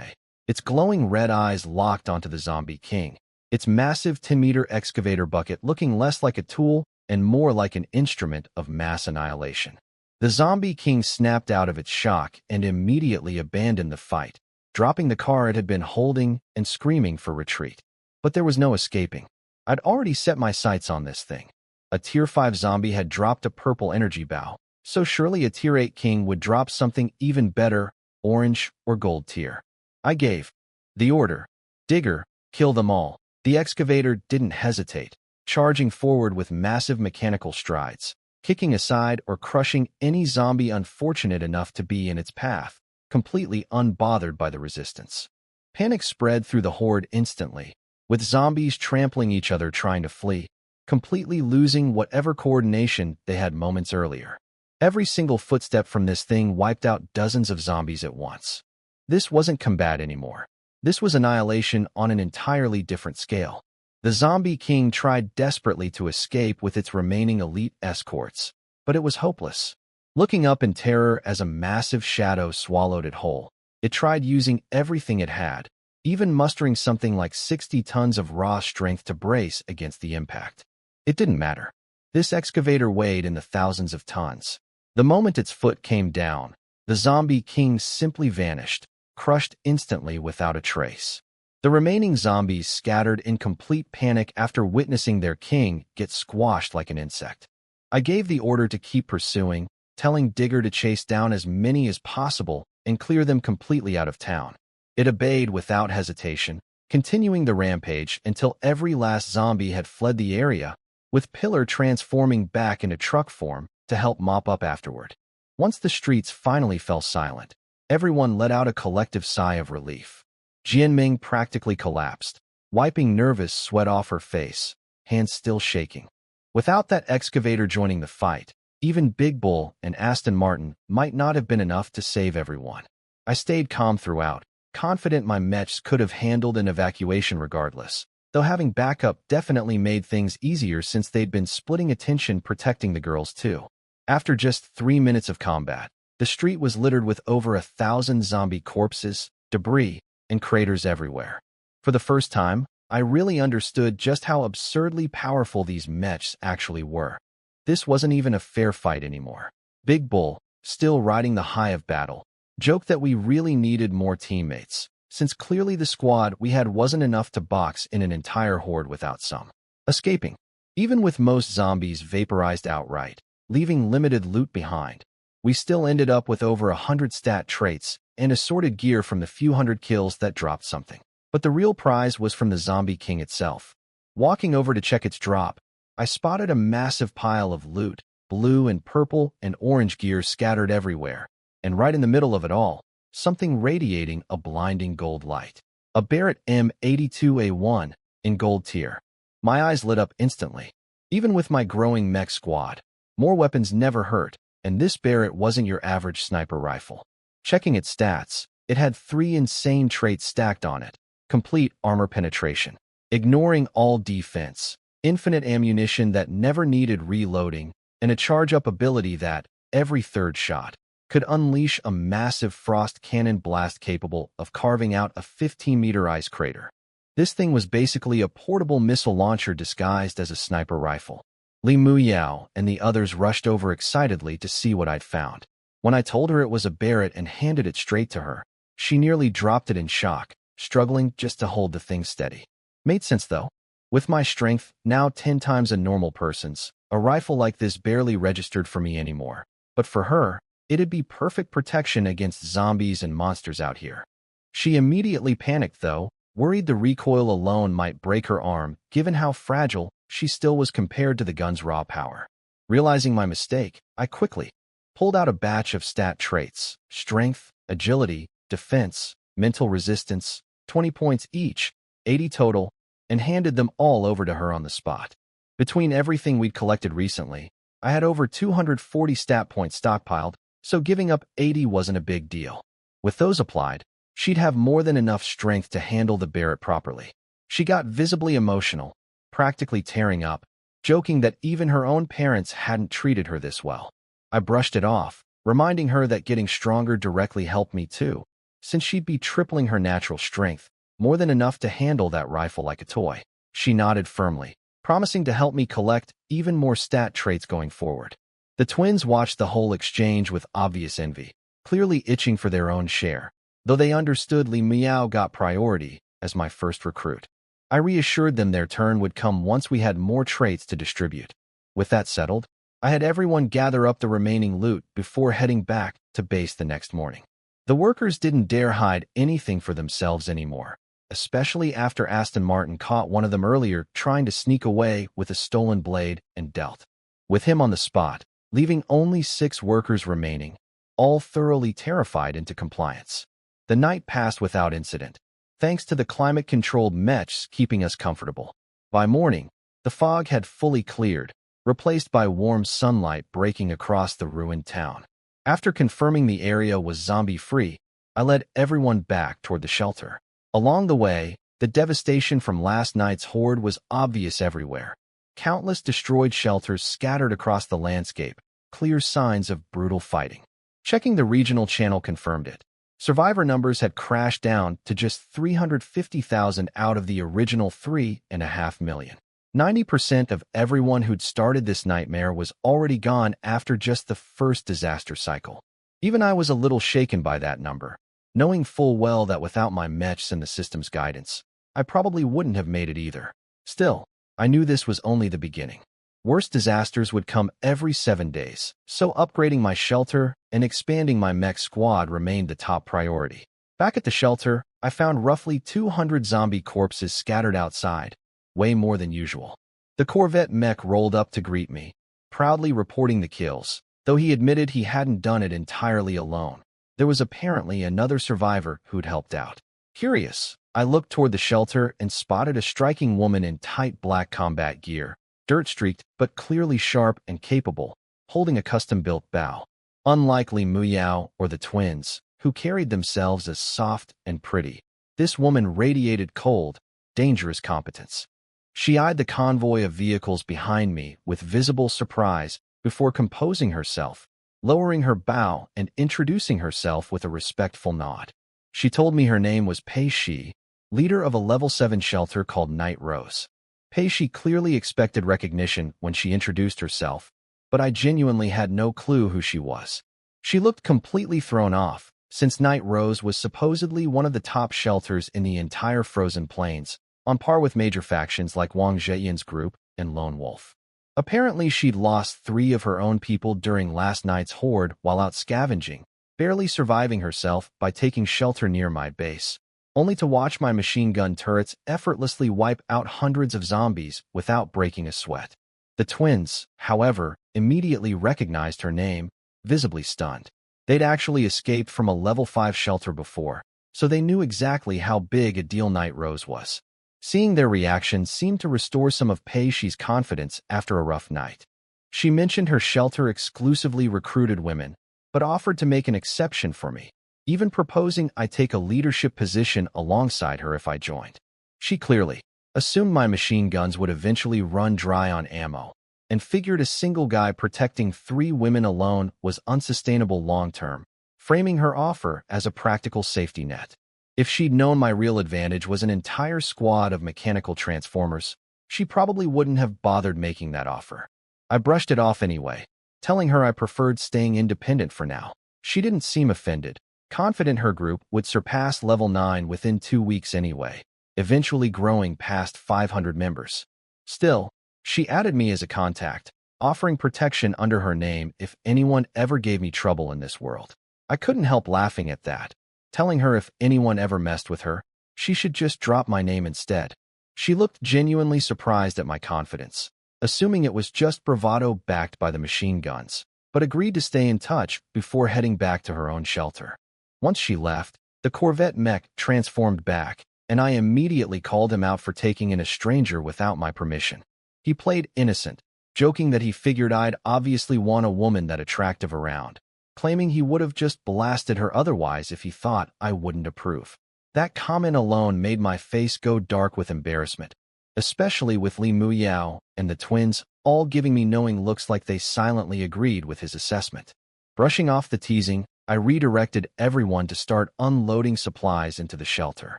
Its glowing red eyes locked onto the zombie king, its massive 10-meter excavator bucket looking less like a tool and more like an instrument of mass annihilation. The zombie king snapped out of its shock and immediately abandoned the fight, dropping the car it had been holding and screaming for retreat. But there was no escaping. I'd already set my sights on this thing. A Tier 5 zombie had dropped a purple energy bow, so surely a Tier 8 king would drop something even better, orange or gold tier. I gave the order. Digger, kill them all. The excavator didn't hesitate, charging forward with massive mechanical strides, kicking aside or crushing any zombie unfortunate enough to be in its path, completely unbothered by the resistance. Panic spread through the horde instantly, with zombies trampling each other trying to flee, completely losing whatever coordination they had moments earlier. Every single footstep from this thing wiped out dozens of zombies at once. This wasn't combat anymore. This was annihilation on an entirely different scale. The zombie king tried desperately to escape with its remaining elite escorts, but it was hopeless. Looking up in terror as a massive shadow swallowed it whole, it tried using everything it had, even mustering something like 60 tons of raw strength to brace against the impact. It didn't matter. This excavator weighed in the thousands of tons. The moment its foot came down, the zombie king simply vanished, crushed instantly without a trace. The remaining zombies scattered in complete panic after witnessing their king get squashed like an insect. I gave the order to keep pursuing, telling Digger to chase down as many as possible and clear them completely out of town. It obeyed without hesitation, continuing the rampage until every last zombie had fled the area, with Pillar transforming back into truck form to help mop up afterward. Once the streets finally fell silent, everyone let out a collective sigh of relief. Jianming practically collapsed, wiping nervous sweat off her face, hands still shaking. Without that excavator joining the fight, even Big Bull and Aston Martin might not have been enough to save everyone. I stayed calm throughout, confident my mechs could have handled an evacuation regardless, though having backup definitely made things easier since they'd been splitting attention protecting the girls too. After just 3 minutes of combat, the street was littered with over 1,000 zombie corpses, debris, and craters everywhere. For the first time, I really understood just how absurdly powerful these mechs actually were. This wasn't even a fair fight anymore. Big Bull, still riding the high of battle, joked that we really needed more teammates, since clearly the squad we had wasn't enough to box in an entire horde without some escaping. Even with most zombies vaporized outright, leaving limited loot behind, we still ended up with over 100 stat traits and assorted gear from the few hundred kills that dropped something. But the real prize was from the Zombie King itself. Walking over to check its drop, I spotted a massive pile of loot, blue and purple and orange gear scattered everywhere, and right in the middle of it all, something radiating a blinding gold light. A Barrett M82A1 in gold tier. My eyes lit up instantly. Even with my growing mech squad, more weapons never hurt, and this Barrett wasn't your average sniper rifle. Checking its stats, it had 3 insane traits stacked on it. Complete armor penetration, ignoring all defense, infinite ammunition that never needed reloading, and a charge-up ability that, every third shot, could unleash a massive frost cannon blast capable of carving out a 15-meter ice crater. This thing was basically a portable missile launcher disguised as a sniper rifle. Li Muyao and the others rushed over excitedly to see what I'd found. When I told her it was a Barrett and handed it straight to her, she nearly dropped it in shock, struggling just to hold the thing steady. Made sense though. With my strength, now 10 times a normal person's, a rifle like this barely registered for me anymore. But for her, it'd be perfect protection against zombies and monsters out here. She immediately panicked though, worried the recoil alone might break her arm, given how fragile she still was compared to the gun's raw power. Realizing my mistake, I quickly pulled out a batch of stat traits: strength, agility, defense, mental resistance, 20 points each, 80 total, and handed them all over to her on the spot. Between everything we'd collected recently, I had over 240 stat points stockpiled, so giving up 80 wasn't a big deal. With those applied, she'd have more than enough strength to handle the Barrett properly. She got visibly emotional, practically tearing up, joking that even her own parents hadn't treated her this well. I brushed it off, reminding her that getting stronger directly helped me too, since she'd be tripling her natural strength, more than enough to handle that rifle like a toy. She nodded firmly, promising to help me collect even more stat traits going forward. The twins watched the whole exchange with obvious envy, clearly itching for their own share, though they understood Li Miao got priority as my first recruit. I reassured them their turn would come once we had more traits to distribute. With that settled, I had everyone gather up the remaining loot before heading back to base the next morning. The workers didn't dare hide anything for themselves anymore, especially after Aston Martin caught one of them earlier trying to sneak away with a stolen blade and dealt with him on the spot, leaving only 6 workers remaining, all thoroughly terrified into compliance. The night passed without incident, thanks to the climate-controlled mechs keeping us comfortable. By morning, the fog had fully cleared, replaced by warm sunlight breaking across the ruined town. After confirming the area was zombie-free, I led everyone back toward the shelter. Along the way, the devastation from last night's horde was obvious everywhere. Countless destroyed shelters scattered across the landscape, clear signs of brutal fighting. Checking the regional channel confirmed it. Survivor numbers had crashed down to just 350,000 out of the original 3.5 million. 90% of everyone who'd started this nightmare was already gone after just the first disaster cycle. Even I was a little shaken by that number, knowing full well that without my mechs and the system's guidance, I probably wouldn't have made it either. Still, I knew this was only the beginning. Worse disasters would come every 7 days, so upgrading my shelter and expanding my mech squad remained the top priority. Back at the shelter, I found roughly 200 zombie corpses scattered outside, way more than usual. The Corvette mech rolled up to greet me, proudly reporting the kills, though he admitted he hadn't done it entirely alone. There was apparently another survivor who'd helped out. Curious, I looked toward the shelter and spotted a striking woman in tight black combat gear, dirt-streaked but clearly sharp and capable, holding a custom-built bow. Unlike Li Muyao or the twins, who carried themselves as soft and pretty, this woman radiated cold, dangerous competence. She eyed the convoy of vehicles behind me with visible surprise before composing herself, lowering her bow and introducing herself with a respectful nod. She told me her name was Pei Shi, leader of a level 7 shelter called Night Rose. Pei Shi clearly expected recognition when she introduced herself, but I genuinely had no clue who she was. She looked completely thrown off, since Night Rose was supposedly one of the top shelters in the entire Frozen Plains, on par with major factions like Wang Zheyan's group and Lone Wolf. Apparently, she'd lost 3 of her own people during last night's horde while out scavenging, barely surviving herself by taking shelter near my base, only to watch my machine gun turrets effortlessly wipe out hundreds of zombies without breaking a sweat. The twins, however, immediately recognized her name, visibly stunned. They'd actually escaped from a level 5 shelter before, so they knew exactly how big a deal Night Rose was. Seeing their reaction seemed to restore some of Pei Shi's confidence after a rough night. She mentioned her shelter exclusively recruited women, but offered to make an exception for me, even proposing I take a leadership position alongside her if I joined. She clearly assumed my machine guns would eventually run dry on ammo, and figured a single guy protecting 3 women alone was unsustainable long-term, framing her offer as a practical safety net. If she'd known my real advantage was an entire squad of mechanical transformers, she probably wouldn't have bothered making that offer. I brushed it off anyway, telling her I preferred staying independent for now. She didn't seem offended, confident her group would surpass level 9 within 2 weeks anyway, eventually growing past 500 members. Still, she added me as a contact, offering protection under her name if anyone ever gave me trouble in this world. I couldn't help laughing at that, telling her if anyone ever messed with her, she should just drop my name instead. She looked genuinely surprised at my confidence, assuming it was just bravado backed by the machine guns, but agreed to stay in touch before heading back to her own shelter. Once she left, the Corvette mech transformed back, and I immediately called him out for taking in a stranger without my permission. He played innocent, joking that he figured I'd obviously want a woman that attractive around, claiming he would have just blasted her otherwise if he thought I wouldn't approve. That comment alone made my face go dark with embarrassment, especially with Li Muyao and the twins all giving me knowing looks like they silently agreed with his assessment. Brushing off the teasing, I redirected everyone to start unloading supplies into the shelter.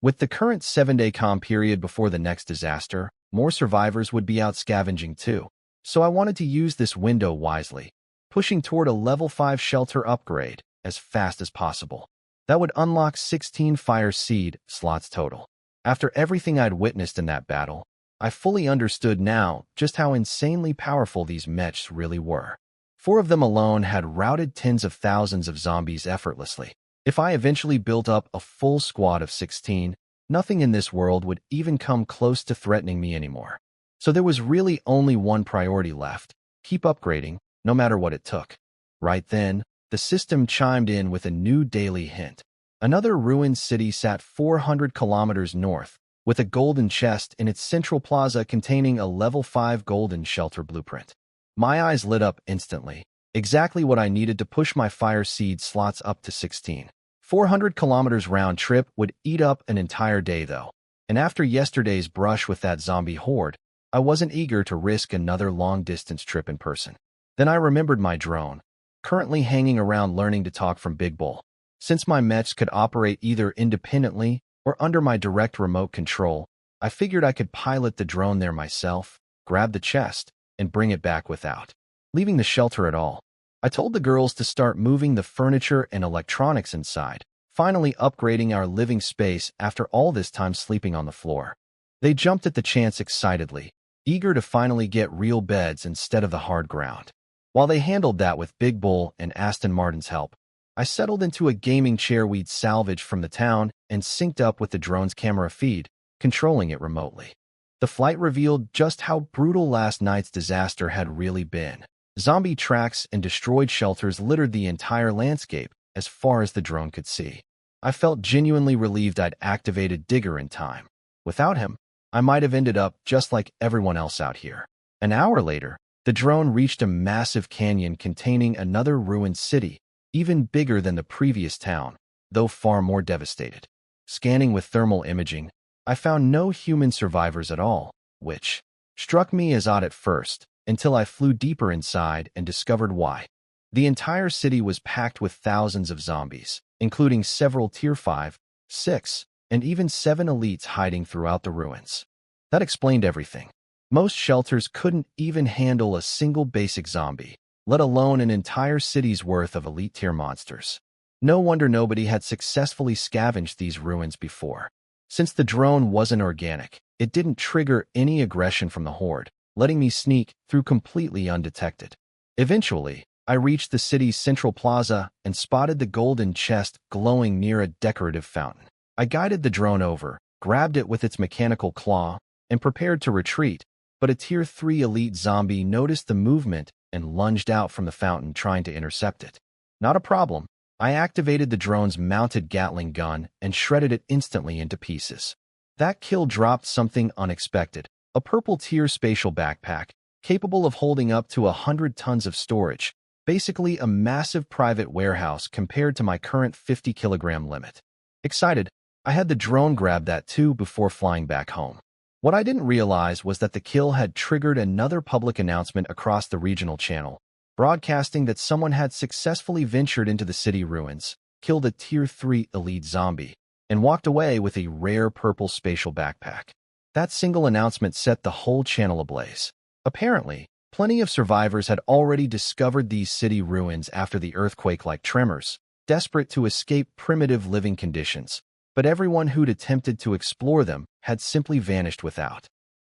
With the current 7-day calm period before the next disaster, more survivors would be out scavenging too, so I wanted to use this window wisely, pushing toward a level 5 shelter upgrade as fast as possible. That would unlock 16 fire seed slots total. After everything I'd witnessed in that battle, I fully understood now just how insanely powerful these mechs really were. 4 of them alone had routed tens of thousands of zombies effortlessly. If I eventually built up a full squad of 16, nothing in this world would even come close to threatening me anymore. So there was really only one priority left: keep upgrading, no matter what it took. Right then, the system chimed in with a new daily hint. Another ruined city sat 400 kilometers north, with a golden chest in its central plaza containing a level 5 golden shelter blueprint. My eyes lit up instantly, exactly what I needed to push my fire seed slots up to 16. 400 kilometers round trip would eat up an entire day though, and after yesterday's brush with that zombie horde, I wasn't eager to risk another long-distance trip in person. Then I remembered my drone, currently hanging around learning to talk from Big Bull. Since my mechs could operate either independently or under my direct remote control, I figured I could pilot the drone there myself, grab the chest, and bring it back without leaving the shelter at all. I told the girls to start moving the furniture and electronics inside, finally upgrading our living space after all this time sleeping on the floor. They jumped at the chance excitedly, eager to finally get real beds instead of the hard ground. While they handled that with Big Bull and Aston Martin's help, I settled into a gaming chair we'd salvaged from the town and synced up with the drone's camera feed, controlling it remotely. The flight revealed just how brutal last night's disaster had really been. Zombie tracks and destroyed shelters littered the entire landscape as far as the drone could see. I felt genuinely relieved I'd activated Digger in time. Without him, I might have ended up just like everyone else out here. An hour later, the drone reached a massive canyon containing another ruined city, even bigger than the previous town, though far more devastated. Scanning with thermal imaging, I found no human survivors at all, which struck me as odd at first, until I flew deeper inside and discovered why. The entire city was packed with thousands of zombies, including several Tier 5, 6, and even 7 elites hiding throughout the ruins. That explained everything. Most shelters couldn't even handle a single basic zombie, let alone an entire city's worth of elite-tier monsters. No wonder nobody had successfully scavenged these ruins before. Since the drone wasn't organic, it didn't trigger any aggression from the horde, letting me sneak through completely undetected. Eventually, I reached the city's central plaza and spotted the golden chest glowing near a decorative fountain. I guided the drone over, grabbed it with its mechanical claw, and prepared to retreat, but a Tier 3 elite zombie noticed the movement and lunged out from the fountain trying to intercept it. Not a problem. I activated the drone's mounted Gatling gun and shredded it instantly into pieces. That kill dropped something unexpected, a purple tier spatial backpack, capable of holding up to 100 tons of storage, basically a massive private warehouse compared to my current 50-kilogram limit. Excited, I had the drone grab that too before flying back home. What I didn't realize was that the kill had triggered another public announcement across the regional channel, broadcasting that someone had successfully ventured into the city ruins, killed a Tier 3 elite zombie, and walked away with a rare purple spatial backpack. That single announcement set the whole channel ablaze. Apparently, plenty of survivors had already discovered these city ruins after the earthquake-like tremors, desperate to escape primitive living conditions, but everyone who'd attempted to explore them had simply vanished without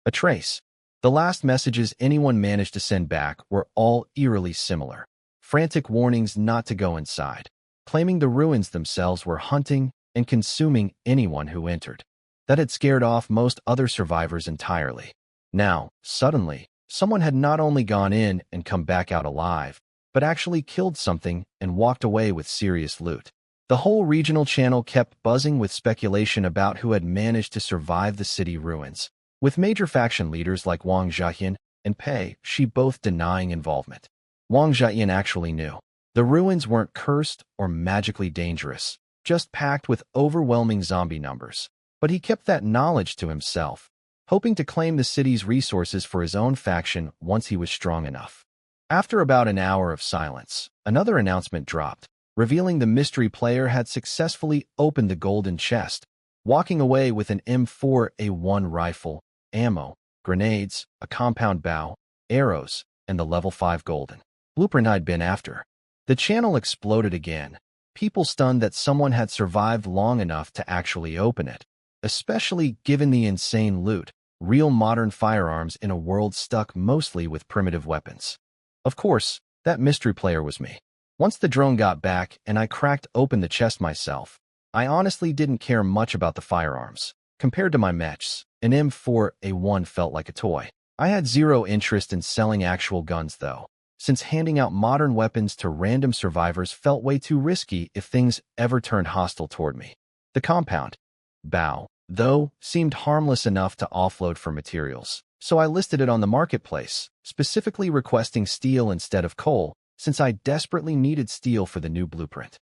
a trace. The last messages anyone managed to send back were all eerily similar. Frantic warnings not to go inside, claiming the ruins themselves were hunting and consuming anyone who entered. That had scared off most other survivors entirely. Now, suddenly, someone had not only gone in and come back out alive, but actually killed something and walked away with serious loot. The whole regional channel kept buzzing with speculation about who had managed to survive the city ruins, with major faction leaders like Wang Zhayan and Pei Shi both denying involvement. Wang Zhayan actually knew. The ruins weren't cursed or magically dangerous, just packed with overwhelming zombie numbers. But he kept that knowledge to himself, hoping to claim the city's resources for his own faction once he was strong enough. After about an hour of silence, another announcement dropped, revealing the mystery player had successfully opened the golden chest, walking away with an M4A1 rifle, ammo, grenades, a compound bow, arrows, and the level 5 golden blueprint I'd been after. The channel exploded again, people stunned that someone had survived long enough to actually open it, especially given the insane loot, real modern firearms in a world stuck mostly with primitive weapons. Of course, that mystery player was me. Once the drone got back and I cracked open the chest myself, I honestly didn't care much about the firearms. Compared to my mechs, an M4A1 felt like a toy. I had zero interest in selling actual guns though, since handing out modern weapons to random survivors felt way too risky if things ever turned hostile toward me. The compound bow, though, seemed harmless enough to offload for materials, so I listed it on the marketplace, specifically requesting steel instead of coal, since I desperately needed steel for the new blueprint.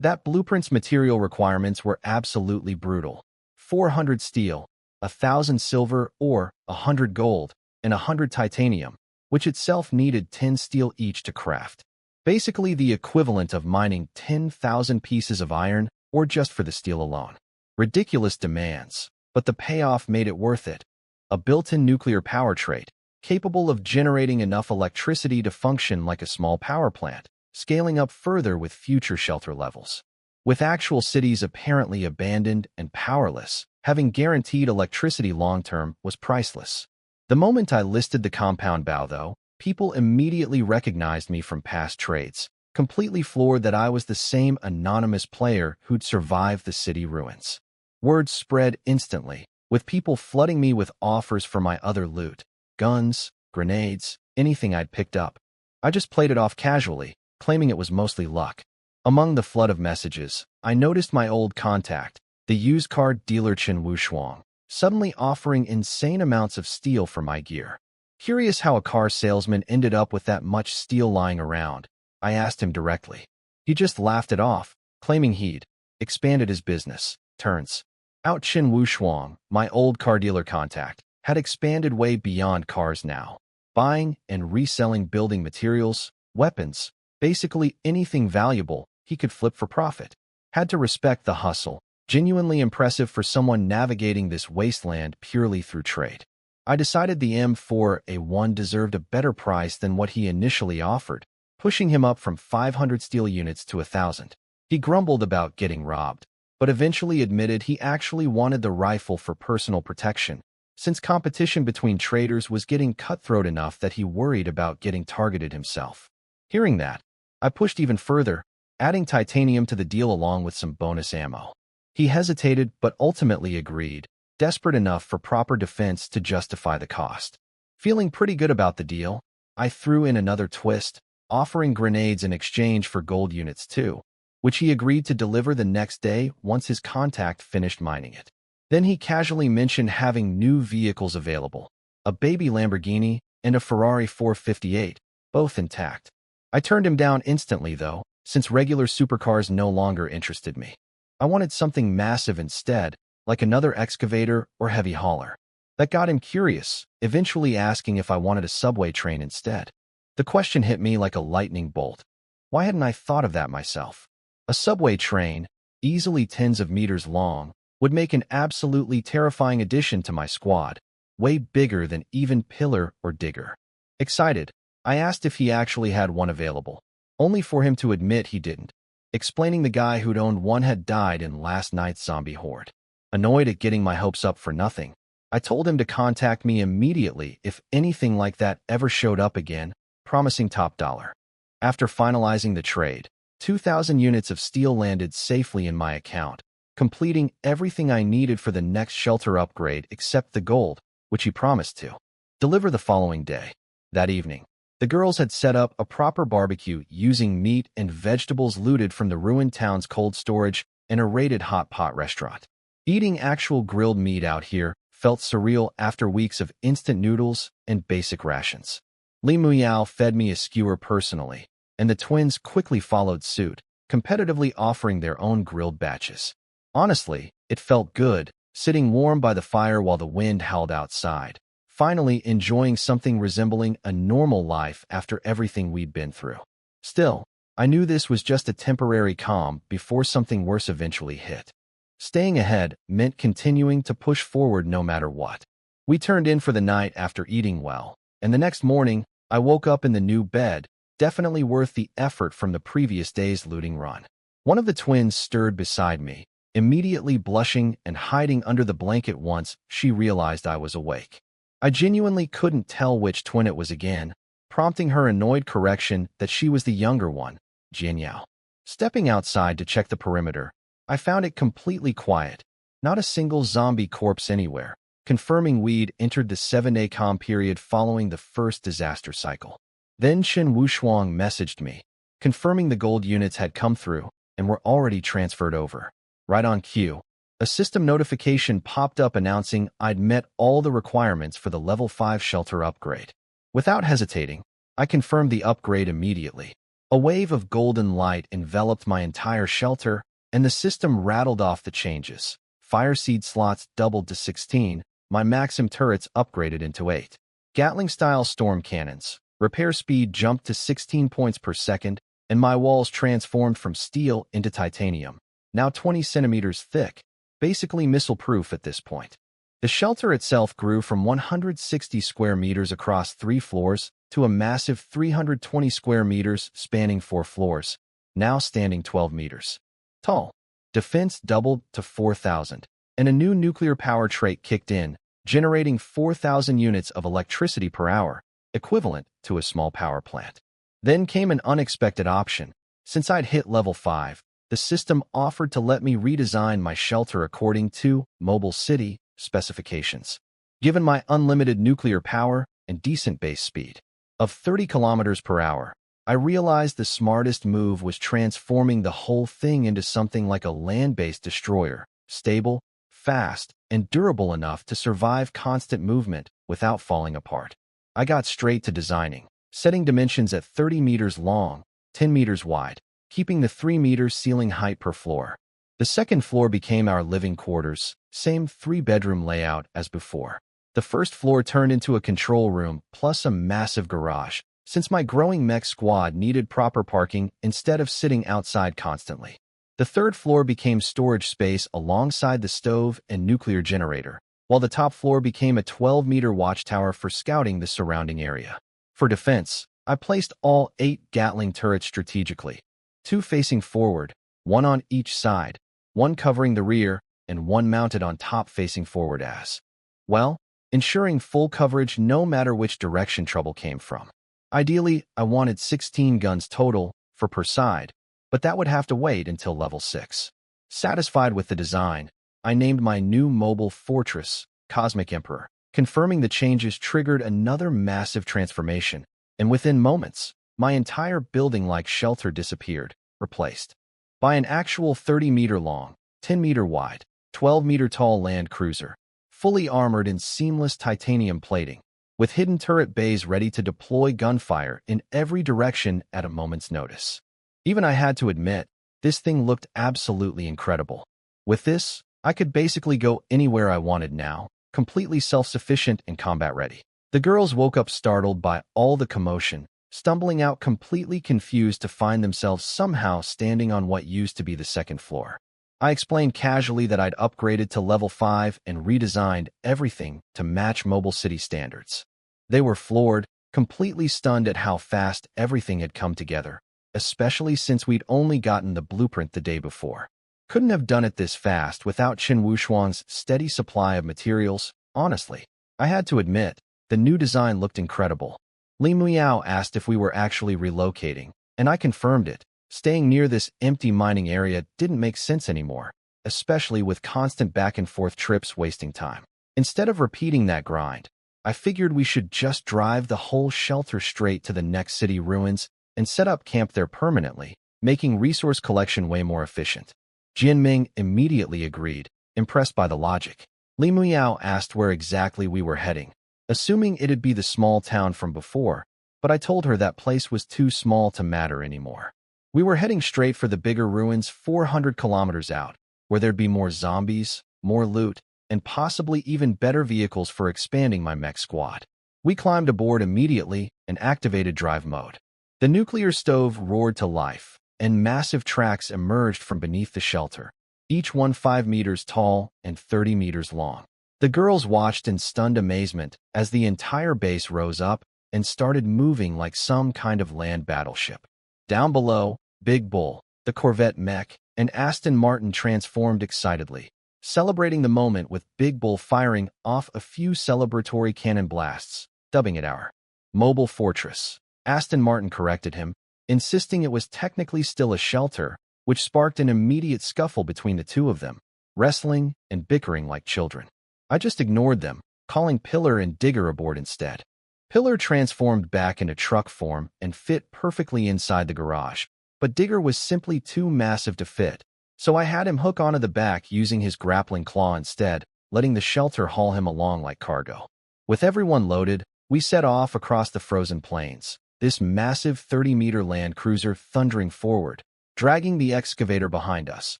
That blueprint's material requirements were absolutely brutal. 400 steel, 1,000 silver or 100 gold, and 100 titanium, which itself needed 10 steel each to craft. Basically the equivalent of mining 10,000 pieces of iron or just for the steel alone. Ridiculous demands, but the payoff made it worth it. A built-in nuclear power trait, capable of generating enough electricity to function like a small power plant, scaling up further with future shelter levels. With actual cities apparently abandoned and powerless, having guaranteed electricity long-term was priceless. The moment I listed the compound bow, though, people immediately recognized me from past trades, completely floored that I was the same anonymous player who'd survived the city ruins. Word spread instantly, with people flooding me with offers for my other loot, guns, grenades, anything I'd picked up. I just played it off casually, claiming it was mostly luck. Among the flood of messages, I noticed my old contact, the used car dealer Chen Wushuang, suddenly offering insane amounts of steel for my gear. Curious how a car salesman ended up with that much steel lying around, I asked him directly. He just laughed it off, claiming he'd expanded his business. Turns out Chen Wushuang, my old car dealer contact, had expanded way beyond cars now, buying and reselling building materials, weapons, basically anything valuable he could flip for profit. Had to respect the hustle. Genuinely impressive for someone navigating this wasteland purely through trade. I decided the M4A1 deserved a better price than what he initially offered, pushing him up from 500 steel units to 1,000. He grumbled about getting robbed, but eventually admitted he actually wanted the rifle for personal protection, since competition between traders was getting cutthroat enough that he worried about getting targeted himself. Hearing that, I pushed even further, adding titanium to the deal along with some bonus ammo. He hesitated but ultimately agreed, desperate enough for proper defense to justify the cost. Feeling pretty good about the deal, I threw in another twist, offering grenades in exchange for gold units too, which he agreed to deliver the next day once his contact finished mining it. Then he casually mentioned having new vehicles available, a baby Lamborghini and a Ferrari 458, both intact. I turned him down instantly though, since regular supercars no longer interested me. I wanted something massive instead, like another excavator or heavy hauler. That got him curious, eventually asking if I wanted a subway train instead. The question hit me like a lightning bolt. Why hadn't I thought of that myself? A subway train, easily tens of meters long, would make an absolutely terrifying addition to my squad, way bigger than even Pillar or Digger. Excited, I asked if he actually had one available, only for him to admit he didn't, explaining the guy who'd owned one had died in last night's zombie horde. Annoyed at getting my hopes up for nothing, I told him to contact me immediately if anything like that ever showed up again, promising top dollar. After finalizing the trade, 2,000 units of steel landed safely in my account, completing everything I needed for the next shelter upgrade except the gold, which he promised to deliver the following day. That evening, the girls had set up a proper barbecue using meat and vegetables looted from the ruined town's cold storage and a raided hot pot restaurant. Eating actual grilled meat out here felt surreal after weeks of instant noodles and basic rations. Li Muyao fed me a skewer personally, and the twins quickly followed suit, competitively offering their own grilled batches. Honestly, it felt good, sitting warm by the fire while the wind howled outside, finally enjoying something resembling a normal life after everything we'd been through. Still, I knew this was just a temporary calm before something worse eventually hit. Staying ahead meant continuing to push forward no matter what. We turned in for the night after eating well, and the next morning, I woke up in the new bed, definitely worth the effort from the previous day's looting run. One of the twins stirred beside me, immediately blushing and hiding under the blanket once she realized I was awake. I genuinely couldn't tell which twin it was again, prompting her annoyed correction that she was the younger one, Jianyao. Stepping outside to check the perimeter, I found it completely quiet, not a single zombie corpse anywhere, confirming we'd entered the 7-day calm period following the first disaster cycle. Then Chen Wushuang messaged me, confirming the gold units had come through and were already transferred over. Right on cue, a system notification popped up announcing I'd met all the requirements for the level 5 shelter upgrade. Without hesitating, I confirmed the upgrade immediately. A wave of golden light enveloped my entire shelter, and the system rattled off the changes. Fire seed slots doubled to 16, my Maxim turrets upgraded into 8. Gatling-style storm cannons, repair speed jumped to 16 points per second, and my walls transformed from steel into titanium, now 20 centimeters thick, basically missile-proof at this point. The shelter itself grew from 160 square meters across 3 floors to a massive 320 square meters spanning 4 floors, now standing 12 meters. tall. Defense doubled to 4,000, and a new nuclear power trait kicked in, generating 4,000 units of electricity per hour, equivalent to a small power plant. Then came an unexpected option. Since I'd hit level 5, the system offered to let me redesign my shelter according to Mobile City specifications. Given my unlimited nuclear power and decent base speed of 30 kilometers per hour, I realized the smartest move was transforming the whole thing into something like a land-based destroyer, stable, fast, and durable enough to survive constant movement without falling apart. I got straight to designing, setting dimensions at 30 meters long, 10 meters wide, keeping the 3 meters ceiling height per floor. The second floor became our living quarters, same 3-bedroom layout as before. The first floor turned into a control room plus a massive garage, since my growing mech squad needed proper parking instead of sitting outside constantly. The third floor became storage space alongside the stove and nuclear generator, while the top floor became a 12-meter watchtower for scouting the surrounding area. For defense, I placed all 8 Gatling turrets strategically, 2 facing forward, 1 on each side, 1 covering the rear, and 1 mounted on top facing forward as well, ensuring full coverage no matter which direction trouble came from. Ideally, I wanted 16 guns total per side, but that would have to wait until level 6. Satisfied with the design, I named my new mobile fortress Cosmic Emperor. Confirming the changes triggered another massive transformation, and within moments, my entire building-like shelter disappeared, replaced by an actual 30-meter-long, 10-meter-wide, 12-meter-tall land cruiser, fully armored in seamless titanium plating, with hidden turret bays ready to deploy gunfire in every direction at a moment's notice. Even I had to admit, this thing looked absolutely incredible. With this, I could basically go anywhere I wanted now, completely self-sufficient and combat-ready. The girls woke up startled by all the commotion, stumbling out completely confused to find themselves somehow standing on what used to be the second floor. I explained casually that I'd upgraded to level 5 and redesigned everything to match Mobile City standards. They were floored, completely stunned at how fast everything had come together, especially since we'd only gotten the blueprint the day before. Couldn't have done it this fast without Chen Wuxuan's steady supply of materials, honestly. I had to admit, the new design looked incredible. Li Miao asked if we were actually relocating, and I confirmed it. Staying near this empty mining area didn't make sense anymore, especially with constant back-and-forth trips wasting time. Instead of repeating that grind, I figured we should just drive the whole shelter straight to the next city ruins and set up camp there permanently, making resource collection way more efficient. Jinming immediately agreed, impressed by the logic. Li Miao asked where exactly we were heading, assuming it'd be the small town from before, but I told her that place was too small to matter anymore. We were heading straight for the bigger ruins 400 kilometers out, where there'd be more zombies, more loot, and possibly even better vehicles for expanding my mech squad. We climbed aboard immediately and activated drive mode. The nuclear stove roared to life, and massive tracks emerged from beneath the shelter, each one 5 meters tall and 30 meters long. The girls watched in stunned amazement as the entire base rose up and started moving like some kind of land battleship. Down below, Big Bull, the Corvette mech, and Aston Martin transformed excitedly, celebrating the moment with Big Bull firing off a few celebratory cannon blasts, dubbing it our mobile fortress. Aston Martin corrected him, insisting it was technically still a shelter, which sparked an immediate scuffle between the two of them, wrestling and bickering like children. I just ignored them, calling Pillar and Digger aboard instead. Pillar transformed back into truck form and fit perfectly inside the garage, but Digger was simply too massive to fit, so I had him hook onto the back using his grappling claw instead, letting the shelter haul him along like cargo. With everyone loaded, we set off across the frozen plains, this massive 30-meter land cruiser thundering forward, dragging the excavator behind us,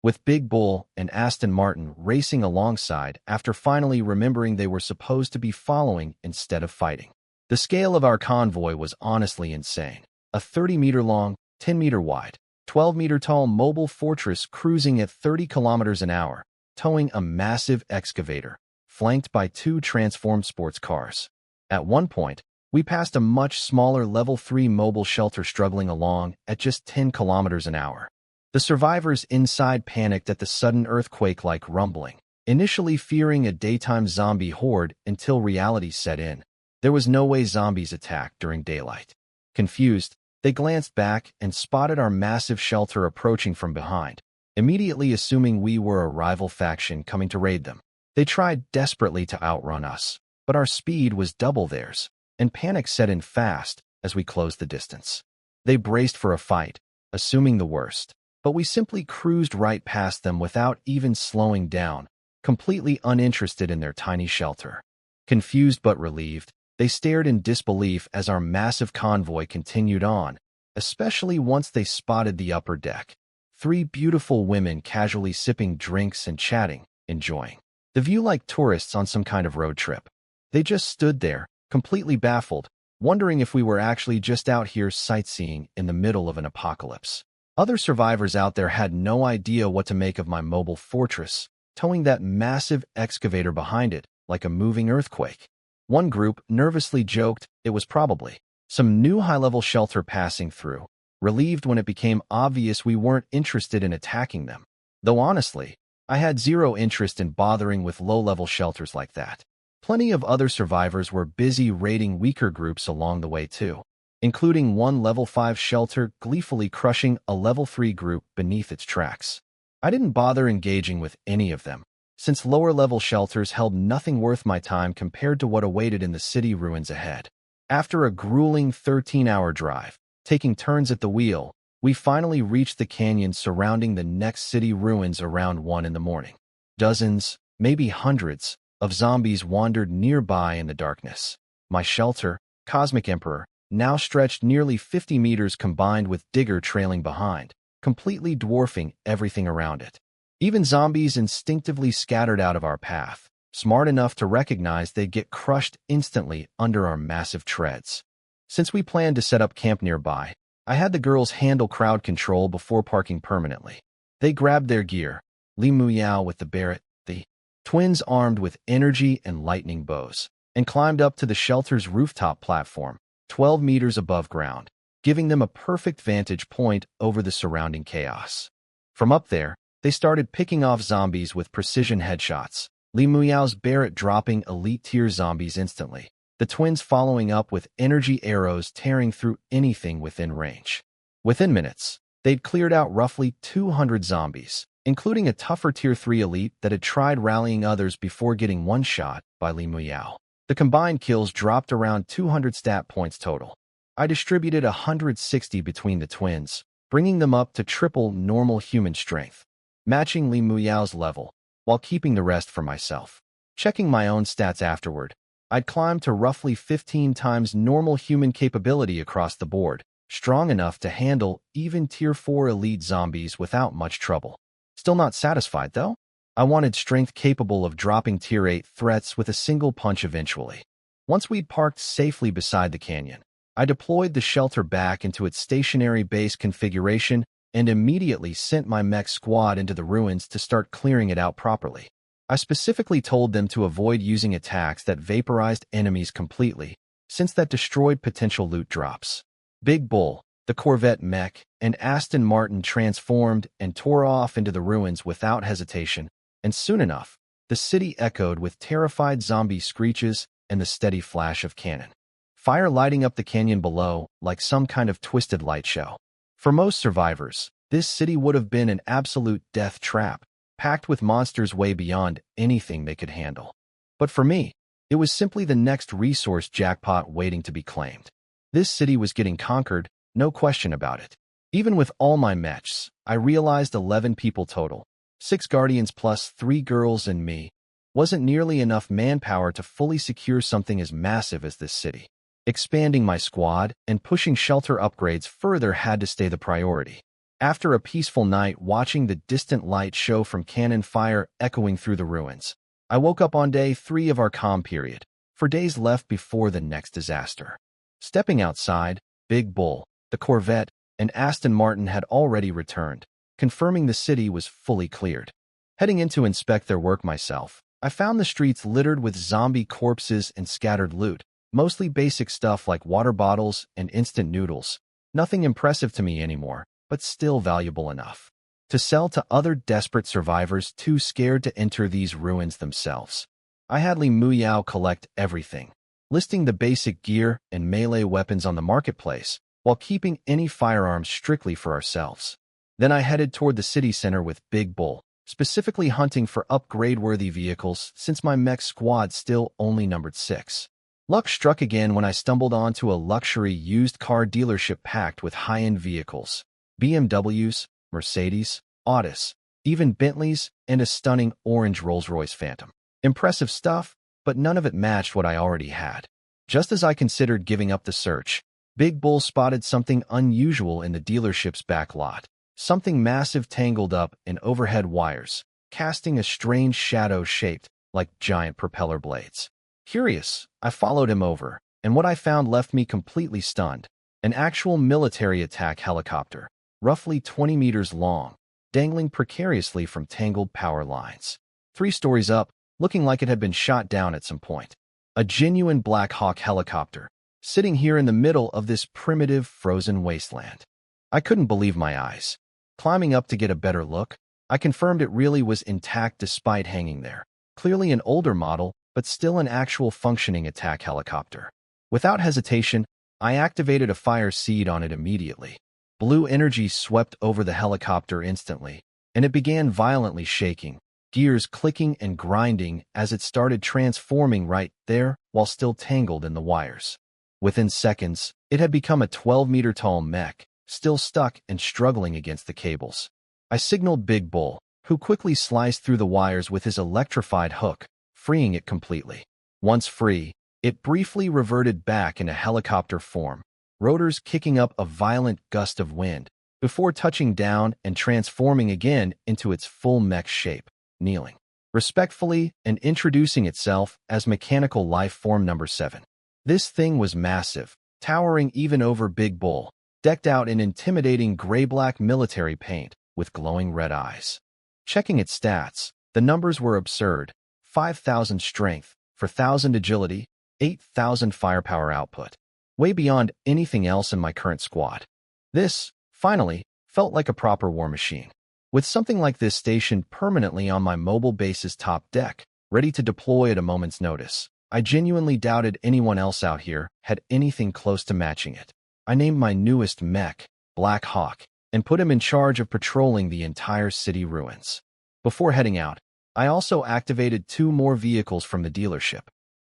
with Big Bull and Aston Martin racing alongside after finally remembering they were supposed to be following instead of fighting. The scale of our convoy was honestly insane. A 30-meter-long, 10-meter-wide, 12-meter-tall mobile fortress cruising at 30 kilometers an hour, towing a massive excavator, flanked by 2 transformed sports cars. At one point, we passed a much smaller level 3 mobile shelter struggling along at just 10 kilometers an hour. The survivors inside panicked at the sudden earthquake-like rumbling, initially fearing a daytime zombie horde until reality set in. There was no way zombies attacked during daylight. Confused, they glanced back and spotted our massive shelter approaching from behind, immediately assuming we were a rival faction coming to raid them. They tried desperately to outrun us, but our speed was double theirs, and panic set in fast as we closed the distance. They braced for a fight, assuming the worst, but we simply cruised right past them without even slowing down, completely uninterested in their tiny shelter. Confused but relieved, they stared in disbelief as our massive convoy continued on, especially once they spotted the upper deck. 3 beautiful women casually sipping drinks and chatting, enjoying the view like tourists on some kind of road trip. They just stood there, completely baffled, wondering if we were actually just out here sightseeing in the middle of an apocalypse. Other survivors out there had no idea what to make of my mobile fortress, towing that massive excavator behind it like a moving earthquake. One group nervously joked it was probably some new high-level shelter passing through, relieved when it became obvious we weren't interested in attacking them. Though honestly, I had zero interest in bothering with low-level shelters like that. Plenty of other survivors were busy raiding weaker groups along the way too, including one level 5 shelter gleefully crushing a level 3 group beneath its tracks. I didn't bother engaging with any of them, since lower-level shelters held nothing worth my time compared to what awaited in the city ruins ahead. After a grueling 13-hour drive, taking turns at the wheel, we finally reached the canyon surrounding the next city ruins around 1 in the morning. Dozens, maybe hundreds, of zombies wandered nearby in the darkness. My shelter, Cosmic Emperor, now stretched nearly 50 meters combined with Digger trailing behind, completely dwarfing everything around it. Even zombies instinctively scattered out of our path, smart enough to recognize they'd get crushed instantly under our massive treads. Since we planned to set up camp nearby, I had the girls handle crowd control before parking permanently. They grabbed their gear, Li Muyao with the Barrett, the twins armed with energy and lightning bows, and climbed up to the shelter's rooftop platform, 12 meters above ground, giving them a perfect vantage point over the surrounding chaos. From up there, they started picking off zombies with precision headshots, Li Muyao's Barrett dropping elite-tier zombies instantly, the twins following up with energy arrows tearing through anything within range. Within minutes, they'd cleared out roughly 200 zombies, including a tougher Tier 3 elite that had tried rallying others before getting one-shot by Li Muyao. The combined kills dropped around 200 stat points total. I distributed 160 between the twins, bringing them up to triple normal human strength, matching Li Muyao's level, while keeping the rest for myself. Checking my own stats afterward, I'd climbed to roughly 15 times normal human capability across the board, strong enough to handle even Tier 4 elite zombies without much trouble. Still not satisfied, though? I wanted strength capable of dropping Tier 8 threats with a single punch eventually. Once we'd parked safely beside the canyon, I deployed the shelter back into its stationary base configuration and immediately sent my mech squad into the ruins to start clearing it out properly. I specifically told them to avoid using attacks that vaporized enemies completely, since that destroyed potential loot drops. Big Bull, the Corvette mech, and Aston Martin transformed and tore off into the ruins without hesitation, and soon enough, the city echoed with terrified zombie screeches and the steady flash of cannon. Fire lighting up the canyon below like some kind of twisted light show. For most survivors, this city would have been an absolute death trap, packed with monsters way beyond anything they could handle. But for me, it was simply the next resource jackpot waiting to be claimed. This city was getting conquered, no question about it. Even with all my mechs, I realized 11 people total, 6 guardians plus 3 girls and me, wasn't nearly enough manpower to fully secure something as massive as this city. Expanding my squad and pushing shelter upgrades further had to stay the priority. After a peaceful night watching the distant light show from cannon fire echoing through the ruins, I woke up on day 3 of our calm period, for days left before the next disaster. Stepping outside, Big Bull, the Corvette, and Aston Martin had already returned, confirming the city was fully cleared. Heading in to inspect their work myself, I found the streets littered with zombie corpses and scattered loot, mostly basic stuff like water bottles and instant noodles. Nothing impressive to me anymore, but still valuable enough. to sell to other desperate survivors too scared to enter these ruins themselves. I had Li Muyao collect everything, listing the basic gear and melee weapons on the marketplace, while keeping any firearms strictly for ourselves. Then I headed toward the city center with Big Bull, specifically hunting for upgrade-worthy vehicles since my mech squad still only numbered 6. Luck struck again when I stumbled onto a luxury used car dealership packed with high-end vehicles, BMWs, Mercedes, Audis, even Bentleys, and a stunning orange Rolls-Royce Phantom. Impressive stuff, but none of it matched what I already had. Just as I considered giving up the search, Big Bull spotted something unusual in the dealership's back lot. Something massive tangled up in overhead wires, casting a strange shadow shaped like giant propeller blades. Curious, I followed him over, and what I found left me completely stunned. An actual military attack helicopter, roughly 20 meters long, dangling precariously from tangled power lines. 3 stories up, looking like it had been shot down at some point. A genuine Black Hawk helicopter, sitting here in the middle of this primitive frozen wasteland. I couldn't believe my eyes. Climbing up to get a better look, I confirmed it really was intact despite hanging there. Clearly an older model, but still an actual functioning attack helicopter. Without hesitation, I activated a fire seed on it immediately. Blue energy swept over the helicopter instantly, and it began violently shaking, gears clicking and grinding as it started transforming right there while still tangled in the wires. Within seconds, it had become a 12-meter-tall mech, still stuck and struggling against the cables. I signaled Big Bull, who quickly sliced through the wires with his electrified hook, freeing it completely. Once free, it briefly reverted back into helicopter form, rotors kicking up a violent gust of wind, before touching down and transforming again into its full mech shape, kneeling respectfully and introducing itself as mechanical life form number 7. This thing was massive, towering even over Big Bull, decked out in intimidating gray-black military paint with glowing red eyes. Checking its stats, the numbers were absurd: 5,000 strength, 4,000 agility, 8,000 firepower output, way beyond anything else in my current squad. This, finally, felt like a proper war machine. With something like this stationed permanently on my mobile base's top deck, ready to deploy at a moment's notice, I genuinely doubted anyone else out here had anything close to matching it. I named my newest mech, Black Hawk, and put him in charge of patrolling the entire city ruins. Before heading out, I also activated 2 more vehicles from the dealership,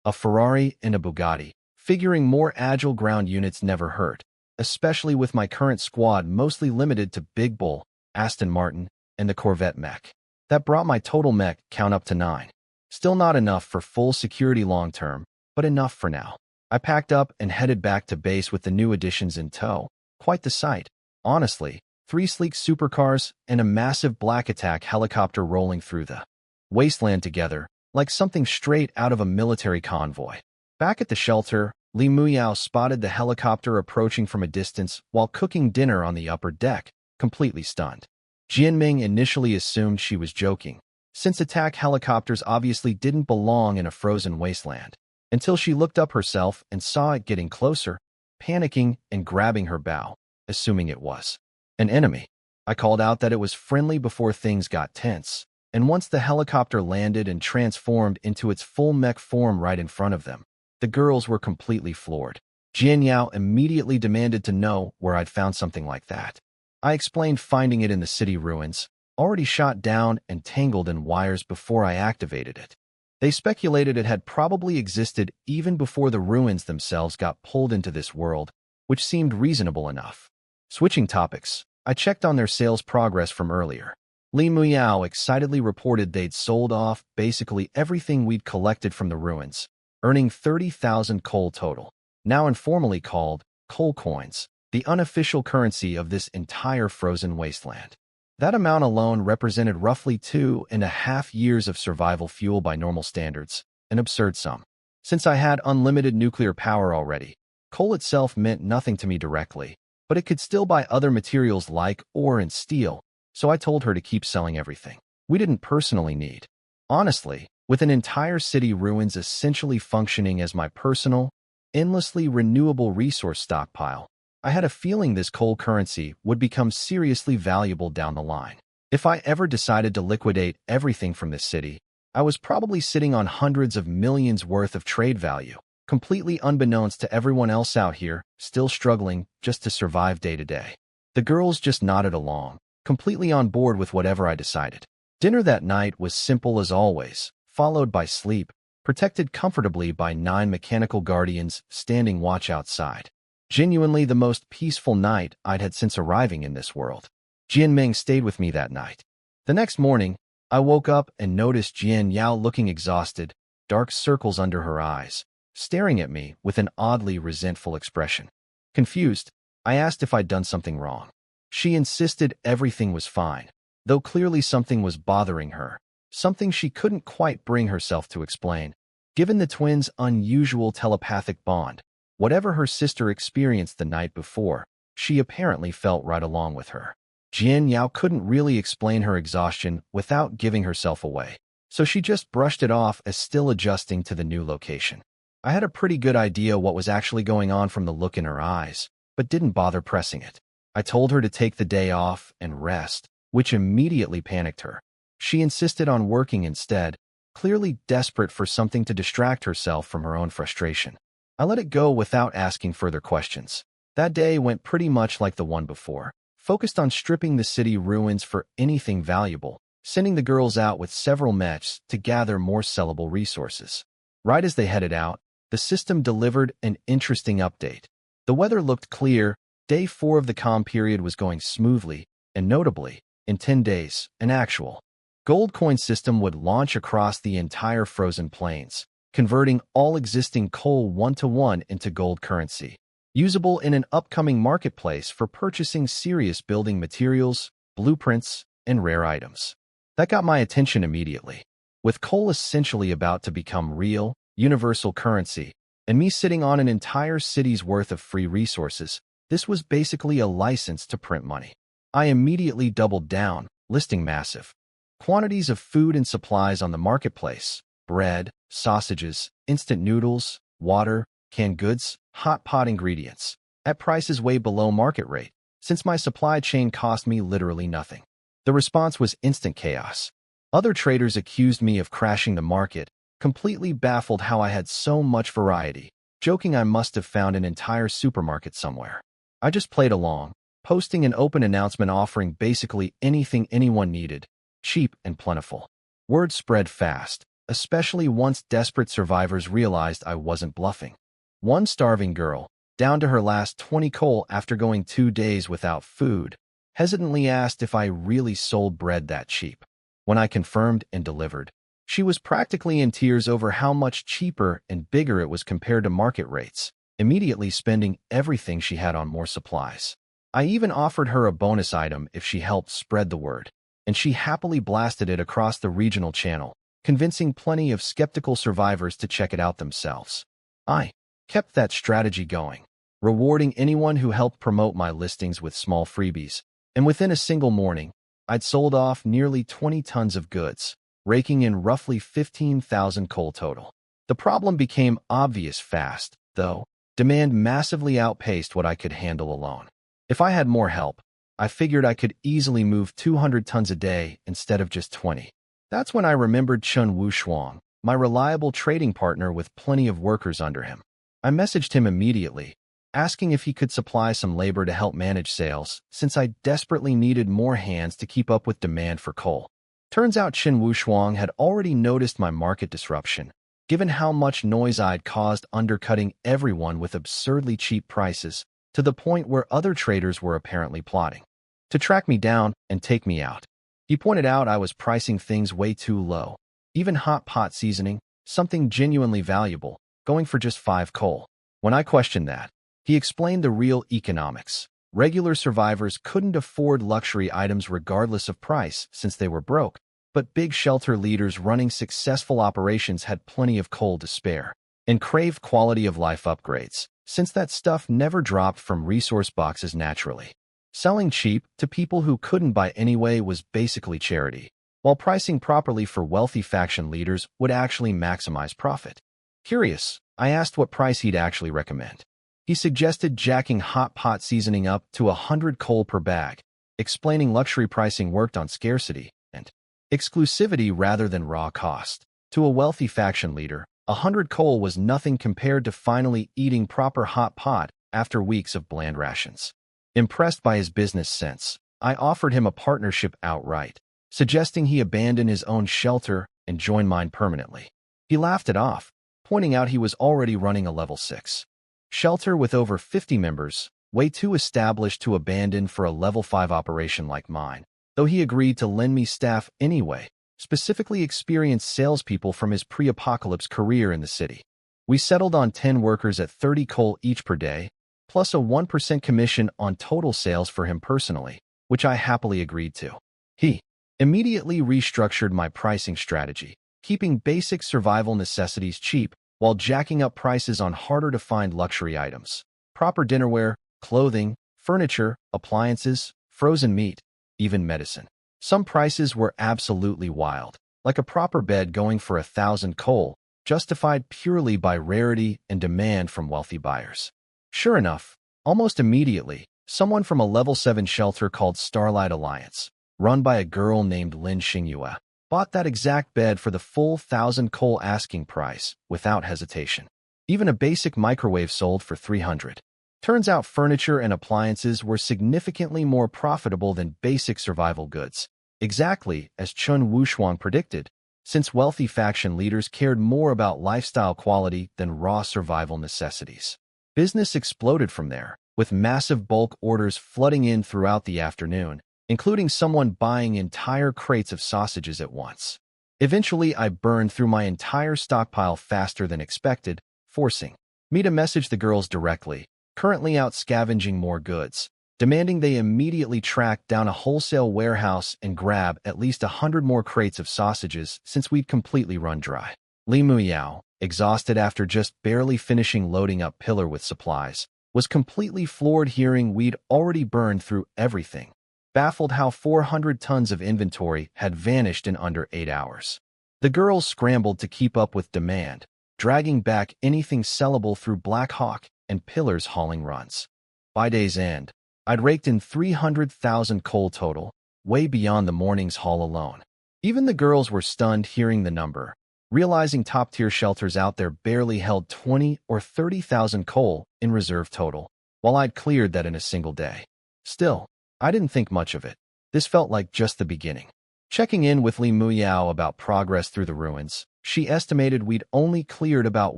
a Ferrari and a Bugatti, figuring more agile ground units never hurt, especially with my current squad mostly limited to Big Bull, Aston Martin, and the Corvette mech. That brought my total mech count up to 9. Still not enough for full security long-term, but enough for now. I packed up and headed back to base with the new additions in tow. Quite the sight. Honestly, 3 sleek supercars and a massive black attack helicopter rolling through the wasteland together, like something straight out of a military convoy. Back at the shelter, Li Muyao spotted the helicopter approaching from a distance while cooking dinner on the upper deck, completely stunned. Jianming initially assumed she was joking, since attack helicopters obviously didn't belong in a frozen wasteland, until she looked up herself and saw it getting closer, panicking and grabbing her bow, assuming it was an enemy. I called out that it was friendly before things got tense, and once the helicopter landed and transformed into its full mech form right in front of them, the girls were completely floored. Jian Yao immediately demanded to know where I'd found something like that. I explained finding it in the city ruins, already shot down and tangled in wires before I activated it. They speculated it had probably existed even before the ruins themselves got pulled into this world, which seemed reasonable enough. Switching topics, I checked on their sales progress from earlier. Li Muyao excitedly reported they'd sold off basically everything we'd collected from the ruins, earning 30,000 coal total, now informally called coal coins, the unofficial currency of this entire frozen wasteland. That amount alone represented roughly 2.5 years of survival fuel by normal standards, an absurd sum. Since I had unlimited nuclear power already, coal itself meant nothing to me directly, but it could still buy other materials like ore and steel, so I told her to keep selling everything we didn't personally need. Honestly, with an entire city ruins essentially functioning as my personal, endlessly renewable resource stockpile, I had a feeling this coal currency would become seriously valuable down the line. If I ever decided to liquidate everything from this city, I was probably sitting on hundreds of millions worth of trade value, completely unbeknownst to everyone else out here, still struggling just to survive day to day. The girls just nodded along, completely on board with whatever I decided. Dinner that night was simple as always, followed by sleep, protected comfortably by 9 mechanical guardians standing watch outside. Genuinely the most peaceful night I'd had since arriving in this world. Jianming stayed with me that night. The next morning, I woke up and noticed Jian Yao looking exhausted, dark circles under her eyes, staring at me with an oddly resentful expression. Confused, I asked if I'd done something wrong. She insisted everything was fine, though clearly something was bothering her, something she couldn't quite bring herself to explain. Given the twins' unusual telepathic bond, whatever her sister experienced the night before, she apparently felt right along with her. Jian Yao couldn't really explain her exhaustion without giving herself away, so she just brushed it off as still adjusting to the new location. I had a pretty good idea what was actually going on from the look in her eyes, but didn't bother pressing it. I told her to take the day off and rest, which immediately panicked her. She insisted on working instead, clearly desperate for something to distract herself from her own frustration. I let it go without asking further questions. That day went pretty much like the one before, focused on stripping the city ruins for anything valuable, sending the girls out with several mechs to gather more sellable resources. Right as they headed out, the system delivered an interesting update. The weather looked clear, day 4 of the calm period was going smoothly, and notably, in 10 days, an actual gold coin system would launch across the entire frozen plains, converting all existing coal 1-to-1 into gold currency, usable in an upcoming marketplace for purchasing serious building materials, blueprints, and rare items. That got my attention immediately. With coal essentially about to become real, universal currency, and me sitting on an entire city's worth of free resources, this was basically a license to print money. I immediately doubled down, listing massive quantities of food and supplies on the marketplace: bread, sausages, instant noodles, water, canned goods, hot pot ingredients, at prices way below market rate, since my supply chain cost me literally nothing. The response was instant chaos. Other traders accused me of crashing the market, completely baffled how I had so much variety, joking I must have found an entire supermarket somewhere. I just played along, posting an open announcement offering basically anything anyone needed, cheap and plentiful. Word spread fast, especially once desperate survivors realized I wasn't bluffing. One starving girl, down to her last 20 coal after going 2 days without food, hesitantly asked if I really sold bread that cheap. When I confirmed and delivered, she was practically in tears over how much cheaper and bigger it was compared to market rates, immediately spending everything she had on more supplies. I even offered her a bonus item if she helped spread the word, and she happily blasted it across the regional channel, convincing plenty of skeptical survivors to check it out themselves. I kept that strategy going, rewarding anyone who helped promote my listings with small freebies, and within a single morning, I'd sold off nearly 20 tons of goods, raking in roughly 15,000 coal total. The problem became obvious fast, though. Demand massively outpaced what I could handle alone. If I had more help, I figured I could easily move 200 tons a day instead of just 20. That's when I remembered Chun Wushuang, my reliable trading partner with plenty of workers under him. I messaged him immediately, asking if he could supply some labor to help manage sales, since I desperately needed more hands to keep up with demand for coal. Turns out Chen Wushuang had already noticed my market disruption, given how much noise I'd caused undercutting everyone with absurdly cheap prices, to the point where other traders were apparently plotting to track me down and take me out. He pointed out I was pricing things way too low, even hot pot seasoning, something genuinely valuable, going for just 5 coal. When I questioned that, he explained the real economics. Regular survivors couldn't afford luxury items regardless of price since they were broke, but big shelter leaders running successful operations had plenty of coal to spare and craved quality of life upgrades, since that stuff never dropped from resource boxes naturally. Selling cheap to people who couldn't buy anyway was basically charity, while pricing properly for wealthy faction leaders would actually maximize profit. Curious, I asked what price he'd actually recommend. He suggested jacking hot pot seasoning up to 100 coal per bag, explaining luxury pricing worked on scarcity and exclusivity rather than raw cost. To a wealthy faction leader, 100 coal was nothing compared to finally eating proper hot pot after weeks of bland rations. Impressed by his business sense, I offered him a partnership outright, suggesting he abandon his own shelter and join mine permanently. He laughed it off, pointing out he was already running a level 6 shelter with over 50 members, way too established to abandon for a level 5 operation like mine, though he agreed to lend me staff anyway, specifically experienced salespeople from his pre-apocalypse career in the city. We settled on 10 workers at 30 coal each per day, plus a 1% commission on total sales for him personally, which I happily agreed to. He immediately restructured my pricing strategy, keeping basic survival necessities cheap while jacking up prices on harder-to-find luxury items. Proper dinnerware, clothing, furniture, appliances, frozen meat, even medicine. Some prices were absolutely wild, like a proper bed going for 1,000 coal, justified purely by rarity and demand from wealthy buyers. Sure enough, almost immediately, someone from a level 7 shelter called Starlight Alliance, run by a girl named Lin Xingyue, bought that exact bed for the full 1,000 coal asking price, without hesitation. Even a basic microwave sold for 300. Turns out furniture and appliances were significantly more profitable than basic survival goods, exactly as Chun Wushuang predicted, since wealthy faction leaders cared more about lifestyle quality than raw survival necessities. Business exploded from there, with massive bulk orders flooding in throughout the afternoon, including someone buying entire crates of sausages at once. Eventually, I burned through my entire stockpile faster than expected, forcing me to message the girls directly, currently out scavenging more goods, demanding they immediately track down a wholesale warehouse and grab at least 100 more crates of sausages since we'd completely run dry. Li Muyao, exhausted after just barely finishing loading up Pillar with supplies, was completely floored hearing we'd already burned through everything, baffled how 400 tons of inventory had vanished in under 8 hours. The girls scrambled to keep up with demand, dragging back anything sellable through Black Hawk and Pillar's hauling runs. By day's end, I'd raked in 300,000 coal total, way beyond the morning's haul alone. Even the girls were stunned hearing the number, realizing top-tier shelters out there barely held 20 or 30,000 coal in reserve total, while I'd cleared that in a single day. Still, I didn't think much of it. This felt like just the beginning. Checking in with Li Muyao about progress through the ruins, she estimated we'd only cleared about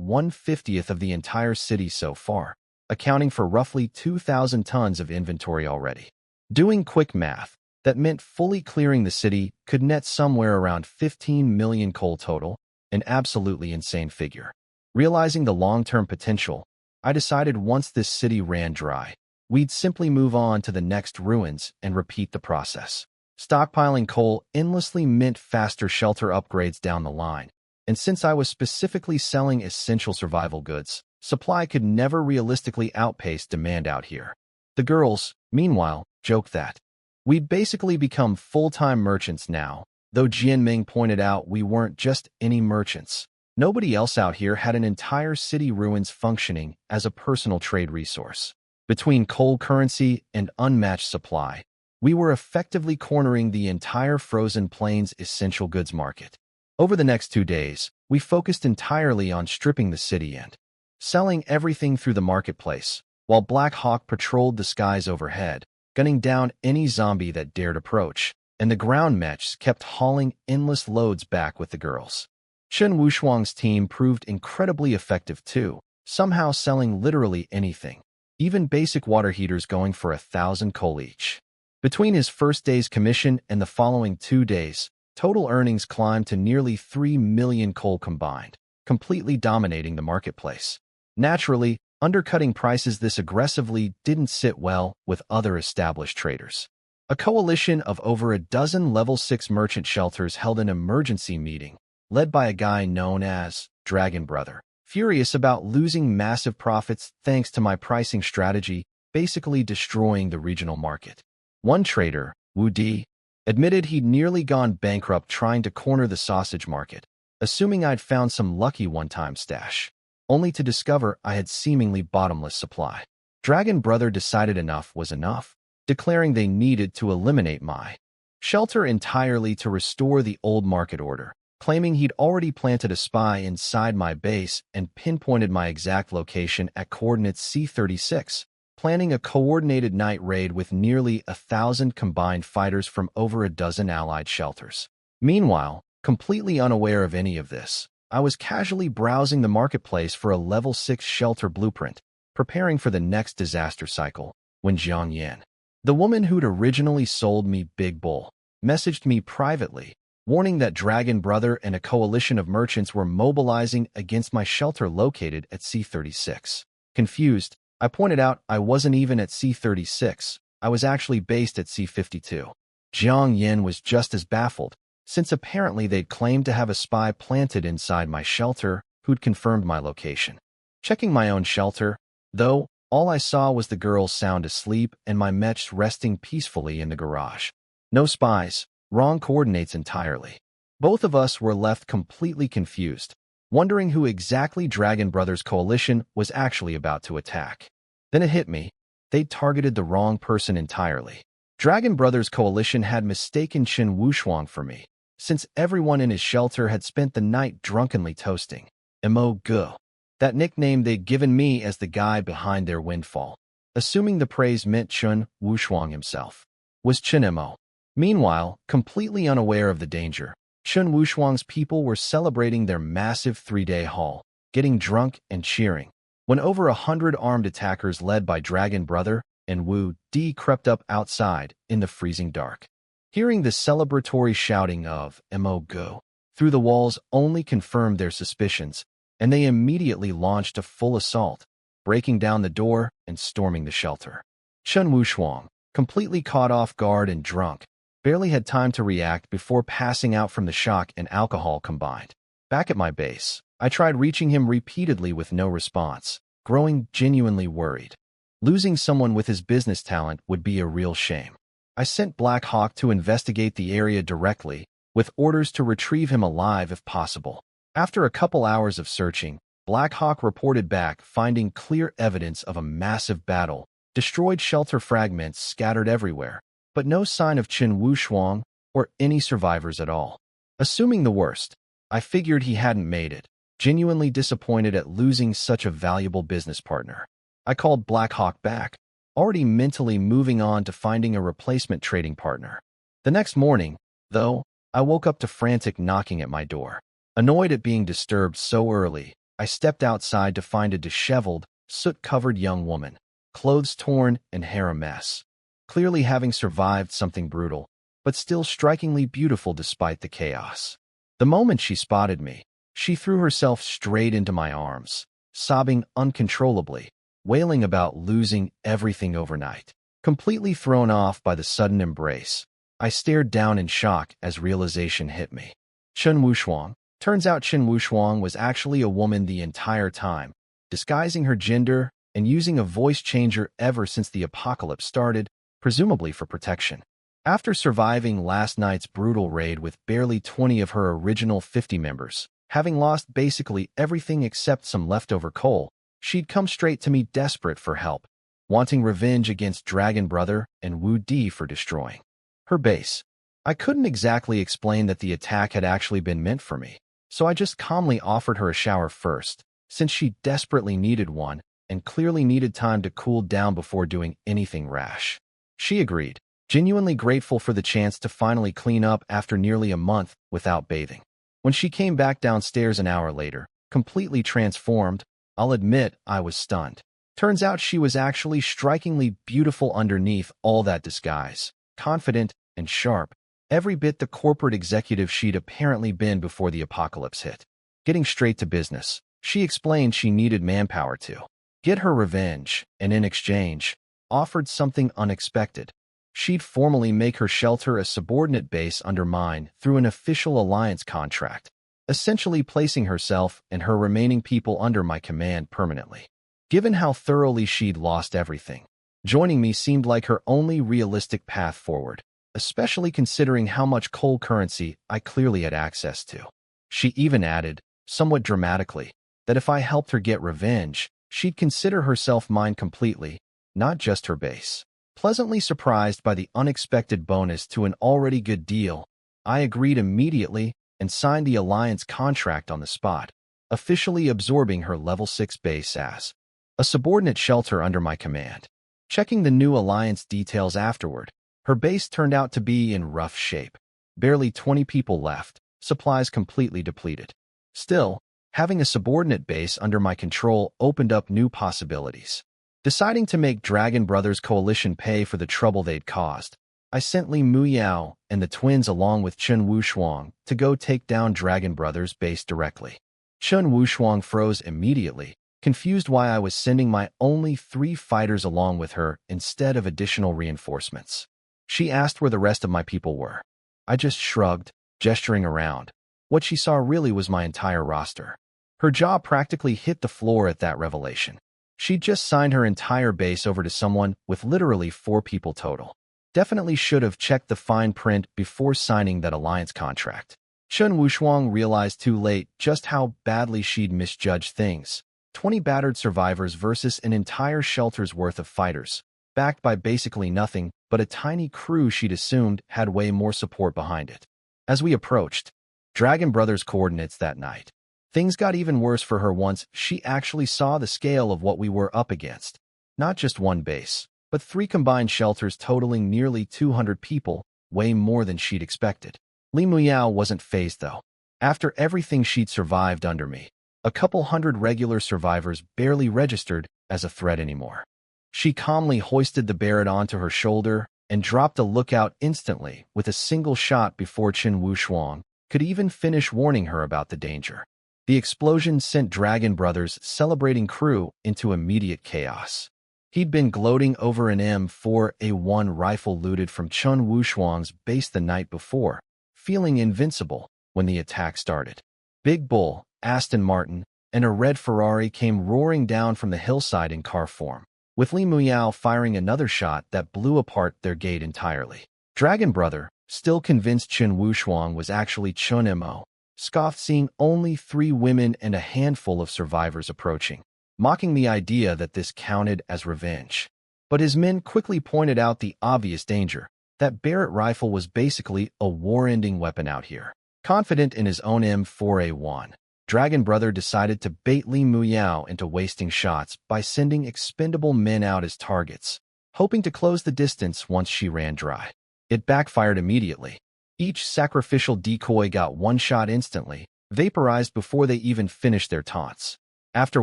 1/50th of the entire city so far, accounting for roughly 2,000 tons of inventory already. Doing quick math, that meant fully clearing the city could net somewhere around 15 million coal total, an absolutely insane figure. Realizing the long-term potential, I decided once this city ran dry, we'd simply move on to the next ruins and repeat the process. Stockpiling coal endlessly meant faster shelter upgrades down the line, and since I was specifically selling essential survival goods, supply could never realistically outpace demand out here. The girls, meanwhile, joked that we'd basically become full-time merchants now, though Jianming pointed out we weren't just any merchants. Nobody else out here had an entire city ruins functioning as a personal trade resource. Between coal currency and unmatched supply, we were effectively cornering the entire frozen plains essential goods market. Over the next 2 days, we focused entirely on stripping the city and selling everything through the marketplace, while Black Hawk patrolled the skies overhead, gunning down any zombie that dared approach, and the ground mechs kept hauling endless loads back with the girls. Chen Wushuang's team proved incredibly effective too, somehow selling literally anything, even basic water heaters going for 1,000 coal each. Between his first day's commission and the following 2 days, total earnings climbed to nearly 3 million coal combined, completely dominating the marketplace. Naturally, undercutting prices this aggressively didn't sit well with other established traders. A coalition of over a dozen level 6 merchant shelters held an emergency meeting, led by a guy known as Dragon Brother, furious about losing massive profits thanks to my pricing strategy, basically destroying the regional market. One trader, Wu Di, admitted he'd nearly gone bankrupt trying to corner the sausage market, assuming I'd found some lucky one-time stash, only to discover I had seemingly bottomless supply. Dragon Brother decided enough was enough. declaring they needed to eliminate my shelter entirely to restore the old market order, claiming he'd already planted a spy inside my base and pinpointed my exact location at coordinates C-36, planning a coordinated night raid with nearly 1,000 combined fighters from over a dozen allied shelters. Meanwhile, completely unaware of any of this, I was casually browsing the marketplace for a level 6 shelter blueprint, preparing for the next disaster cycle, when Jiang Yan, the woman who'd originally sold me Big Bull, messaged me privately, warning that Dragon Brother and a coalition of merchants were mobilizing against my shelter located at C-36. Confused, I pointed out I wasn't even at C-36, I was actually based at C-52. Jiang Yan was just as baffled, since apparently they'd claimed to have a spy planted inside my shelter who'd confirmed my location. Checking my own shelter, though, all I saw was the girls sound asleep and my mechs resting peacefully in the garage. No spies, wrong coordinates entirely. Both of us were left completely confused, wondering who exactly Dragon Brothers' coalition was actually about to attack. Then it hit me. They'd targeted the wrong person entirely. Dragon Brothers' coalition had mistaken Chen Wushuang for me, since everyone in his shelter had spent the night drunkenly toasting Mo Go, that nickname they'd given me as the guy behind their windfall, assuming the praise meant Chen Wushuang himself was Chen Mo. Meanwhile, completely unaware of the danger, Chen Wushuang's people were celebrating their massive 3-day haul, getting drunk and cheering, when over 100 armed attackers led by Dragon Brother and Wu Di crept up outside in the freezing dark. Hearing the celebratory shouting of Mo Go through the walls only confirmed their suspicions, and they immediately launched a full assault, breaking down the door and storming the shelter. Chen Wushuang, completely caught off guard and drunk, barely had time to react before passing out from the shock and alcohol combined. Back at my base, I tried reaching him repeatedly with no response, growing genuinely worried. Losing someone with his business talent would be a real shame. I sent Black Hawk to investigate the area directly, with orders to retrieve him alive if possible. After a couple hours of searching, Black Hawk reported back finding clear evidence of a massive battle, destroyed shelter fragments scattered everywhere, but no sign of Chen Wushuang or any survivors at all. Assuming the worst, I figured he hadn't made it, genuinely disappointed at losing such a valuable business partner. I called Black Hawk back, already mentally moving on to finding a replacement trading partner. The next morning, though, I woke up to frantic knocking at my door. Annoyed at being disturbed so early, I stepped outside to find a disheveled, soot-covered young woman, clothes torn and hair a mess, clearly having survived something brutal, but still strikingly beautiful despite the chaos. The moment she spotted me, she threw herself straight into my arms, sobbing uncontrollably, wailing about losing everything overnight. Completely thrown off by the sudden embrace, I stared down in shock as realization hit me. Chen Wushuang. Turns out Chen Wushuang was actually a woman the entire time, disguising her gender and using a voice changer ever since the apocalypse started, presumably for protection. After surviving last night's brutal raid with barely 20 of her original 50 members, having lost basically everything except some leftover coal, she'd come straight to me desperate for help, wanting revenge against Dragon Brother and Wu Di for destroying her base. I couldn't exactly explain that the attack had actually been meant for me, so I just calmly offered her a shower first, since she desperately needed one and clearly needed time to cool down before doing anything rash. She agreed, genuinely grateful for the chance to finally clean up after nearly a month without bathing. When she came back downstairs an hour later, completely transformed, I'll admit I was stunned. Turns out she was actually strikingly beautiful underneath all that disguise, confident and sharp, every bit the corporate executive she'd apparently been before the apocalypse hit. Getting straight to business, she explained she needed manpower to get her revenge, and in exchange, offered something unexpected. She'd formally make her shelter a subordinate base under mine through an official alliance contract, essentially placing herself and her remaining people under my command permanently. Given how thoroughly she'd lost everything, joining me seemed like her only realistic path forward, especially considering how much coal currency I clearly had access to. She even added, somewhat dramatically, that if I helped her get revenge, she'd consider herself mine completely, not just her base. Pleasantly surprised by the unexpected bonus to an already good deal, I agreed immediately and signed the alliance contract on the spot, officially absorbing her level 6 base as a subordinate shelter under my command. Checking the new alliance details afterward, her base turned out to be in rough shape. Barely 20 people left, supplies completely depleted. Still, having a subordinate base under my control opened up new possibilities. Deciding to make Dragon Brothers Coalition pay for the trouble they'd caused, I sent Li Muyao and the twins along with Chen Wushuang to go take down Dragon Brothers' base directly. Chen Wushuang froze immediately, confused why I was sending my only 3 fighters along with her instead of additional reinforcements. She asked where the rest of my people were. I just shrugged, gesturing around. What she saw really was my entire roster. Her jaw practically hit the floor at that revelation. She'd just signed her entire base over to someone with literally 4 people total. Definitely should have checked the fine print before signing that alliance contract. Chen Wushuang realized too late just how badly she'd misjudged things. 20 battered survivors versus an entire shelter's worth of fighters, backed by basically nothing but a tiny crew she'd assumed had way more support behind it. As we approached Dragon Brothers' coordinates that night, things got even worse for her once she actually saw the scale of what we were up against. Not just one base, but 3 combined shelters totaling nearly 200 people, way more than she'd expected. Li Muyao wasn't fazed though. After everything she'd survived under me, a couple hundred regular survivors barely registered as a threat anymore. She calmly hoisted the Barrett onto her shoulder and dropped a lookout instantly with a single shot before Chen Wushuang could even finish warning her about the danger. The explosion sent Dragon Brothers' celebrating crew into immediate chaos. He'd been gloating over an M4A1 rifle looted from Chen Wushuang's base the night before, feeling invincible when the attack started. Big Bull, Aston Martin, and a red Ferrari came roaring down from the hillside in car form, with Li Muyao firing another shot that blew apart their gate entirely. Dragon Brother, still convinced Chen Wushuang was actually Chen Mo, scoffed seeing only 3 women and a handful of survivors approaching, mocking the idea that this counted as revenge. But his men quickly pointed out the obvious danger. That Barrett rifle was basically a war-ending weapon out here. Confident in his own M4A1, Dragon Brother decided to bait Li Muyao into wasting shots by sending expendable men out as targets, hoping to close the distance once she ran dry. It backfired immediately. Each sacrificial decoy got 1 shot instantly, vaporized before they even finished their taunts. After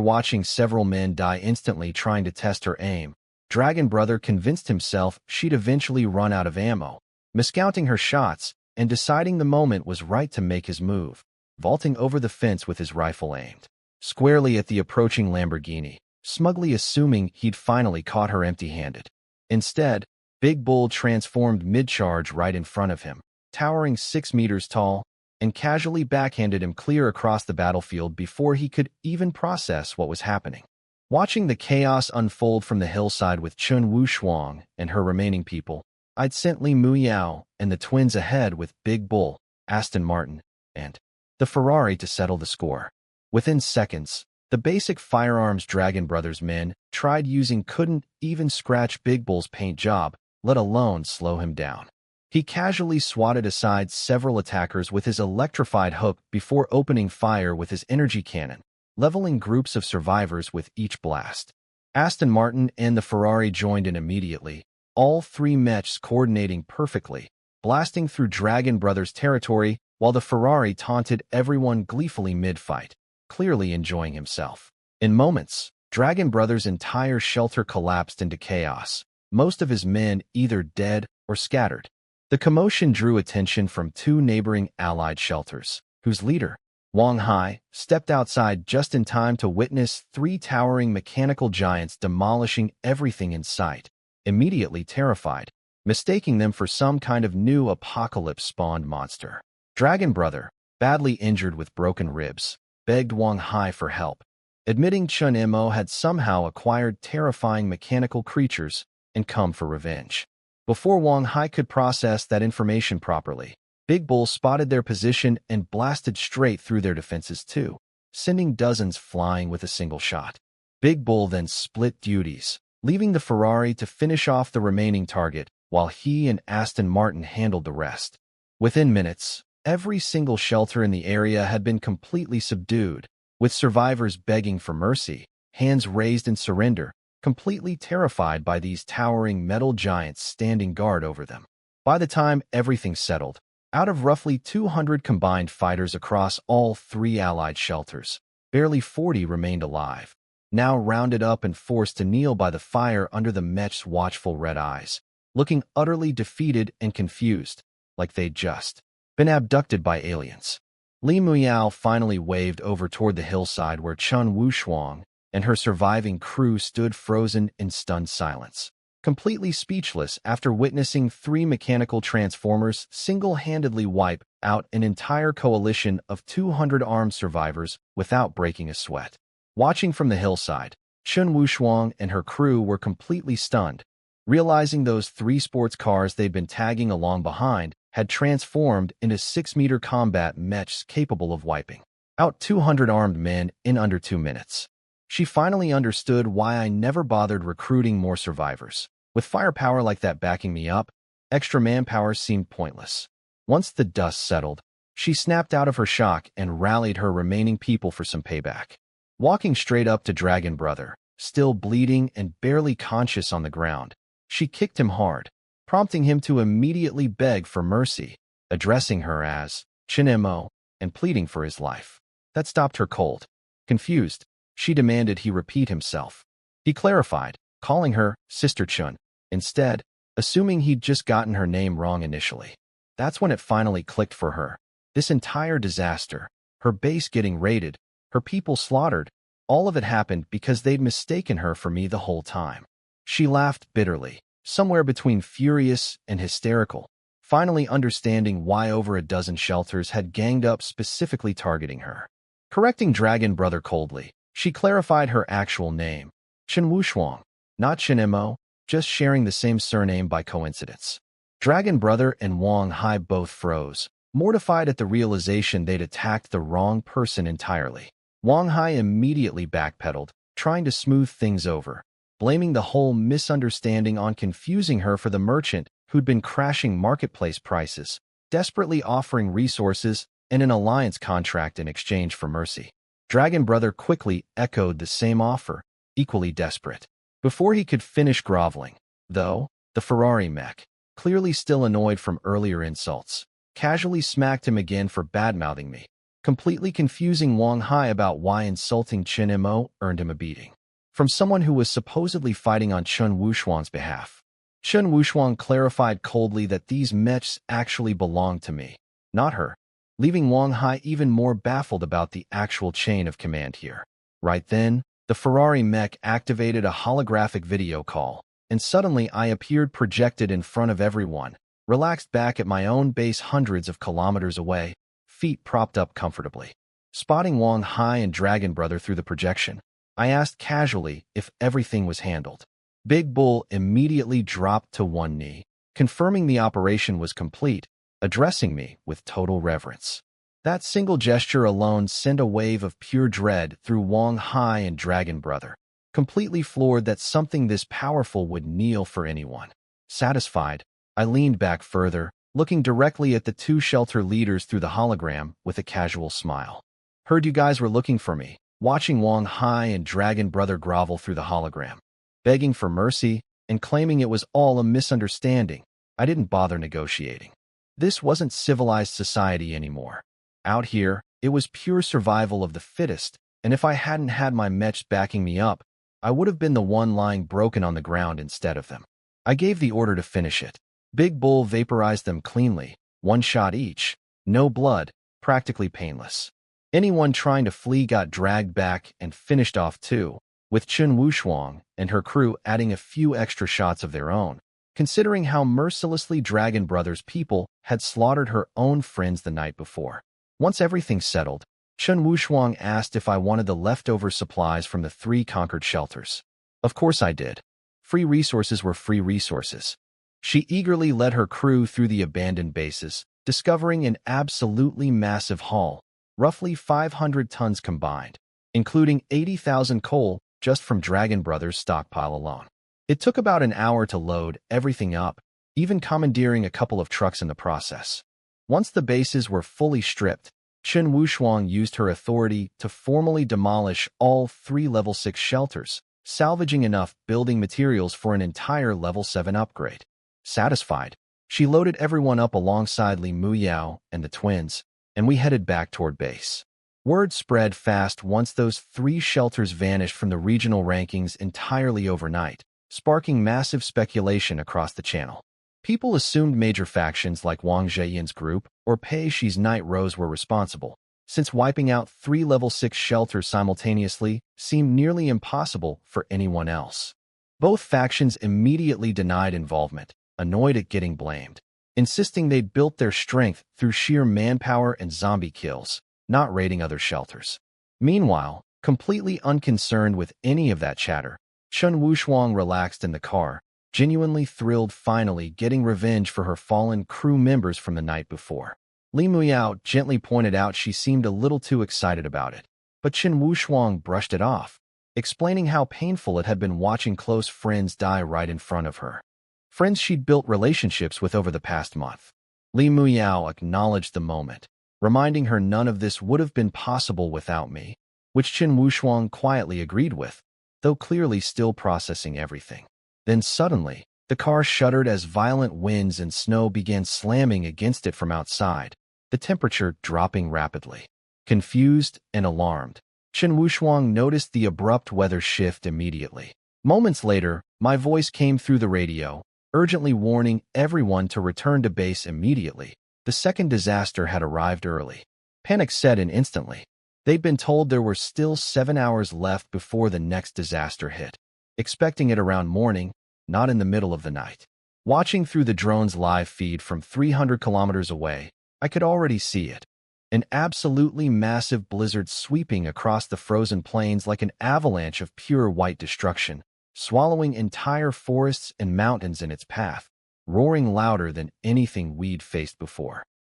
watching several men die instantly trying to test her aim, Dragon Brother convinced himself she'd eventually run out of ammo, miscounting her shots and deciding the moment was right to make his move, vaulting over the fence with his rifle aimed squarely at the approaching Lamborghini, smugly assuming he'd finally caught her empty-handed. Instead, Big Bull transformed mid-charge right in front of him, towering 6 meters tall, and casually backhanded him clear across the battlefield before he could even process what was happening. Watching the chaos unfold from the hillside with Chen Wushuang and her remaining people, I'd sent Li Muyao and the twins ahead with Big Bull, Aston Martin, and the Ferrari to settle the score. Within seconds, the basic firearms Dragon Brothers men tried using couldn't even scratch Big Bull's paint job, let alone slow him down. He casually swatted aside several attackers with his electrified hook before opening fire with his energy cannon, leveling groups of survivors with each blast. Aston Martin and the Ferrari joined in immediately, all 3 mechs coordinating perfectly, blasting through Dragon Brothers' territory while the Ferrari taunted everyone gleefully mid-fight, clearly enjoying himself. In moments, Dragon Brothers' entire shelter collapsed into chaos, most of his men either dead or scattered. The commotion drew attention from 2 neighboring allied shelters, whose leader, Wang Hai, stepped outside just in time to witness 3 towering mechanical giants demolishing everything in sight, immediately terrified, mistaking them for some kind of new apocalypse-spawned monster. Dragon Brother, badly injured with broken ribs, begged Wang Hai for help, admitting Chen Mo had somehow acquired terrifying mechanical creatures and come for revenge. Before Wang Hai could process that information properly, Big Bull spotted their position and blasted straight through their defenses too, sending dozens flying with a single shot. Big Bull then split duties, leaving the Ferrari to finish off the remaining target while he and Aston Martin handled the rest. Within minutes, every single shelter in the area had been completely subdued, with survivors begging for mercy, hands raised in surrender, completely terrified by these towering metal giants standing guard over them. By the time everything settled, out of roughly 200 combined fighters across all three Allied shelters, barely 40 remained alive, now rounded up and forced to kneel by the fire under the mech's watchful red eyes, looking utterly defeated and confused, like they'd just been abducted by aliens. Li Muyao finally waved over toward the hillside where Chun Wushuang and her surviving crew stood frozen in stunned silence, completely speechless after witnessing three mechanical transformers single-handedly wipe out an entire coalition of 200 armed survivors without breaking a sweat. Watching from the hillside, Chun Wushuang and her crew were completely stunned, realizing those three sports cars they'd been tagging along behind had transformed into 6-meter combat mechs capable of wiping out 200 armed men in under 2 minutes. She finally understood why I never bothered recruiting more survivors. With firepower like that backing me up, extra manpower seemed pointless. Once the dust settled, she snapped out of her shock and rallied her remaining people for some payback. Walking straight up to Dragon Brother, still bleeding and barely conscious on the ground, she kicked him hard, prompting him to immediately beg for mercy, addressing her as Chinemo and pleading for his life. That stopped her cold. Confused, she demanded he repeat himself. He clarified, calling her Sister Chun instead, assuming he'd just gotten her name wrong initially. That's when it finally clicked for her. This entire disaster, her base getting raided, her people slaughtered, all of it happened because they'd mistaken her for me the whole time. She laughed bitterly, somewhere between furious and hysterical, finally understanding why over a dozen shelters had ganged up specifically targeting her. Correcting Dragon Brother coldly, she clarified her actual name, Chen Wushuang, not Chinemo, just sharing the same surname by coincidence. Dragon Brother and Wang Hai both froze, mortified at the realization they'd attacked the wrong person entirely. Wang Hai immediately backpedaled, trying to smooth things over, blaming the whole misunderstanding on confusing her for the merchant who'd been crashing marketplace prices, desperately offering resources and an alliance contract in exchange for mercy. Dragon Brother quickly echoed the same offer, equally desperate. Before he could finish groveling, though, the Ferrari mech, clearly still annoyed from earlier insults, casually smacked him again for badmouthing me, completely confusing Wang Hai about why insulting Chen Mo earned him a beating from someone who was supposedly fighting on Chun Wushuang's behalf. Chun Wushuang clarified coldly that these mechs actually belonged to me, not her, leaving Wang Hai even more baffled about the actual chain of command here. Right then, the Ferrari mech activated a holographic video call, and suddenly I appeared projected in front of everyone, relaxed back at my own base hundreds of kilometers away, feet propped up comfortably. Spotting Wang Hai and Dragon Brother through the projection, I asked casually if everything was handled. Big Bull immediately dropped to one knee, confirming the operation was complete, addressing me with total reverence. That single gesture alone sent a wave of pure dread through Wang Hai and Dragon Brother, completely floored that something this powerful would kneel for anyone. Satisfied, I leaned back further, looking directly at the two shelter leaders through the hologram with a casual smile. Heard you guys were looking for me. Watching Wang Hai and Dragon Brother grovel through the hologram, begging for mercy and claiming it was all a misunderstanding, I didn't bother negotiating. This wasn't civilized society anymore. Out here, it was pure survival of the fittest, and if I hadn't had my mechs backing me up, I would have been the one lying broken on the ground instead of them. I gave the order to finish it. Big Bull vaporized them cleanly, one shot each, no blood, practically painless. Anyone trying to flee got dragged back and finished off too, with Chun Wushuang and her crew adding a few extra shots of their own, considering how mercilessly Dragon Brother's people had slaughtered her own friends the night before. Once everything settled, Chun Wushuang asked if I wanted the leftover supplies from the 3 conquered shelters. Of course I did. Free resources were free resources. She eagerly led her crew through the abandoned bases, discovering an absolutely massive haul, roughly 500 tons combined, including 80,000 coal just from Dragon Brother's stockpile alone. It took about an hour to load everything up, even commandeering a couple of trucks in the process. Once the bases were fully stripped, Chen Wushuang used her authority to formally demolish all 3 Level 6 shelters, salvaging enough building materials for an entire Level 7 upgrade. Satisfied, she loaded everyone up alongside Li Muyao and the twins, and we headed back toward base. Word spread fast once those 3 shelters vanished from the regional rankings entirely overnight, sparking massive speculation across the channel. People assumed major factions like Wang Zheyan's group or Pei Shi's Night Rose were responsible, since wiping out 3 Level 6 shelters simultaneously seemed nearly impossible for anyone else. Both factions immediately denied involvement, annoyed at getting blamed, insisting they'd built their strength through sheer manpower and zombie kills, not raiding other shelters. Meanwhile, completely unconcerned with any of that chatter, Chen Wushuang relaxed in the car, genuinely thrilled finally getting revenge for her fallen crew members from the night before. Li Muyao gently pointed out she seemed a little too excited about it, but Chen Wushuang brushed it off, explaining how painful it had been watching close friends die right in front of her. Friends she'd built relationships with over the past month. Li Muyao acknowledged the moment, reminding her none of this would have been possible without me, which Chen Wushuang quietly agreed with, though clearly still processing everything. Then suddenly, the car shuddered as violent winds and snow began slamming against it from outside, the temperature dropping rapidly. Confused and alarmed, Chen Wushuang noticed the abrupt weather shift immediately. Moments later, my voice came through the radio, urgently warning everyone to return to base immediately. The second disaster had arrived early. Panic set in instantly. They'd been told there were still 7 hours left before the next disaster hit, expecting it around morning, not in the middle of the night. Watching through the drone's live feed from 300 kilometers away, I could already see it. An absolutely massive blizzard sweeping across the frozen plains like an avalanche of pure white destruction, swallowing entire forests and mountains in its path, roaring louder than anything we'd faced before.